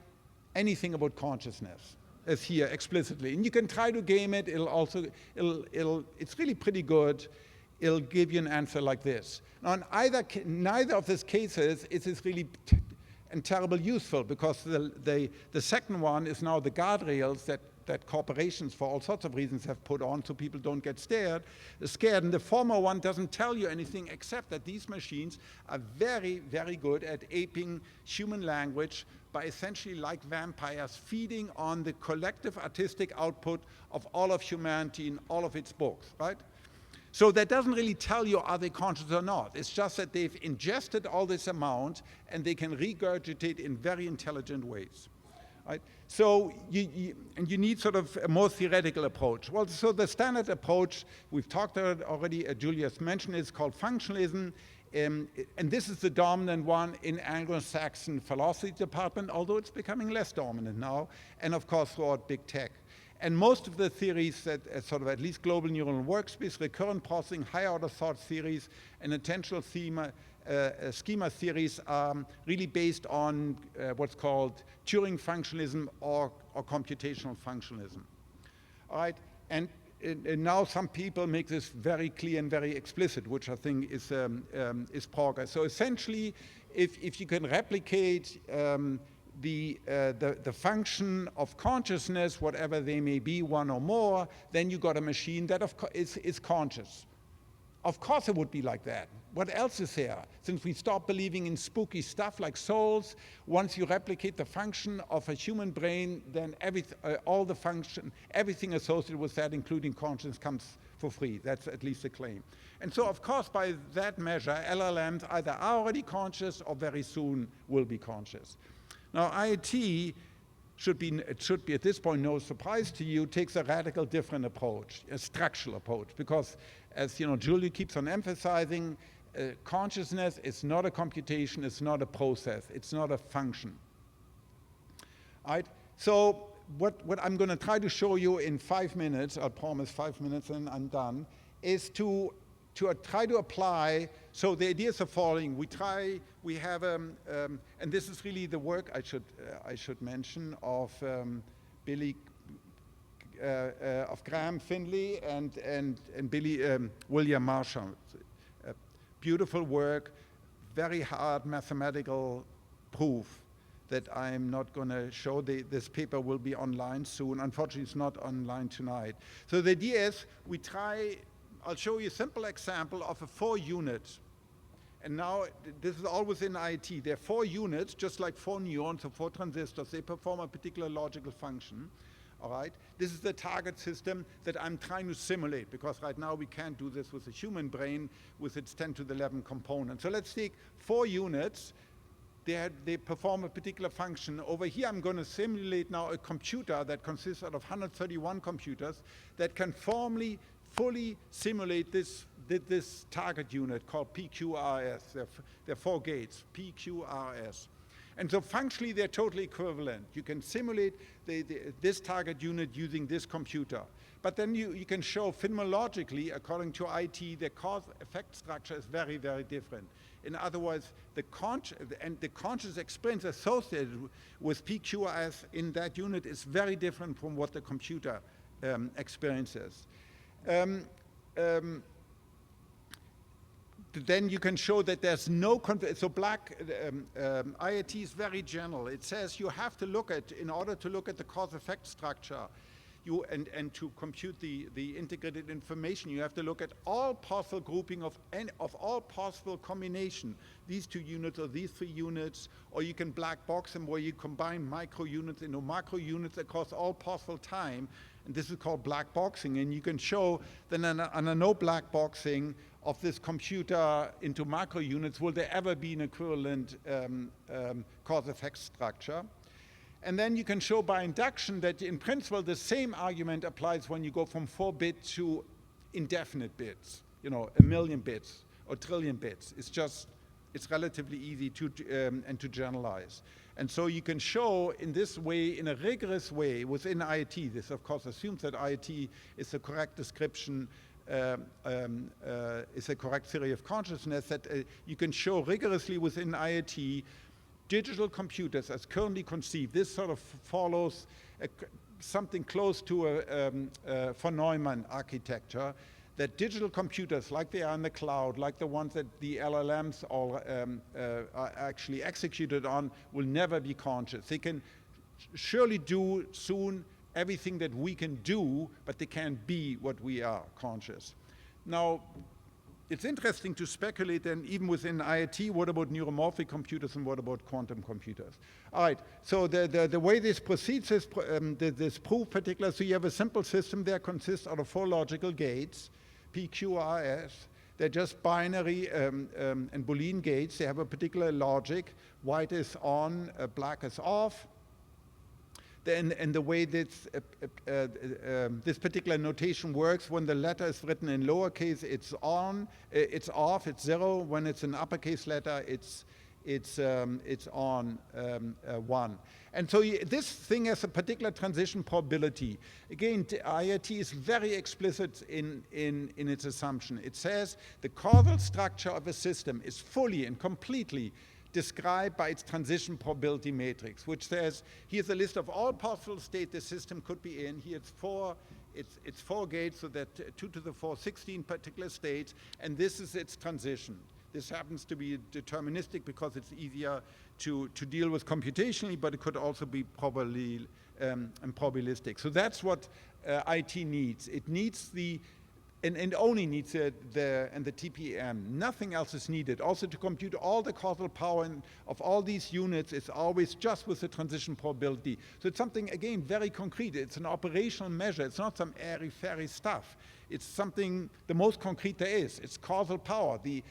anything about consciousness, as here explicitly. And you can try to game it. It's really pretty good. It'll give you an answer like this. Now, in neither of these cases is this really and terribly useful, because the second one is now the guardrails that corporations, for all sorts of reasons, have put on so people don't get scared. And the former one doesn't tell you anything except that these machines are very, very good at aping human language by essentially, like vampires, feeding on the collective artistic output of all of humanity in all of its books, right? So that doesn't really tell you are they conscious or not. It's just that they've ingested all this amount and they can regurgitate in very intelligent ways. Right? So and you need sort of a more theoretical approach. Well, so the standard approach, we've talked already, Giulio's mentioned, is called functionalism. And this is the dominant one in Anglo-Saxon philosophy department, although it's becoming less dominant now, and of course throughout big tech. And most of the theories that sort of at least global neural workspace, recurrent processing, higher order thought theories, and attentional schema theories are really based on what's called Turing functionalism or computational functionalism. All right, and now some people make this very clear and very explicit, which I think is progress. So essentially, if you can replicate the function of consciousness, whatever they may be, one or more, then you got a machine that is conscious. Of course it would be like that. What else is there? Since we stop believing in spooky stuff like souls, once you replicate the function of a human brain, then everything associated with that, including consciousness, comes for free. That's at least the claim. And so, of course, by that measure, LLMs either are already conscious or very soon will be conscious. Now, IoT should be at this point no surprise to you, takes a radical different approach, a structural approach, because as Giulio keeps on emphasizing, consciousness is not a computation, it's not a process, it's not a function. All right? So what I'm going to try to show you in 5 minutes, I promise 5 minutes and I'm done, is to try to apply. So the idea is the following: we have, and this is really the work I should mention of Billy, of Graham Findlay and William Marshall. Beautiful work, very hard mathematical proof that I'm not going to show. This paper will be online soon. Unfortunately, it's not online tonight. So the idea is I'll show you a simple example of a 4 units. And now, this is all within IoT. There are 4 units, just like 4 neurons or 4 transistors. They perform a particular logical function. All right? This is the target system that I'm trying to simulate, because right now we can't do this with a human brain with its 10 to the 11 components. So let's take 4 units. They perform a particular function. Over here, I'm going to simulate now a computer that consists out of 131 computers that can fully simulate this target unit called PQRS. There are 4 gates, PQRS. And so functionally, they're totally equivalent. You can simulate this target unit using this computer. But then you can show phenomenologically, according to IT, the cause-effect structure is very, very different. In other words, the conscious experience associated with PQRS in that unit is very different from what the computer experiences. Then you can show that there's no, so IoT is very general. It says you have to look at, in order to look at the cause-effect structure, and to compute the integrated information, you have to look at all possible grouping of all possible combination, these 2 units or these 3 units, or you can black box them where you combine micro units into macro units across all possible time, and this is called black boxing. And you can show that on a no black boxing of this computer into macro units, will there ever be an equivalent cause-effect structure? And then you can show by induction that in principle the same argument applies when you go from 4-bit to indefinite bits, 1,000,000 bits or trillion bits. It's relatively easy to generalize. And so you can show in this way, in a rigorous way within IoT, this of course assumes that IoT is the correct description, is a correct theory of consciousness, that you can show rigorously within IoT digital computers as currently conceived. This sort of follows something close to a von Neumann architecture, that digital computers, like they are in the cloud, like the ones that the LLMs are actually executed on, will never be conscious. They can surely do soon everything that we can do, but they can't be what we are, conscious. Now, it's interesting to speculate then, even within IoT, what about neuromorphic computers and what about quantum computers? All right, so the way this proceeds is this proof particular, so you have a simple system there, consists out of 4 logical gates, PQRS. They're just binary and Boolean gates. They have a particular logic. White is on, black is off. and the way this, this particular notation works, when the letter is written in lowercase, it's on, it's off, it's 0. When it's an uppercase letter, it's on 1. And so this thing has a particular transition probability. Again, IIT is very explicit in its assumption. It says the causal structure of a system is fully and completely described by its transition probability matrix, which says here's a list of all possible states the system could be in. Here it's 4 gates, so that 2 to the 4, 16 particular states, and this is its transition. This happens to be deterministic because it's easier to deal with computationally, but it could also be probably probabilistic. So that's what IT needs. It needs and only needs the TPM. Nothing else is needed. Also, to compute all the causal power of all these units is always just with the transition probability. So it's something, again, very concrete. It's an operational measure. It's not some airy-fairy stuff. It's something, the most concrete there is. It's causal power, the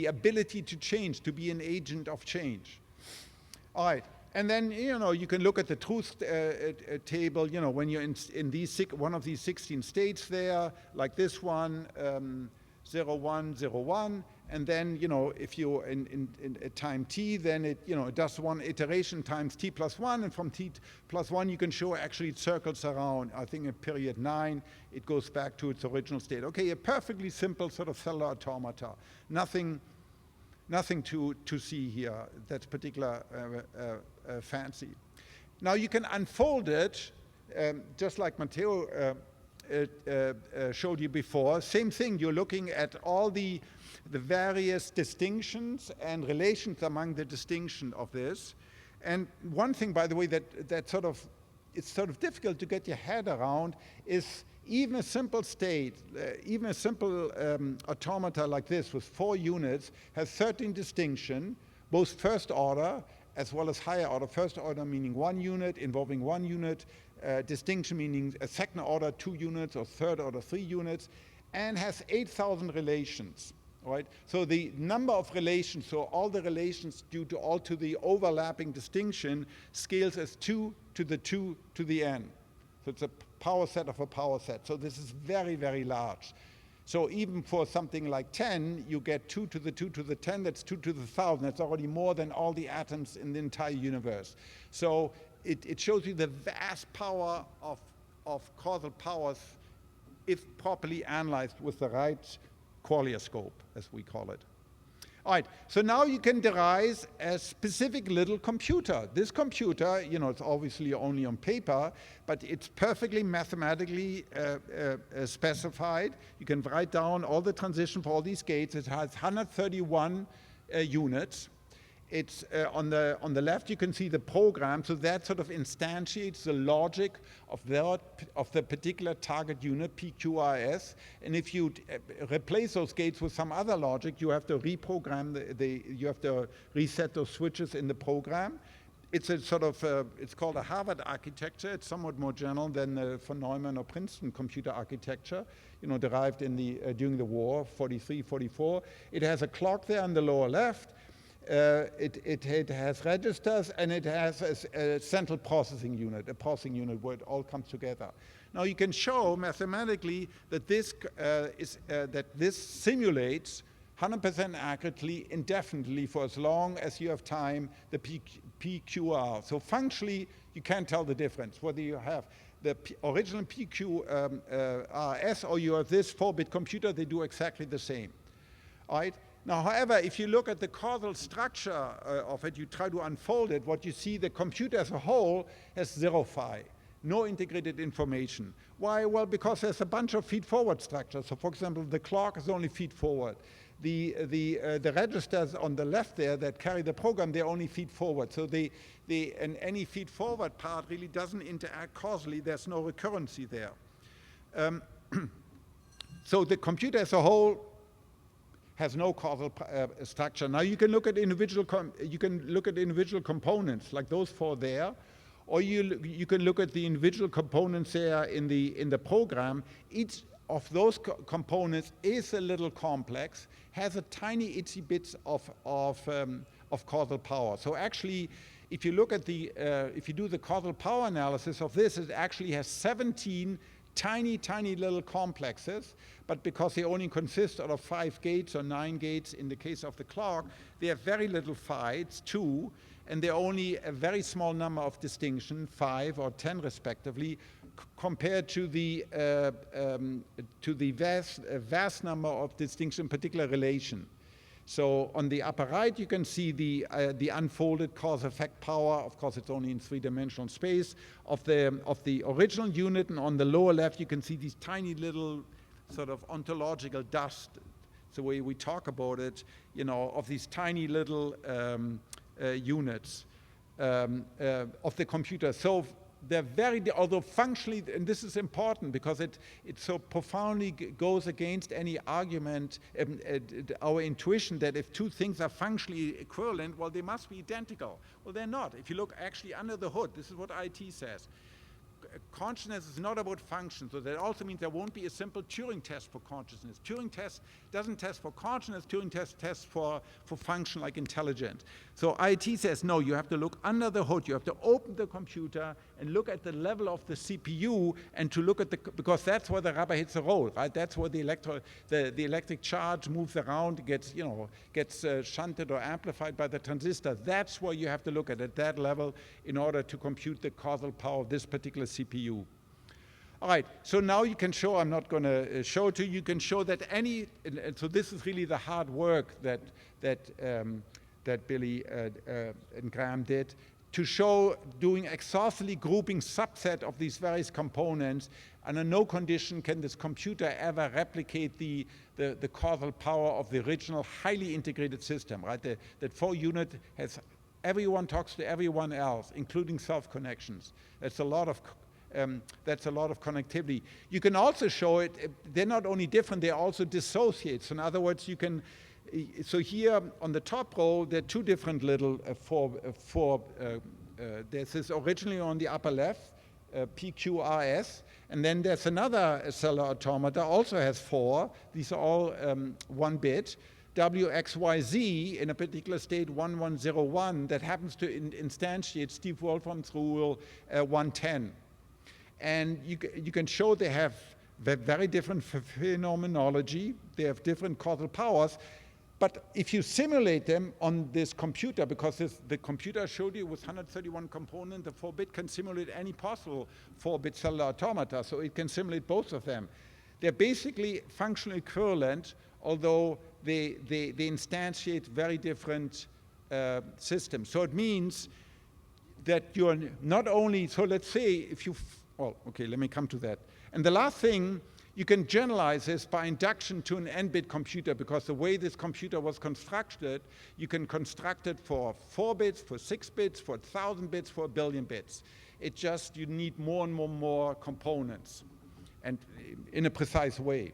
ability to change, to be an agent of change. All right. And then, you can look at the truth table, when you're in these one of these 16 states there, like this one, 0, 1, 0, 1. And then, if you at time t, then it does one iteration times t plus 1. And from t plus 1, you can show actually it circles around. I think at period 9, it goes back to its original state. Okay, a perfectly simple sort of cellular automata. Nothing to see here that's particular fancy. Now you can unfold it, just like Matteo showed you before. Same thing, you're looking at all the various distinctions and relations among the distinction of this. And one thing, by the way, that it's sort of difficult to get your head around is even a simple state, even a simple automata like this with 4 units has 13 distinction, both first order as well as higher order. First order meaning 1 unit, involving 1 unit, distinction meaning a second order 2 units, or third order 3 units, and has 8,000 relations. Right? So the number of relations, so all the relations due to all to the overlapping distinction, scales as 2 to the 2 to the n. So it's a power set of a power set. So this is very, very large. So even for something like 10, you get 2 to the 2 to the 10, that's 2 to the 1,000. That's already more than all the atoms in the entire universe. So it shows you the vast power of causal powers if properly analyzed with the right qualioscope, as we call it. All right, so now you can derive a specific little computer. This computer, it's obviously only on paper, but it's perfectly mathematically specified. You can write down all the transition for all these gates. It has 131 units. It's on the left, you can see the program, so that sort of instantiates the logic of the particular target unit, PQRS. And if you replace those gates with some other logic, you have to reprogram you have to reset those switches in the program. It's a sort of, it's called a Harvard architecture. It's somewhat more general than the von Neumann or Princeton computer architecture, derived in during the war, 43, 44. It has a clock there on the lower left. It has registers, and it has a central processing unit, a processing unit where it all comes together. Now you can show mathematically that this simulates 100% accurately, indefinitely, for as long as you have time, the PQR. So functionally, you can't tell the difference, whether you have the original PQRS or you have this 4-bit computer, they do exactly the same. All right? Now, however, if you look at the causal structure of it, you try to unfold it, what you see, the computer as a whole has 0 phi, no integrated information. Why? Well, because there's a bunch of feed-forward structures. So, for example, the clock is only feed-forward. The registers on the left there that carry the program, they only feed-forward. So and any feed-forward part really doesn't interact causally. There's no recurrency there. So the computer as a whole has no causal structure. Now you can look at individual components like those 4 there, or you can look at the individual components there in the program. Each of those components is a little complex, has a tiny itsy bits of causal power. So actually, if you look at the, if you do the causal power analysis of this, it actually has 17 tiny, tiny little complexes, but because they only consist out of 5 gates or 9 gates in the case of the clock, they have very little phi, it's 2, and they're only a very small number of distinction, 5 or 10 respectively, compared to the vast number of distinction, particular relation. So on the upper right, you can see the unfolded cause-effect power. Of course, it's only in 3-dimensional space of the original unit, and on the lower left, you can see these tiny little sort of ontological dust. It's the way we talk about it, you know, of these tiny little units of the computer. So they're very, although functionally, and this is important because it so profoundly goes against any argument, our intuition that if two things are functionally equivalent, well, they must be identical. Well, they're not. If you look actually under the hood, this is what IT says. Consciousness is not about function, so that also means there won't be a simple Turing test for consciousness. Turing test doesn't test for consciousness, Turing test tests for function like intelligence. So IT says, no, you have to look under the hood, you have to open the computer and look at the level of the CPU and to look at because that's where the rubber hits the road, right? That's where the electric charge moves around, gets shunted or amplified by the transistor. That's where you have to look at that level in order to compute the causal power of this particular CPU. All right, so now you can show, I'm not going to show it to you, you can show that and so this is really the hard work that Billy and Graham did, to show doing exhaustively grouping subset of these various components. Under no condition can this computer ever replicate the causal power of the original highly integrated system, right? That 4-unit has, everyone talks to everyone else, including self-connections. That's a lot of connectivity. You can also show it, they're not only different, they also dissociate. So in other words, you can, so here on the top row, there are two different little there's this originally on the upper left, PQRS, and then there's another cellular automata, also has 4. These are all 1 bit. WXYZ in a particular state 1101 that happens to instantiate Steve Wolfram's rule 110. And you can show they have very different phenomenology, they have different causal powers, but if you simulate them on this computer, because the computer I showed you with 131 components, the 4-bit can simulate any possible 4-bit cellular automata, so it can simulate both of them. They're basically functionally equivalent, although they instantiate very different systems. So it means that you're not only, so let's say if you, well, okay, let me come to that. And the last thing, you can generalize this by induction to an n-bit computer, because the way this computer was constructed, you can construct it for 4 bits, for 6 bits, for 1,000 bits, for 1 billion bits. It just, you need more and more components, and in a precise way.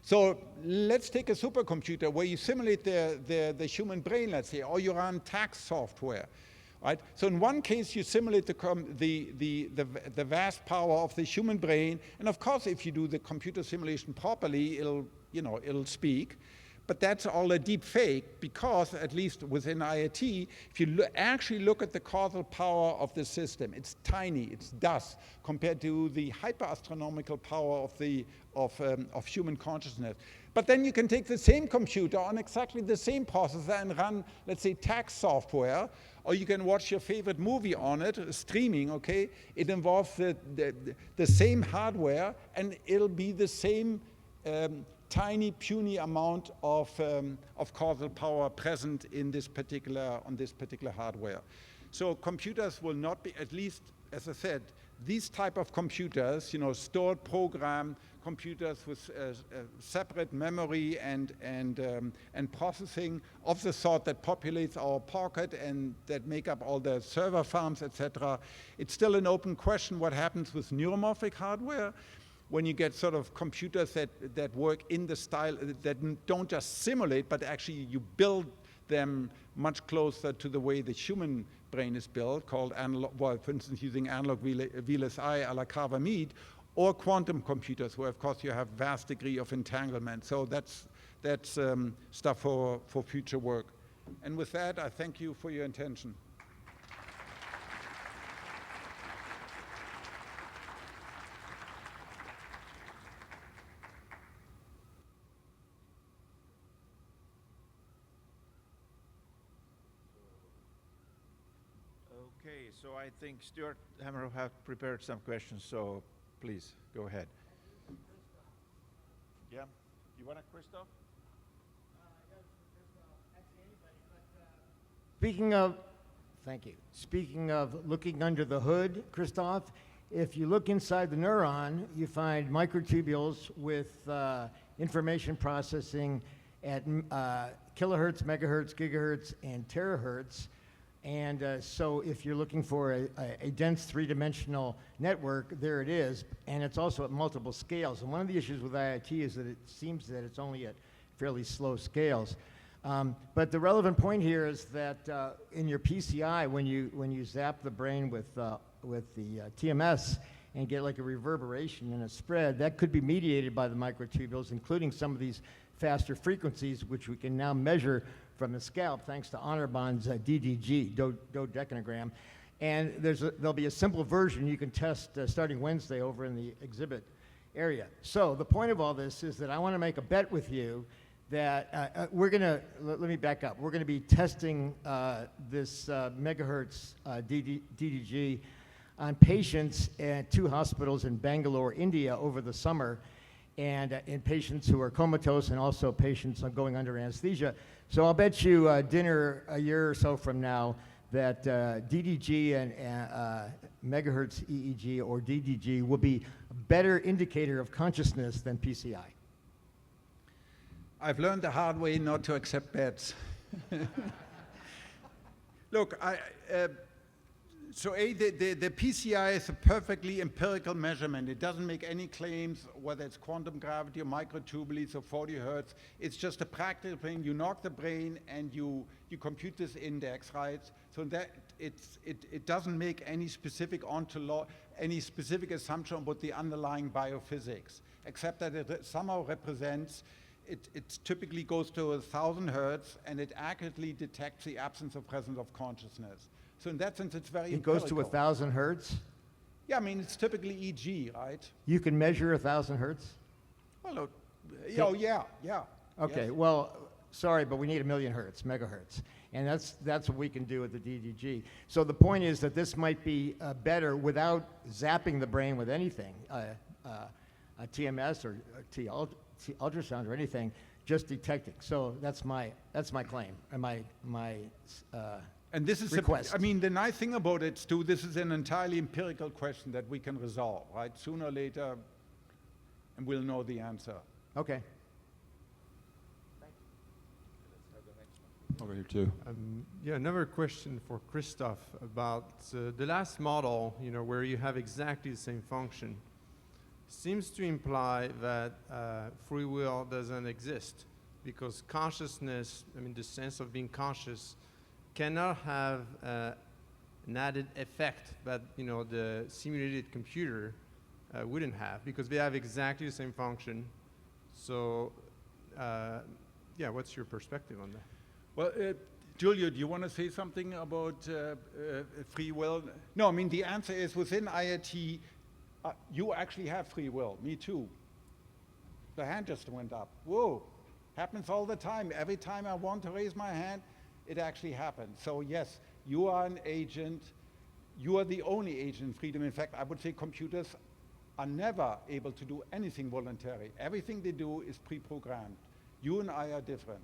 So let's take a supercomputer where you simulate the human brain, let's say, or you run tax software. Right? So in one case, you simulate the vast power of the human brain, and of course, if you do the computer simulation properly, it'll speak. But that's all a deep fake, because at least within IoT, if you actually look at the causal power of the system, it's tiny, it's dust compared to the hyper-astronomical power of human consciousness. But then you can take the same computer on exactly the same processor and run, let's say, tax software, or you can watch your favorite movie on it, streaming, okay? It involves the same hardware, and it'll be the same tiny, puny amount of causal power present in this particular hardware. So computers will not be, at least, as I said, these type of computers, stored program computers with separate memory and processing of the sort that populates our pocket and that make up all the server farms, etc. It's still an open question what happens with neuromorphic hardware when you get sort of computers that work in the style, that don't just simulate, but actually you build them much closer to the way the human brain is built, called analog, well, for instance, using analog VLSI a la Carver-Mead, or quantum computers, where of course you have vast degree of entanglement. So that's stuff for future work. And with that, I thank you for your attention. Okay, so I think Stuart Hammer have prepared some questions, so please go ahead. Yeah, you want a Christof? Speaking of, thank you. Speaking of looking under the hood, Christof, if you look inside the neuron, you find microtubules with information processing at kilohertz, megahertz, gigahertz, and terahertz. And so if you're looking for a dense three-dimensional network, there it is. And it's also at multiple scales. And one of the issues with IIT is that it seems that it's only at fairly slow scales. But the relevant point here is that in your PCI, when you zap the brain with the TMS and get like a reverberation and a spread, that could be mediated by the microtubules, including some of these faster frequencies, which we can now measure from the scalp thanks to Honorbond's DDG, dodecanogram. And there'll be a simple version you can test starting Wednesday over in the exhibit area. So the point of all this is that I want to make a bet with you that we're going to, let me back up, we're going to be testing this megahertz DDG on patients at 2 hospitals in Bangalore, India over the summer, and in patients who are comatose and also patients going under anesthesia. So I'll bet you dinner a year or so from now that DDG and megahertz EEG or DDG will be a better indicator of consciousness than PCI. I've learned the hard way not to accept bets. Look, the PCI is a perfectly empirical measurement. It doesn't make any claims whether it's quantum gravity or microtubules or 40 hertz. It's just a practical thing. You knock the brain and you compute this index, right? So that it doesn't make any specific any specific assumption about the underlying biophysics, except that it somehow represents. It typically goes to 1,000 hertz, and it accurately detects the absence of presence of consciousness. So in that sense, it's very empirical. It goes to 1,000 hertz? Yeah, I mean, it's typically EG, right? You can measure 1,000 hertz? Well, oh, yeah. Okay, Yes. well, sorry, but we need 1,000,000 hertz, megahertz. And that's what we can do with the DDG. So the point is that this might be better without zapping the brain with anything, a TMS or ultrasound or anything, just detecting. So that's my claim and my And this is request. I mean, the nice thing about it, Stu, this is an entirely empirical question that we can resolve, right? Sooner or later, and we'll know the answer. Okay. Over here too. Yeah, another question for Christof about the last model, where you have exactly the same function, seems to imply that free will doesn't exist, because consciousness, the sense of being conscious, cannot have an added effect that the simulated computer wouldn't have, because they have exactly the same function. So, yeah, what's your perspective on that? Well, Giulio, do you want to say something about free will? No, I mean, the answer is within IIT, you actually have free will. Me too. The hand just went up. Whoa. Happens all the time. Every time I want to raise my hand, it actually happens. So yes, you are an agent. You are the only agent in freedom. In fact, I would say computers are never able to do anything voluntary. Everything they do is pre-programmed. You and I are different.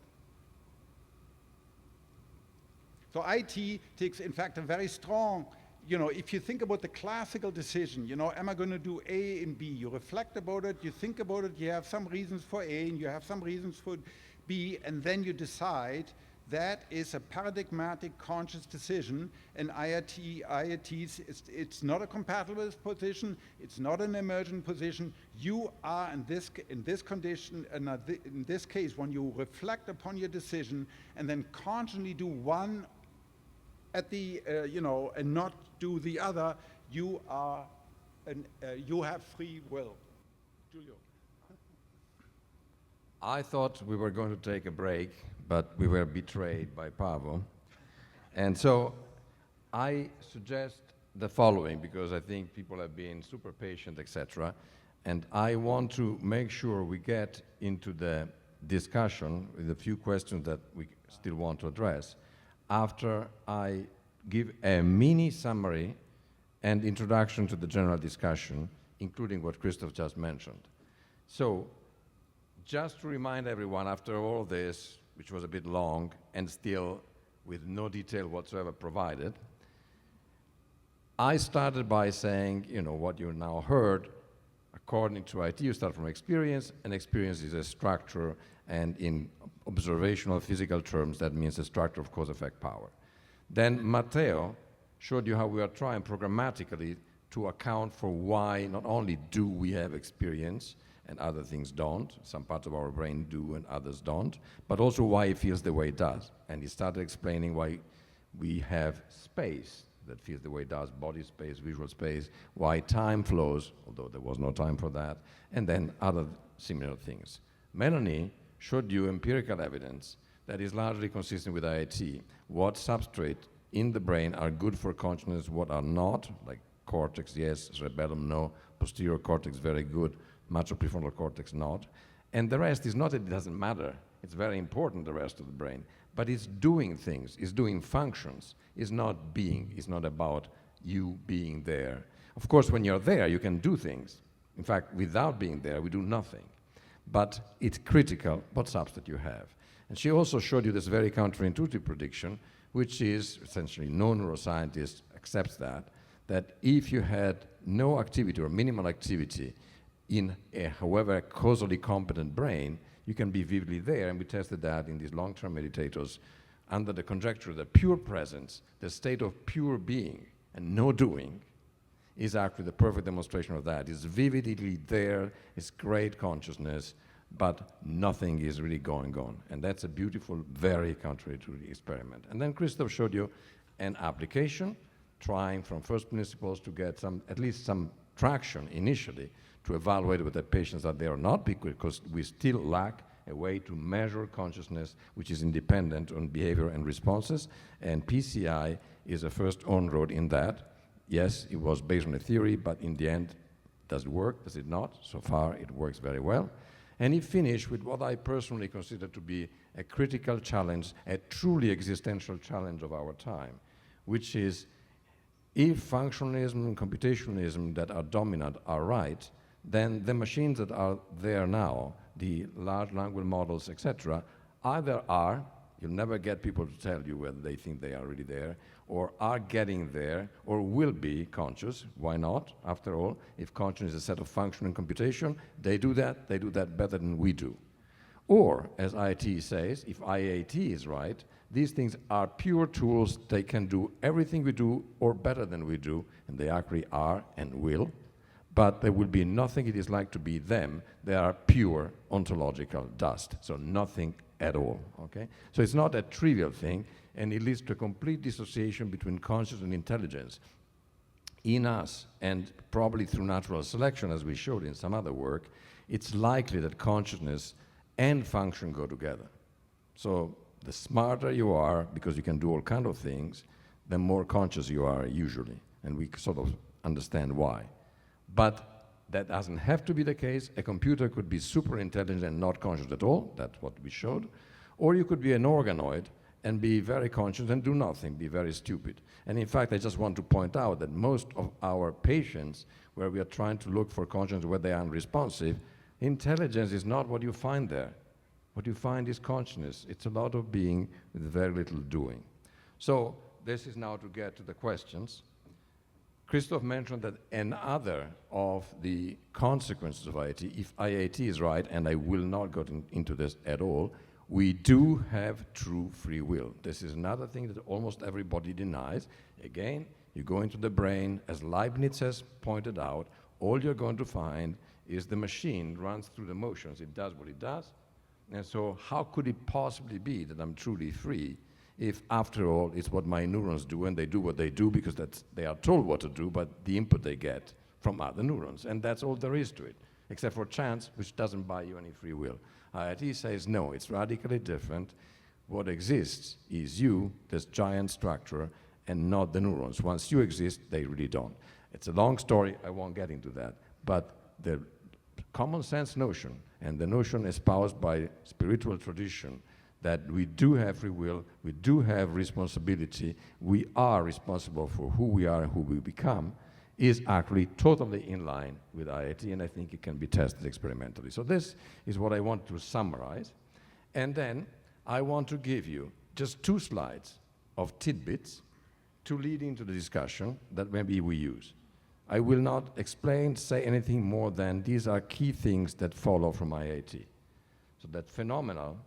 So IT takes, in fact, a very strong, if you think about the classical decision, am I going to do A and B? You reflect about it, you think about it, you have some reasons for A and you have some reasons for B, and then you decide. That is a paradigmatic conscious decision, and IIT's, it's not a compatible position, it's not an emergent position. You are in this condition, in this case, when you reflect upon your decision and then consciously do one at the, and not do the other, you have free will. Giulio. I thought we were going to take a break, but we were betrayed by Paavo. And so I suggest the following, because I think people have been super patient, etc. And I want to make sure we get into the discussion with a few questions that we still want to address after I give a mini summary and introduction to the general discussion, including what Christof just mentioned. So, just to remind everyone, after all this, which was a bit long and still with no detail whatsoever provided, I started by saying, you know, what you now heard, according to IT, you start from experience, and experience is a structure, and in observational physical terms, that means a structure of cause-effect power. Then Matteo showed you how we are trying programmatically to account for why not only do we have experience and other things don't, some parts of our brain do and others don't, but also why it feels the way it does. And he started explaining why we have space that feels the way it does, body space, visual space, why time flows, although there was no time for that, and then other similar things. Melanie showed you empirical evidence that is largely consistent with IIT, what substrate in the brain are good for consciousness, what are not, like cortex, yes, cerebellum, no, posterior cortex, very good, much of prefrontal cortex, not. And the rest is not that it doesn't matter. It's very important, the rest of the brain. But it's doing things, it's doing functions. It's not being, it's not about you being there. Of course, when you're there, you can do things. In fact, without being there, we do nothing. But it's critical what substrate you have. And she also showed you this very counterintuitive prediction, which is, essentially, no neuroscientist accepts that if you had no activity or minimal activity in a, however, causally competent brain, you can be vividly there, and we tested that in these long-term meditators under the conjecture that pure presence, the state of pure being and no doing, is actually the perfect demonstration of that. It's vividly there, it's great consciousness, but nothing is really going on. And that's a beautiful, very counterintuitive experiment. And then Christof showed you an application, trying from first principles to get at least some traction initially, to evaluate whether patients are there or not, because we still lack a way to measure consciousness which is independent on behavior and responses, and PCI is a first on-road in that. Yes, it was based on a theory, but in the end, does it work, does it not? So far, it works very well. And he finished with what I personally consider to be a critical challenge, a truly existential challenge of our time, which is, if functionalism and computationalism that are dominant are right, then the machines that are there now, the large language models, etc., either are, you'll never get people to tell you whether they think they are really there, or are getting there, or will be conscious. Why not? After all, if consciousness is a set of function and computation, they do that better than we do. Or, as IIT says, if IIT is right, these things are pure tools. They can do everything we do or better than we do, and they actually are and will. But there will be nothing it is like to be them. They are pure ontological dust, so nothing at all, okay? So it's not a trivial thing, and it leads to a complete dissociation between consciousness and intelligence. In us, and probably through natural selection, as we showed in some other work, it's likely that consciousness and function go together. So the smarter you are, because you can do all kinds of things, the more conscious you are usually, and we sort of understand why. But that doesn't have to be the case. A computer could be super intelligent and not conscious at all. That's what we showed. Or you could be an organoid and be very conscious and do nothing, be very stupid. And in fact, I just want to point out that most of our patients, where we are trying to look for consciousness where they are unresponsive, intelligence is not what you find there. What you find is consciousness. It's a lot of being with very little doing. So this is now to get to the questions. Christof mentioned that another of the consequences of IIT, if IIT is right, and I will not go into this at all, we do have true free will. This is another thing that almost everybody denies. Again, you go into the brain, as Leibniz has pointed out, all you're going to find is the machine runs through the motions. It does what it does. And so how could it possibly be that I'm truly free if, after all, it's what my neurons do, and they do what they do because they are told what to do, but the input they get from other neurons, and that's all there is to it, except for chance, which doesn't buy you any free will. IIT says, no, it's radically different. What exists is you, this giant structure, and not the neurons. Once you exist, they really don't. It's a long story, I won't get into that, but the common sense notion, and the notion espoused by spiritual tradition, that we do have free will, we do have responsibility, we are responsible for who we are and who we become, is actually totally in line with IIT, and I think it can be tested experimentally. So this is what I want to summarize. And then I want to give you just 2 slides of tidbits to lead into the discussion that maybe we use. I will not explain, say anything more than these are key things that follow from IIT. So that phenomenal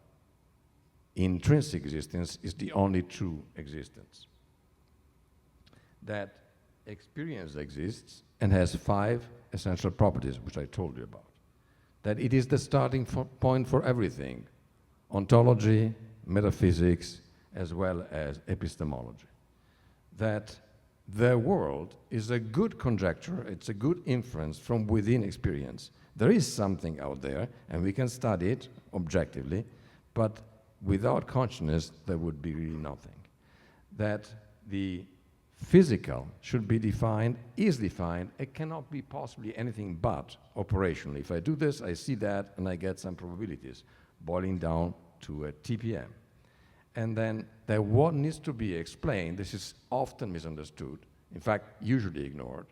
intrinsic existence is the only true existence. That experience exists and has 5 essential properties, which I told you about. That it is the starting point for everything, ontology, metaphysics, as well as epistemology. That the world is a good conjecture, it's a good inference from within experience. There is something out there, and we can study it objectively, but without consciousness, there would be really nothing. That the physical should be defined, is defined, it cannot be possibly anything but operational. If I do this, I see that, and I get some probabilities, boiling down to a TPM. And then that what needs to be explained, this is often misunderstood, in fact, usually ignored,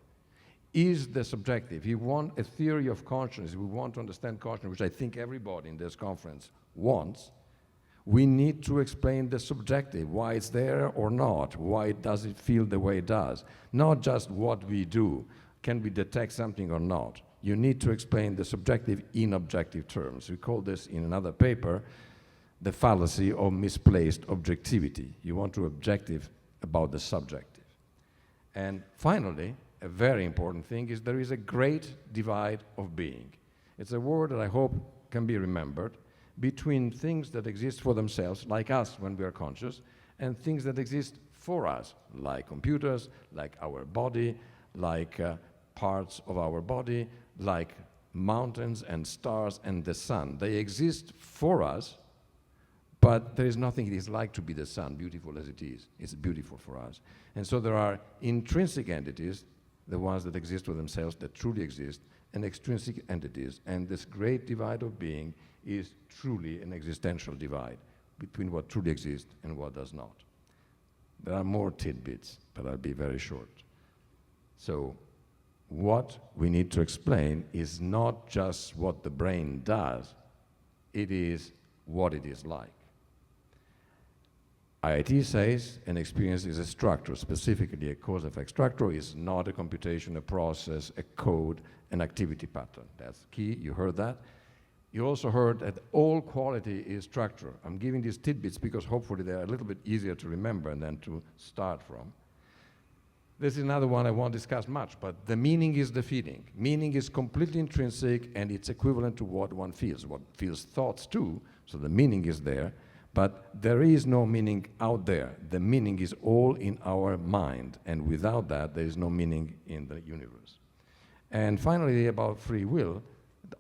is the subjective. You want a theory of consciousness, we want to understand consciousness, which I think everybody in this conference wants, we need to explain the subjective, why it's there or not, why does it feel the way it does, not just what we do, can we detect something or not. You need to explain the subjective in objective terms. We call this in another paper the fallacy of misplaced objectivity. You want to objective about the subjective. And finally, a very important thing is there is a great divide of being. It's a word that I hope can be remembered between things that exist for themselves, like us when we are conscious, and things that exist for us, like computers, like our body, like parts of our body, like mountains and stars and the sun. They exist for us, but there is nothing it is like to be the sun, beautiful as it is. It's beautiful for us. And so there are intrinsic entities, the ones that exist for themselves, that truly exist, and extrinsic entities. And this great divide of being is truly an existential divide between what truly exists and what does not. There are more tidbits, but I'll be very short. So what we need to explain is not just what the brain does, it is what it is like. IIT says an experience is a structure, specifically a cause-effect structure is not a computation, a process, a code, an activity pattern. That's key, you heard that. You also heard that all quality is structure. I'm giving these tidbits because hopefully they're a little bit easier to remember and then to start from. This is another one I won't discuss much, but the meaning is the feeling. Meaning is completely intrinsic and it's equivalent to what one feels. What feels thoughts too, so the meaning is there. But there is no meaning out there. The meaning is all in our mind, and without that, there is no meaning in the universe. And finally, about free will,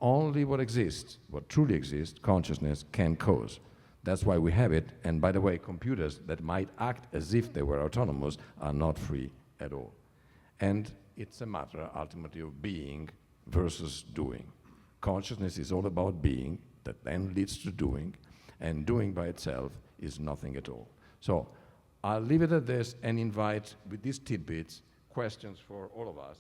only what exists, what truly exists, consciousness, can cause. That's why we have it, and by the way, computers that might act as if they were autonomous are not free at all. And it's a matter, ultimately, of being versus doing. Consciousness is all about being, that then leads to doing, and doing by itself is nothing at all. So I'll leave it at this and invite, with these tidbits, questions for all of us.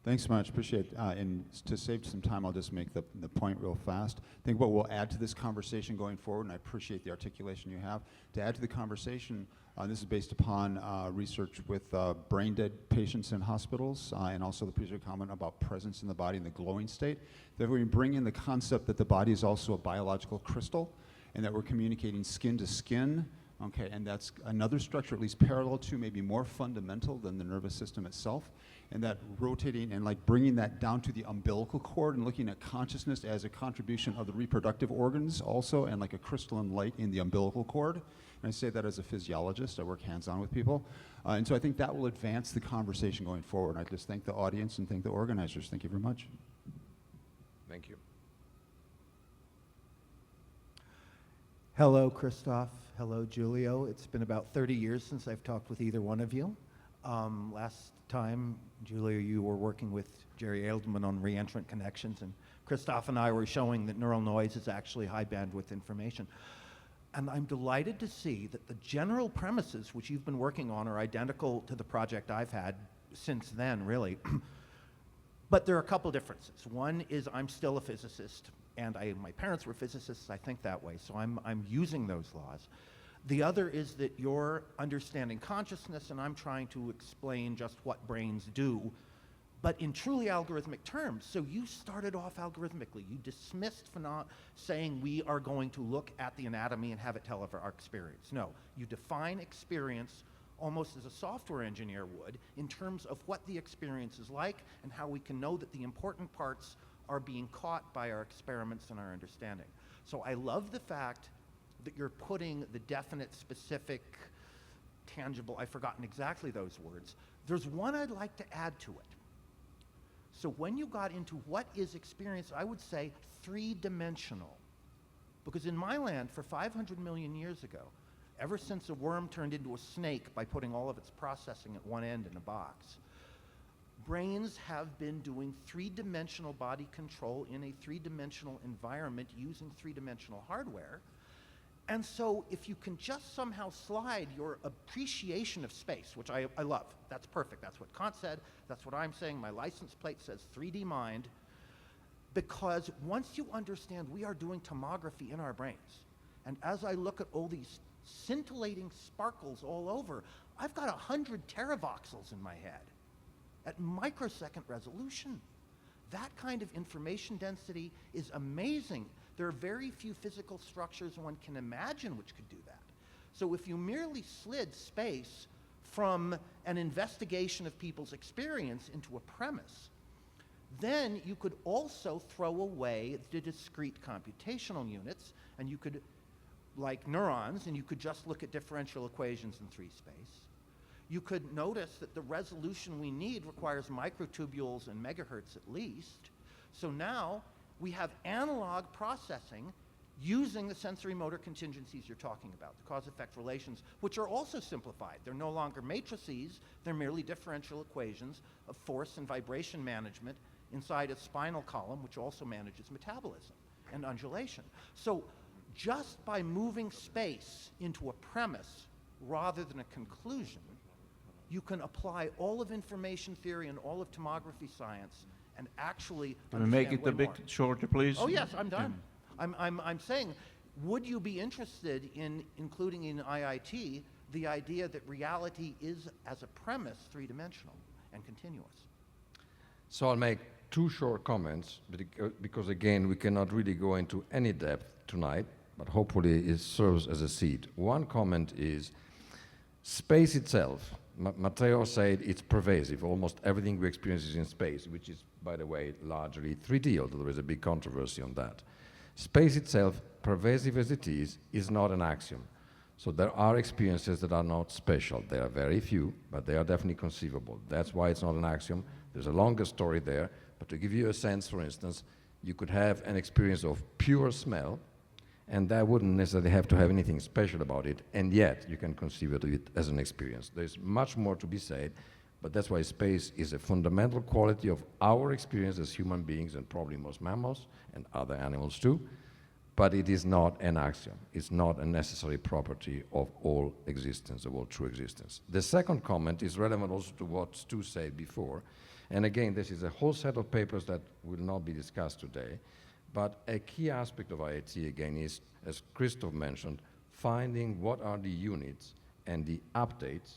Thanks so much, appreciate it. And to save some time, I'll just make the point real fast. I think what we'll add to this conversation going forward, and I appreciate the articulation you have, to add to the conversation, this is based upon research with brain dead patients in hospitals, and also the previous comment about presence in the body in the glowing state, that we bring in the concept that the body is also a biological crystal, and that we're communicating skin to skin, okay, and that's another structure, at least parallel to, maybe more fundamental than the nervous system itself, and that rotating and like bringing that down to the umbilical cord and looking at consciousness as a contribution of the reproductive organs also, and like a crystalline light in the umbilical cord. And I say that as a physiologist, I work hands-on with people. And so I think that will advance the conversation going forward. I just thank the audience and thank the organizers. Thank you very much. Thank you. Hello, Christof. Hello, Giulio. It's been about 30 years since I've talked with either one of you. Last time, Giulio, you were working with Jerry Edelman on reentrant connections, and Christof and I were showing that neural noise is actually high bandwidth information. And I'm delighted to see that the general premises which you've been working on are identical to the project I've had since then, really. But there are a couple differences. One is I'm still a physicist, and my parents were physicists, I think that way, so I'm using those laws. The other is that you're understanding consciousness, and I'm trying to explain just what brains do, but in truly algorithmic terms. So you started off algorithmically. You dismissed saying we are going to look at the anatomy and have it tell of our experience. No, you define experience almost as a software engineer would in terms of what the experience is like and how we can know that the important parts are being caught by our experiments and our understanding. So I love the fact that you're putting the definite, specific, tangible, I've forgotten exactly those words. There's one I'd like to add to it. So when you got into what is experience, I would say three-dimensional. Because in my land, for 500 million years ago, ever since a worm turned into a snake by putting all of its processing at one end in a box, brains have been doing three-dimensional body control in a three-dimensional environment using three-dimensional hardware. And so if you can just somehow slide your appreciation of space, which I love, that's perfect, that's what Kant said, that's what I'm saying, my license plate says 3D mind, because once you understand we are doing tomography in our brains, and as I look at all these scintillating sparkles all over, I've got 100 teravoxels in my head at microsecond resolution. That kind of information density is amazing. There are very few physical structures one can imagine which could do that. So if you merely slid space from an investigation of people's experience into a premise, then you could also throw away the discrete computational units, and you could, like neurons, and you could just look at differential equations in 3 space. You could notice that the resolution we need requires microtubules and megahertz at least. So now we have analog processing using the sensory motor contingencies you're talking about, the cause-effect relations, which are also simplified. They're no longer matrices, they're merely differential equations of force and vibration management inside a spinal column, which also manages metabolism and undulation. So just by moving space into a premise rather than a conclusion, you can apply all of information theory and all of tomography science and actually Can we make it way a bit more. shorter, please? Oh yes, I'm done. I'm saying, would you be interested in including in IIT the idea that reality is, as a premise, three-dimensional and continuous? So I'll make 2 short comments, because again, we cannot really go into any depth tonight, but hopefully it serves as a seed. One comment is space itself. Matteo said it's pervasive. Almost everything we experience is in space, which is, by the way, largely 3D, although there is a big controversy on that. Space itself, pervasive as it is not an axiom. So there are experiences that are not special. There are very few, but they are definitely conceivable. That's why it's not an axiom. There's a longer story there, but to give you a sense, for instance, you could have an experience of pure smell, and that wouldn't necessarily have to have anything special about it, and yet you can conceive of it as an experience. There's much more to be said, but that's why space is a fundamental quality of our experience as human beings, and probably most mammals and other animals too, but it is not an axiom. It's not a necessary property of all existence, of all true existence. The second comment is relevant also to what Stu said before, and again, this is a whole set of papers that will not be discussed today, but a key aspect of IIT, again, is, as Christof mentioned, finding what are the units and the updates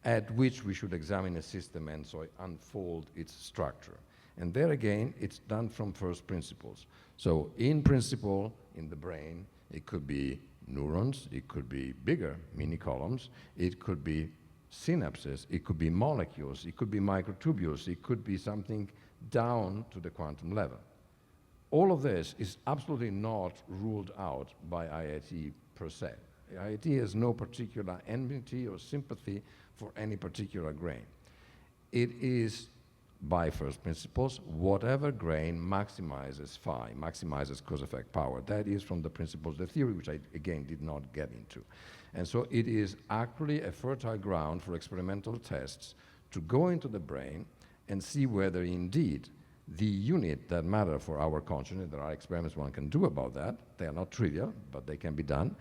at which we should examine a system and so unfold its structure. And there again, it's done from first principles. So in principle, in the brain, it could be neurons, it could be bigger mini columns, it could be synapses, it could be molecules, it could be microtubules, it could be something down to the quantum level. All of this is absolutely not ruled out by IIT per se. IIT has no particular enmity or sympathy for any particular grain. It is by first principles, whatever grain maximizes phi, maximizes cause-effect power. That is from the principles of the theory, which I, again, did not get into. And so it is actually a fertile ground for experimental tests to go into the brain and see whether indeed the unit that matter for our consciousness, there are experiments one can do about that, they are not trivial, but they can be done,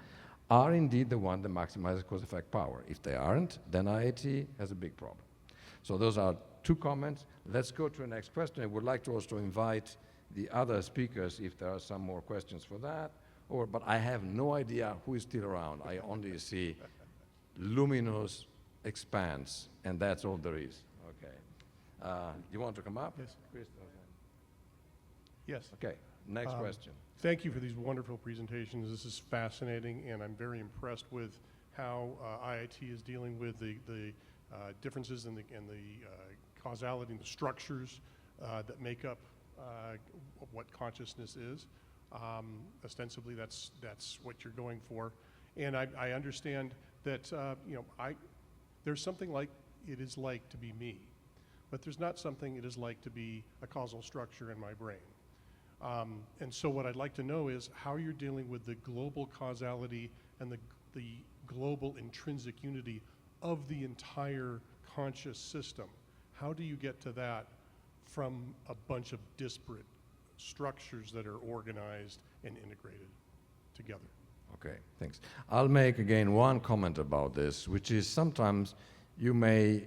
are indeed the one that maximizes cause-effect power. If they aren't, then IIT has a big problem. So those are 2 comments. Let's go to the next question. I would like to also invite the other speakers if there are some more questions for that. But I have no idea who is still around. I only see luminous expanse, and that's all there is. Okay. You want to come up? Yes. Christof? Yes. Okay. Next question. Thank you for these wonderful presentations. This is fascinating, and I'm very impressed with how IIT is dealing with the differences in the causality and the structures that make up what consciousness is. Ostensibly, that's what you're going for, and I understand that there's something like it is like to be me, but there's not something it is like to be a causal structure in my brain. And so what I'd like to know is how you're dealing with the global causality and the global intrinsic unity of the entire conscious system. How do you get to that from a bunch of disparate structures that are organized and integrated together? Okay, thanks. I'll make again one comment about this, which is sometimes you may,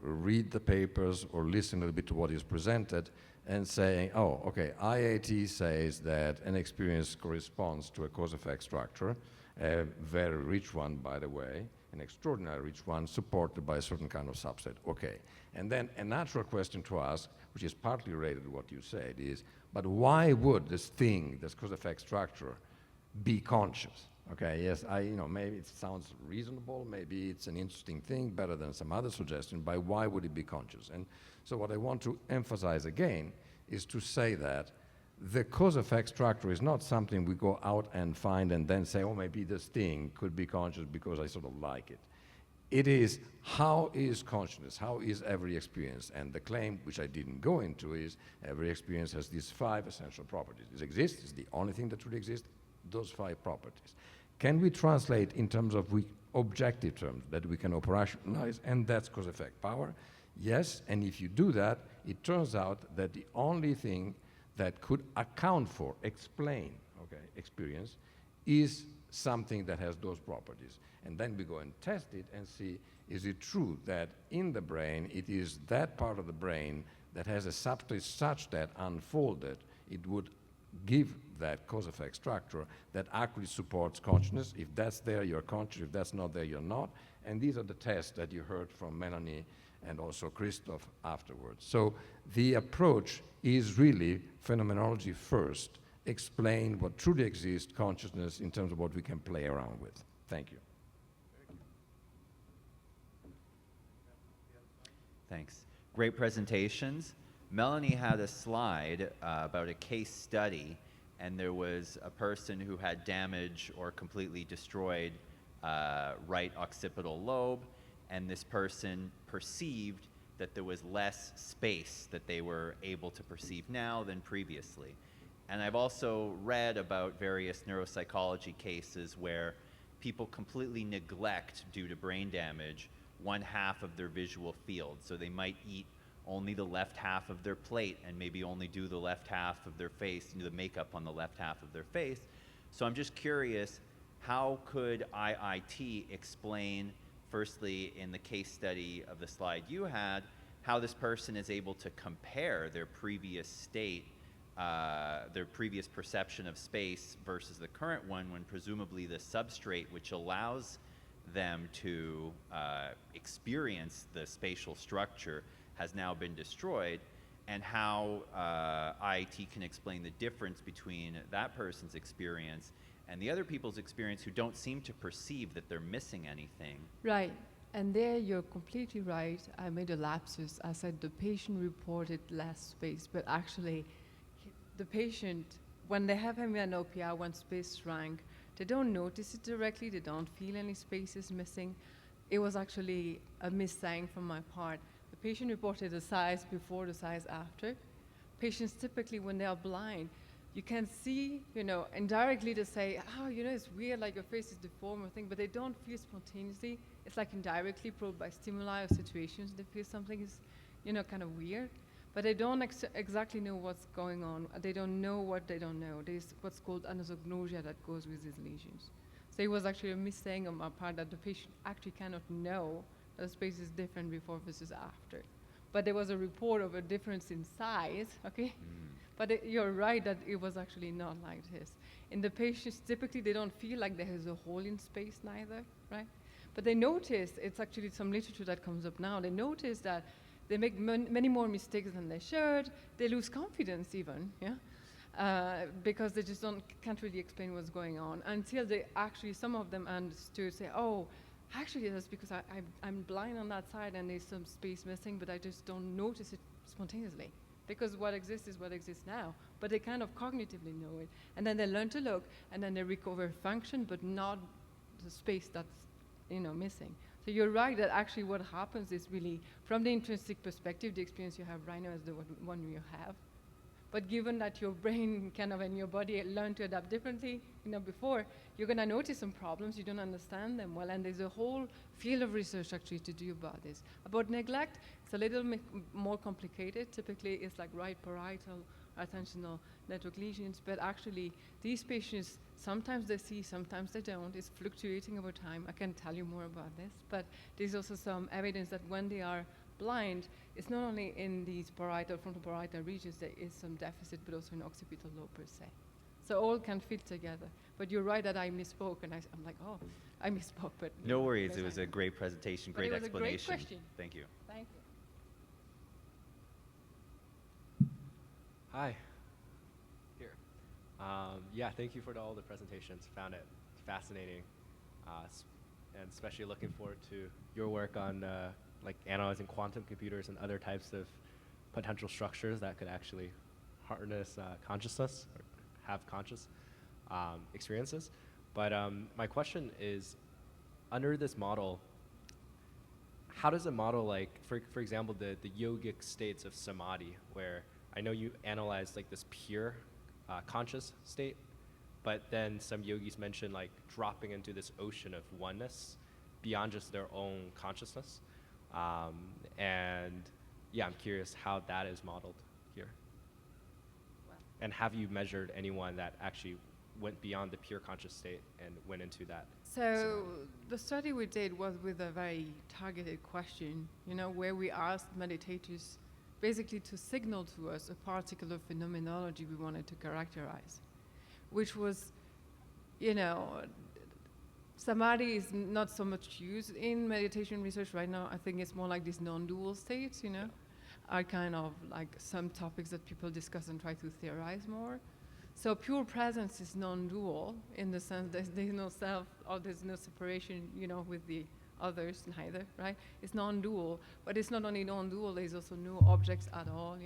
read the papers or listen a little bit to what is presented and saying, oh, okay, IIT says that an experience corresponds to a cause-effect structure, a very rich one, by the way, an extraordinarily rich one, supported by a certain kind of subset. Okay. And then a natural question to ask, which is partly related to what you said, is, but why would this thing, this cause-effect structure, be conscious? Okay, yes, maybe it sounds reasonable, maybe it's an interesting thing, better than some other suggestion, but why would it be conscious? And so what I want to emphasize again is to say that the cause-effect structure is not something we go out and find and then say, oh, maybe this thing could be conscious because I sort of like it. It is, how is consciousness, how is every experience? And the claim, which I didn't go into, is every experience has these 5 essential properties. It exists, it's the only thing that truly exists, those 5 properties. Can we translate in terms of objective terms that we can operationalize, and that's cause-effect power? Yes, and if you do that, it turns out that the only thing that could account for, explain, experience, is something that has those properties. And then we go and test it and see, is it true that in the brain, it is that part of the brain that has a subtlety such that unfolded, it would give that cause-effect structure that actually supports consciousness. If that's there, you're conscious. If that's not there, you're not. And these are the tests that you heard from Melanie and also Christof afterwards. So the approach is really phenomenology first, explain what truly exists, consciousness, in terms of what we can play around with. Thank you. Thanks. Great presentations. Melanie had a slide about a case study, and there was a person who had damage or completely destroyed right occipital lobe, and this person perceived that there was less space that they were able to perceive now than previously. And I've also read about various neuropsychology cases where people completely neglect, due to brain damage, 1/2 of their visual field. So they might eat only the left half of their plate and maybe only do the left half of their face, do the makeup on the left half of their face. So I'm just curious, how could IIT explain, firstly, in the case study of the slide you had, how this person is able to compare their previous state, their previous perception of space versus the current one, when presumably the substrate which allows them to experience the spatial structure has now been destroyed, and how IIT can explain the difference between that person's experience and the other people's experience who don't seem to perceive that they're missing anything. Right, and there you're completely right. I made a lapsus. I said the patient reported less space, but actually the patient, when they have hemianopia, when space shrank, they don't notice it directly, they don't feel any spaces missing. It was actually a missing from my part. The patient reported the size before, the size after. Patients typically, when they are blind, you can see, indirectly they say, oh, it's weird, like your face is deformed or thing, but they don't feel spontaneously. It's like indirectly probed by stimuli or situations. They feel something is, kind of weird, but they don't exactly know what's going on. They don't know what they don't know. There's what's called anosognosia that goes with these lesions. So it was actually a mistake on my part that the patient actually cannot know that the space is different before versus after. But there was a report of a difference in size, okay? But you're right that it was actually not like this. In the patients, typically they don't feel like there is a hole in space neither, right? But they notice, it's actually some literature that comes up now, they notice that they make many more mistakes than they should, they lose confidence even, yeah? Because they just can't really explain what's going on until they actually, some of them understood, say, oh, actually that's because I'm blind on that side and there's some space missing, but I just don't notice it spontaneously. Because what exists is what exists now, but they kind of cognitively know it. And then they learn to look, and then they recover function, but not the space that's, missing. So you're right that actually what happens is really, from the intrinsic perspective, the experience you have right now is the one you have. But given that your brain and your body learn to adapt differently, before, you're gonna notice some problems, you don't understand them well, and there's a whole field of research actually to do about this. About neglect, it's a little more complicated. Typically, it's like right parietal, attentional network lesions, but actually, these patients, sometimes they see, sometimes they don't. It's fluctuating over time. I can tell you more about this, but there's also some evidence that when they are blind, it's not only in these frontal parietal regions there is some deficit, but also in occipital lobe per se. So all can fit together. But you're right that I misspoke, and I'm like, oh, I misspoke, but... No worries, it was a great presentation, great explanation. It was a great question. Thank you. Thank you. Hi. Here. Yeah, thank you for all the presentations. Found it fascinating, and especially looking forward to your work on like analyzing quantum computers and other types of potential structures that could actually harness consciousness or have conscious experiences. But my question is, under this model, how does it model, like, for example, the yogic states of samadhi, where I know you analyzed like this pure conscious state, but then some yogis mention like dropping into this ocean of oneness beyond just their own consciousness. And yeah, I'm curious how that is modeled here. Well, and have you measured anyone that actually went beyond the pure conscious state and went into that? So the study we did was with a very targeted question, where we asked meditators basically to signal to us a particular phenomenology we wanted to characterize, which was, samadhi is not so much used in meditation research right now. I think it's more like these non-dual states, are kind of like some topics that people discuss and try to theorize more. So pure presence is non-dual in the sense that there's no self or there's no separation, with the others neither, right? It's non-dual, but it's not only non-dual, there's also no objects at all,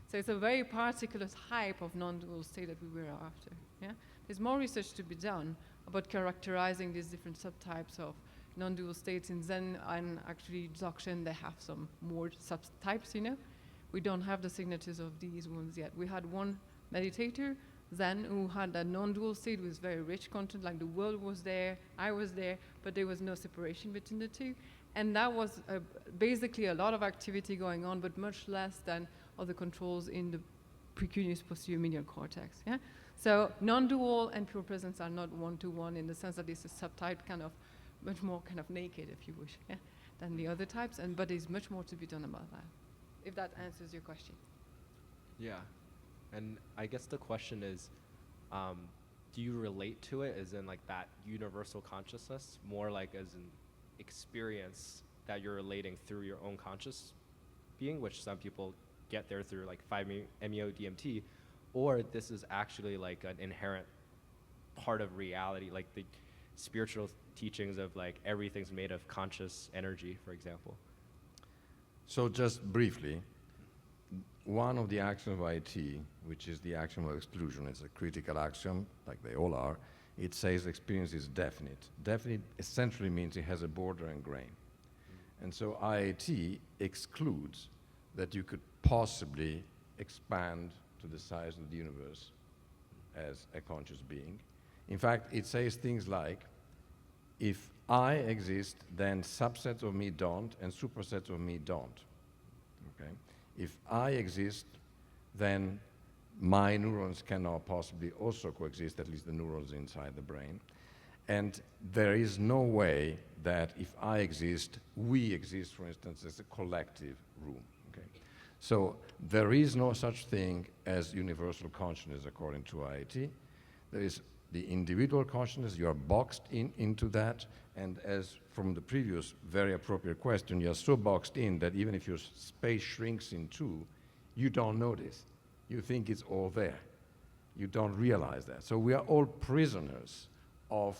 So it's a very particular type of non-dual state that we were after, yeah? There's more research to be done about characterizing these different subtypes of non-dual states in Zen, and actually Dzogchen, they have some more subtypes, We don't have the signatures of these ones yet. We had one meditator, Zen, who had a non-dual state with very rich content, like the world was there, I was there, but there was no separation between the two. And that was basically a lot of activity going on, but much less than other controls in the precuneus posterior medial cortex, yeah? So non-dual and pure presence are not one-to-one in the sense that it's a subtype much more kind of naked, if you wish, yeah, than the other types, but there's much more to be done about that, if that answers your question. Yeah. And I guess the question is, do you relate to it as in like that universal consciousness, more like as an experience that you're relating through your own conscious being, which some people get there through like 5-MeO DMT, or this is actually like an inherent part of reality, like the spiritual teachings of like everything's made of conscious energy, for example? So just briefly, one of the axioms of IT, which is the axiom of exclusion, is a critical axiom, like they all are. It says experience is definite. Definite essentially means it has a border and grain. And so IAT excludes that you could possibly expand to the size of the universe as a conscious being. In fact, it says things like, if I exist, then subsets of me don't, and supersets of me don't. Okay? If I exist, then my neurons cannot possibly also coexist, at least the neurons inside the brain. And there is no way that if I exist, we exist, for instance, as a collective room. Okay? So there is no such thing as universal consciousness according to IAT. There is the individual consciousness, you are boxed into that, and as from the previous very appropriate question, you are so boxed in that even if your space shrinks in two, you don't notice. You think it's all there. You don't realize that. So we are all prisoners of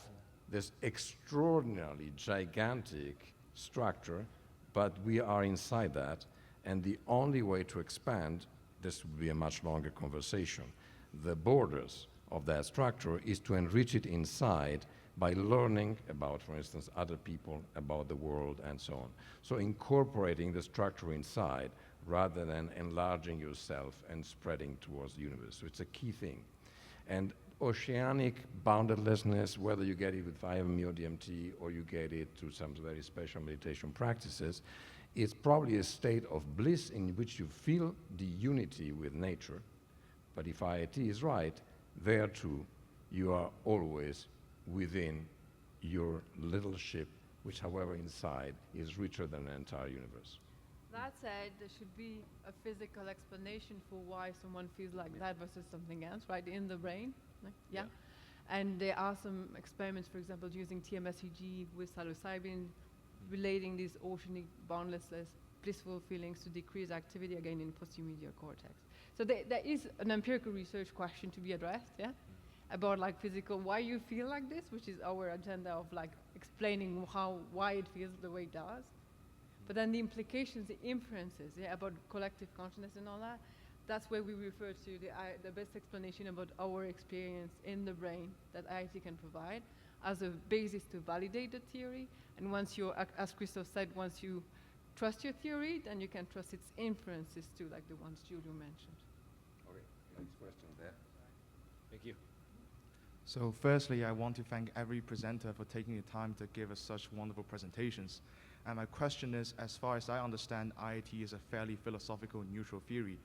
this extraordinarily gigantic structure, but we are inside that, and the only way to expand, this would be a much longer conversation, the borders of that structure is to enrich it inside by learning about, for instance, other people, about the world, and so on. So incorporating the structure inside rather than enlarging yourself and spreading towards the universe. So it's a key thing. And oceanic boundedlessness, whether you get it with 5-MeO DMT or you get it through some very special meditation practices, it's probably a state of bliss in which you feel the unity with nature. But if IAT is right, there too, you are always within your little ship, which, however, inside is richer than the entire universe. That said, there should be a physical explanation for why someone feels like that versus something else, right, in the brain. Like, yeah. And there are some experiments, for example, using TMS-EG with psilocybin, relating these oceanic boundlessness, blissful feelings to decrease activity again in posterior cortex. So there is an empirical research question to be addressed, yeah, about like physical, why you feel like this, which is our agenda of like explaining why it feels the way it does. But then the implications, the inferences, yeah, about collective consciousness and all that, that's where we refer to the best explanation about our experience in the brain that IIT can provide as a basis to validate the theory. And once you, as Christof said, once you trust your theory, then you can trust its inferences too, like the ones Giulio mentioned. Okay, next question there. Thank you. So firstly, I want to thank every presenter for taking the time to give us such wonderful presentations. And my question is, as far as I understand, IIT is a fairly philosophical neutral theory.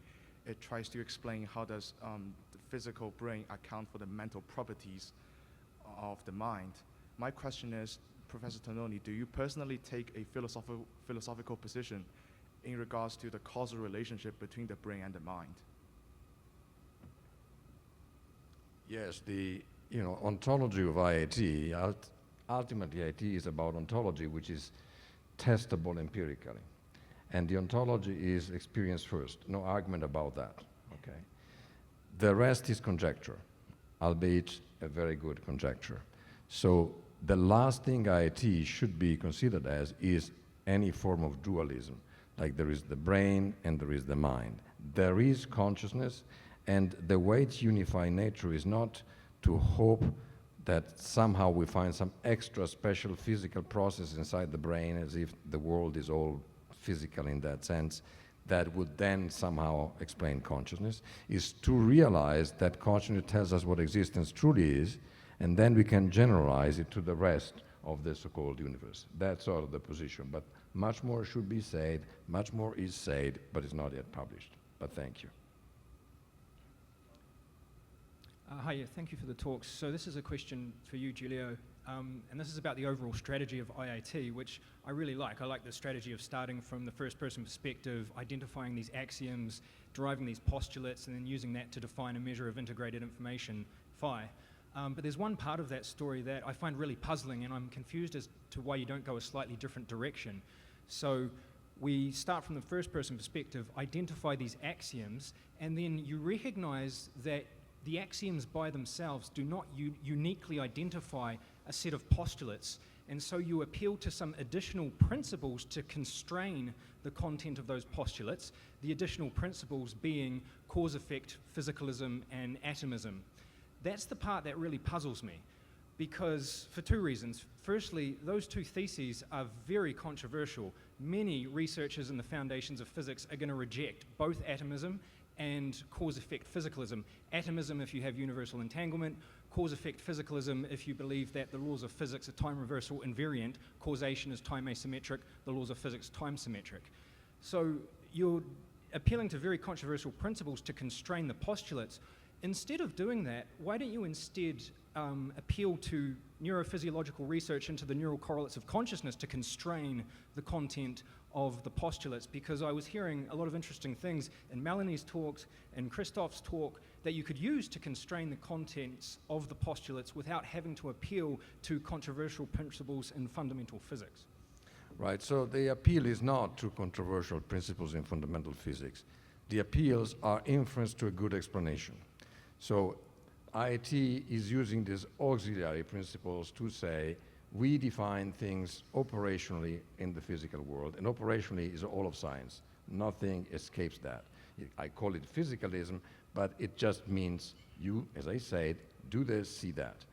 It tries to explain how does the physical brain account for the mental properties of the mind. My question is, Professor Tononi, do you personally take a philosophical position in regards to the causal relationship between the brain and the mind? Yes, the ontology of IAT, ultimately IAT is about ontology, which is testable empirically. And the ontology is experience first, no argument about that, okay? The rest is conjecture, albeit a very good conjecture. So the last thing IAT should be considered as is any form of dualism, like there is the brain and there is the mind. There is consciousness, and the way to unify nature is not to hope that somehow we find some extra special physical process inside the brain as if the world is all physical in that sense, that would then somehow explain consciousness, is to realize that consciousness tells us what existence truly is, and then we can generalize it to the rest of the so-called universe. That's sort of the position, but much more should be said, much more is said, but it's not yet published. But thank you. Hi, thank you for the talks. So this is a question for you, Giulio, and this is about the overall strategy of IIT, which I really like. I like the strategy of starting from the first-person perspective, identifying these axioms, deriving these postulates, and then using that to define a measure of integrated information, phi. But there's one part of that story that I find really puzzling, and I'm confused as to why you don't go a slightly different direction. So we start from the first-person perspective, identify these axioms, and then you recognize that the axioms by themselves do not uniquely identify a set of postulates, and so you appeal to some additional principles to constrain the content of those postulates, the additional principles being cause-effect, physicalism, and atomism. That's the part that really puzzles me, because for two reasons. Firstly, those two theses are very controversial. many researchers in the foundations of physics are going to reject both atomism and cause-effect physicalism. Atomism if you have universal entanglement, cause-effect physicalism if you believe that the laws of physics are time reversal invariant, causation is time asymmetric, the laws of physics time symmetric. So you're appealing to very controversial principles to constrain the postulates. Instead of doing that, why don't you instead appeal to neurophysiological research into the neural correlates of consciousness to constrain the content of the postulates? Because I was hearing a lot of interesting things in Melanie's talks and Christof's talk that you could use to constrain the contents of the postulates without having to appeal to controversial principles in fundamental physics. Right, so the appeal is not to controversial principles in fundamental physics. The appeals are inference to a good explanation. So IIT is using these auxiliary principles to say, we define things operationally in the physical world, and operationally is all of science. Nothing escapes that. I call it physicalism, but it just means you, as I said, do this, see that.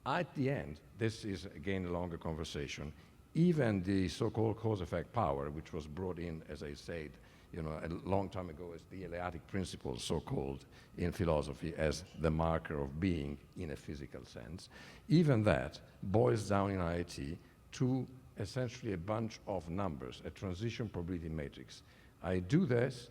At the end, this is again a longer conversation, even the so-called cause-effect power, which was brought in, as I said, a long time ago as the Eleatic principle, so-called in philosophy, as the marker of being in a physical sense. Even that boils down in IIT to essentially a bunch of numbers, a transition probability matrix. I do this,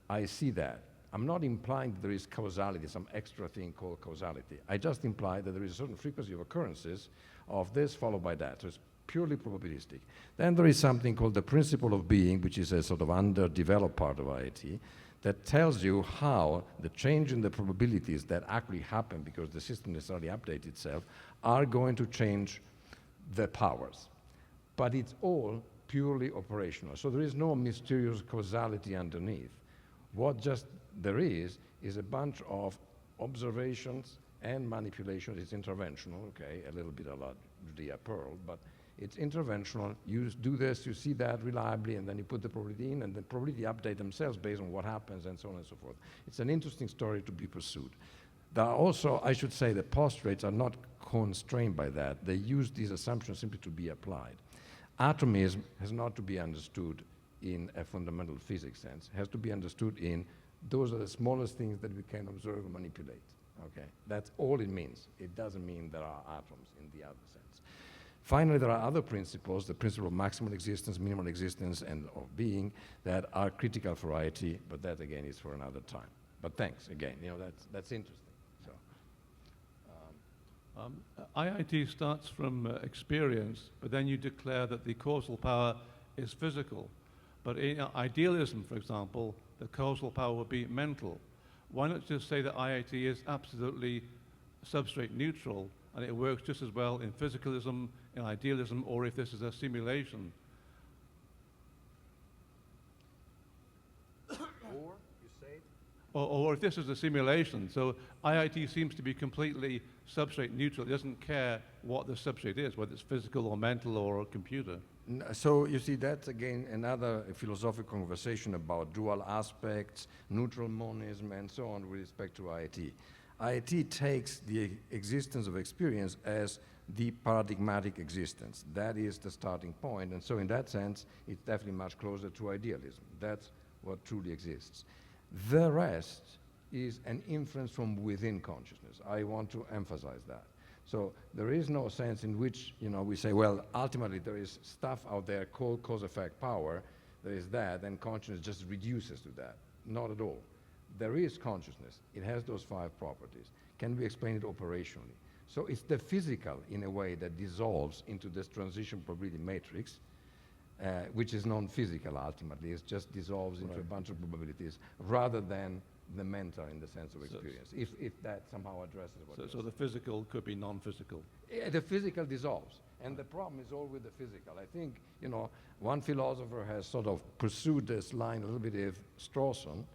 I see that. I'm not implying that there is causality, some extra thing called causality. I just imply that there is a certain frequency of occurrences of this followed by that. So it's purely probabilistic. Then there is something called the principle of being, which is a sort of underdeveloped part of IIT, that tells you how the change in the probabilities that actually happen because the system necessarily updates itself are going to change the powers. But it's all purely operational. So there is no mysterious causality underneath. What just there is a bunch of observations and manipulations. It's interventional, okay, a little bit a la Judea Pearl, but it's interventional. You do this, you see that reliably, and then you put the probability in, and the probability update themselves based on what happens, and so on and so forth. It's an interesting story to be pursued. There are also, I should say, the postulates are not constrained by that. They use these assumptions simply to be applied. Atomism has not to be understood in a fundamental physics sense. It has to be understood in those are the smallest things that we can observe and manipulate. Okay, that's all it means. It doesn't mean there are atoms in the other sense. Finally, there are other principles, the principle of maximal existence, minimal existence, and of being, that are critical for IIT, but that again is for another time. But thanks again, that's interesting. So, IIT starts from experience, but then you declare that the causal power is physical. But in idealism, for example, the causal power would be mental. Why not just say that IIT is absolutely substrate neutral, and it works just as well in physicalism, in idealism, or if this is a simulation? Or if this is a simulation. So IIT seems to be completely substrate neutral. It doesn't care what the substrate is, whether it's physical or mental or a computer. So you see, that's again another philosophical conversation about dual aspects, neutral monism, and so on with respect to IIT. IIT takes the existence of experience as the paradigmatic existence. That is the starting point, and so in that sense, it's definitely much closer to idealism. That's what truly exists. The rest is an inference from within consciousness. I want to emphasize that. So there is no sense in which, we say, well, ultimately there is stuff out there called cause-effect power, there is that, and consciousness just reduces to that. Not at all. There is consciousness. It has those 5 properties. Can we explain it operationally? So it's the physical, in a way, that dissolves into this transition probability matrix, which is non-physical ultimately. It just dissolves into a bunch of probabilities rather than the mental in the sense of experience, if that somehow addresses what so the physical could be non-physical. Yeah, the physical dissolves. And the problem is all with the physical. I think, one philosopher has sort of pursued this line a little bit of Strawson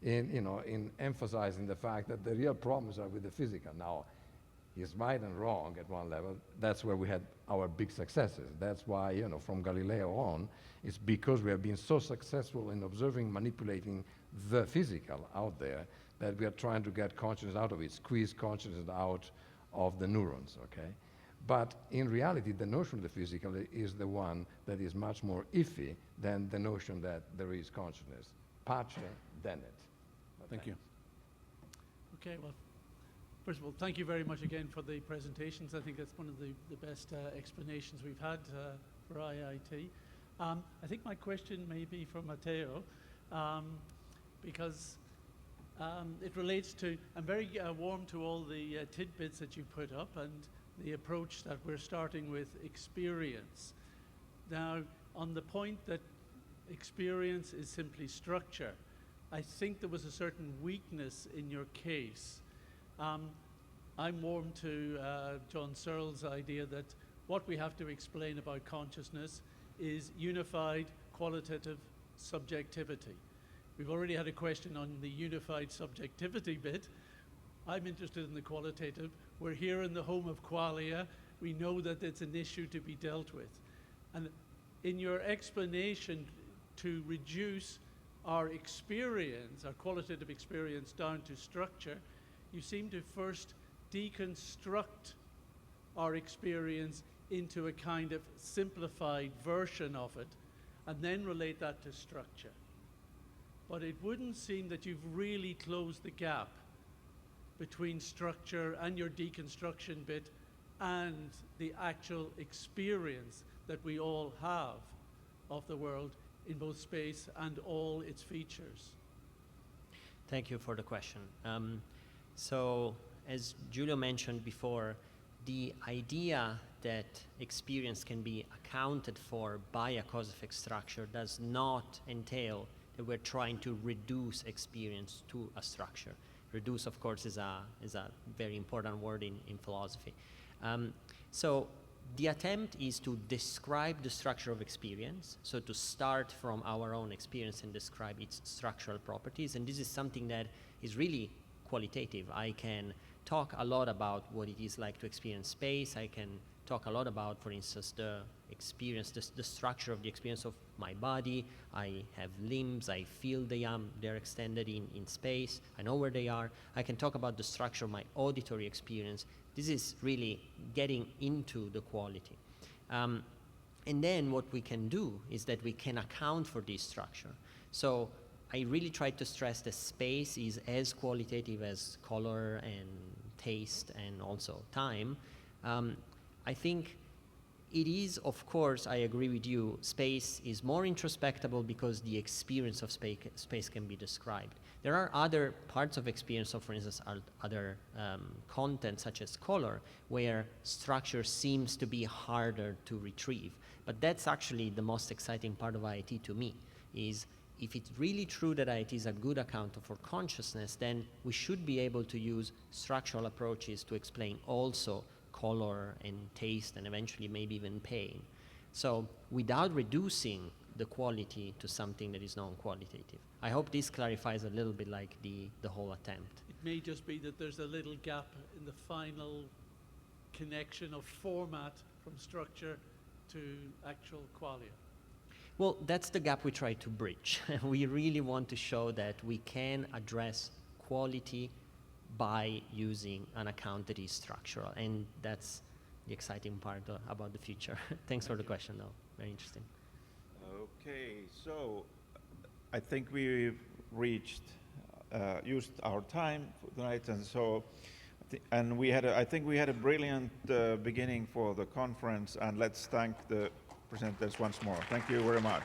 in emphasizing the fact that the real problems are with the physical. Now, he's right and wrong at one level. That's where we had our big successes. That's why, from Galileo on, it's because we have been so successful in observing, manipulating the physical out there that we are trying to get consciousness out of it, squeeze consciousness out of the neurons, okay? But in reality, the notion of the physical is the one that is much more iffy than the notion that there is consciousness. Pace, then it. Thank you. Okay, well, first of all, thank you very much again for the presentations. I think that's one of the best explanations we've had for IIT. I think my question may be for Matteo, because it relates to, I'm very warm to all the tidbits that you put up and the approach that we're starting with experience. Now, on the point that experience is simply structure, I think there was a certain weakness in your case. I'm warm to John Searle's idea that what we have to explain about consciousness is unified qualitative subjectivity. We've already had a question on the unified subjectivity bit. I'm interested in the qualitative. We're here in the home of qualia. We know that it's an issue to be dealt with. And in your explanation to reduce our experience, our qualitative experience, down to structure, you seem to first deconstruct our experience into a kind of simplified version of it, and then relate that to structure. But it wouldn't seem that you've really closed the gap between structure and your deconstruction bit and the actual experience that we all have of the world in both space and all its features. Thank you for the question. So, as Giulio mentioned before, the idea that experience can be accounted for by a cause effect structure does not entail that we're trying to reduce experience to a structure. Reduce, of course, is a very important word in philosophy. So the attempt is to describe the structure of experience, so to start from our own experience and describe its structural properties, and this is something that is really qualitative. I can talk a lot about what it is like to experience space. I can talk a lot about, for instance, the experience, the structure of the experience of my body. I have limbs, I feel they're extended in space, I know where they are. I can talk about the structure of my auditory experience. This is really getting into the quality. And then what we can do is that we can account for this structure. So I really try to stress that space is as qualitative as color and taste and also time. I think it is, of course, I agree with you, space is more introspectable because the experience of space can be described. There are other parts of experience, so for instance, other content such as color, where structure seems to be harder to retrieve. But that's actually the most exciting part of IIT to me, is if it's really true that IIT is a good account for consciousness, then we should be able to use structural approaches to explain also color and taste and eventually maybe even pain. So without reducing the quality to something that is non-qualitative. I hope this clarifies a little bit like the whole attempt. It may just be that there's a little gap in the final connection of format from structure to actual qualia. Well, that's the gap we try to bridge. We really want to show that we can address quality by using an account that is structural, and that's the exciting part about the future. Thanks for the question, though. Very interesting. Okay, so I think we've reached, used our time tonight, and so, I think we had a brilliant beginning for the conference, and let's thank the presenters once more. Thank you very much.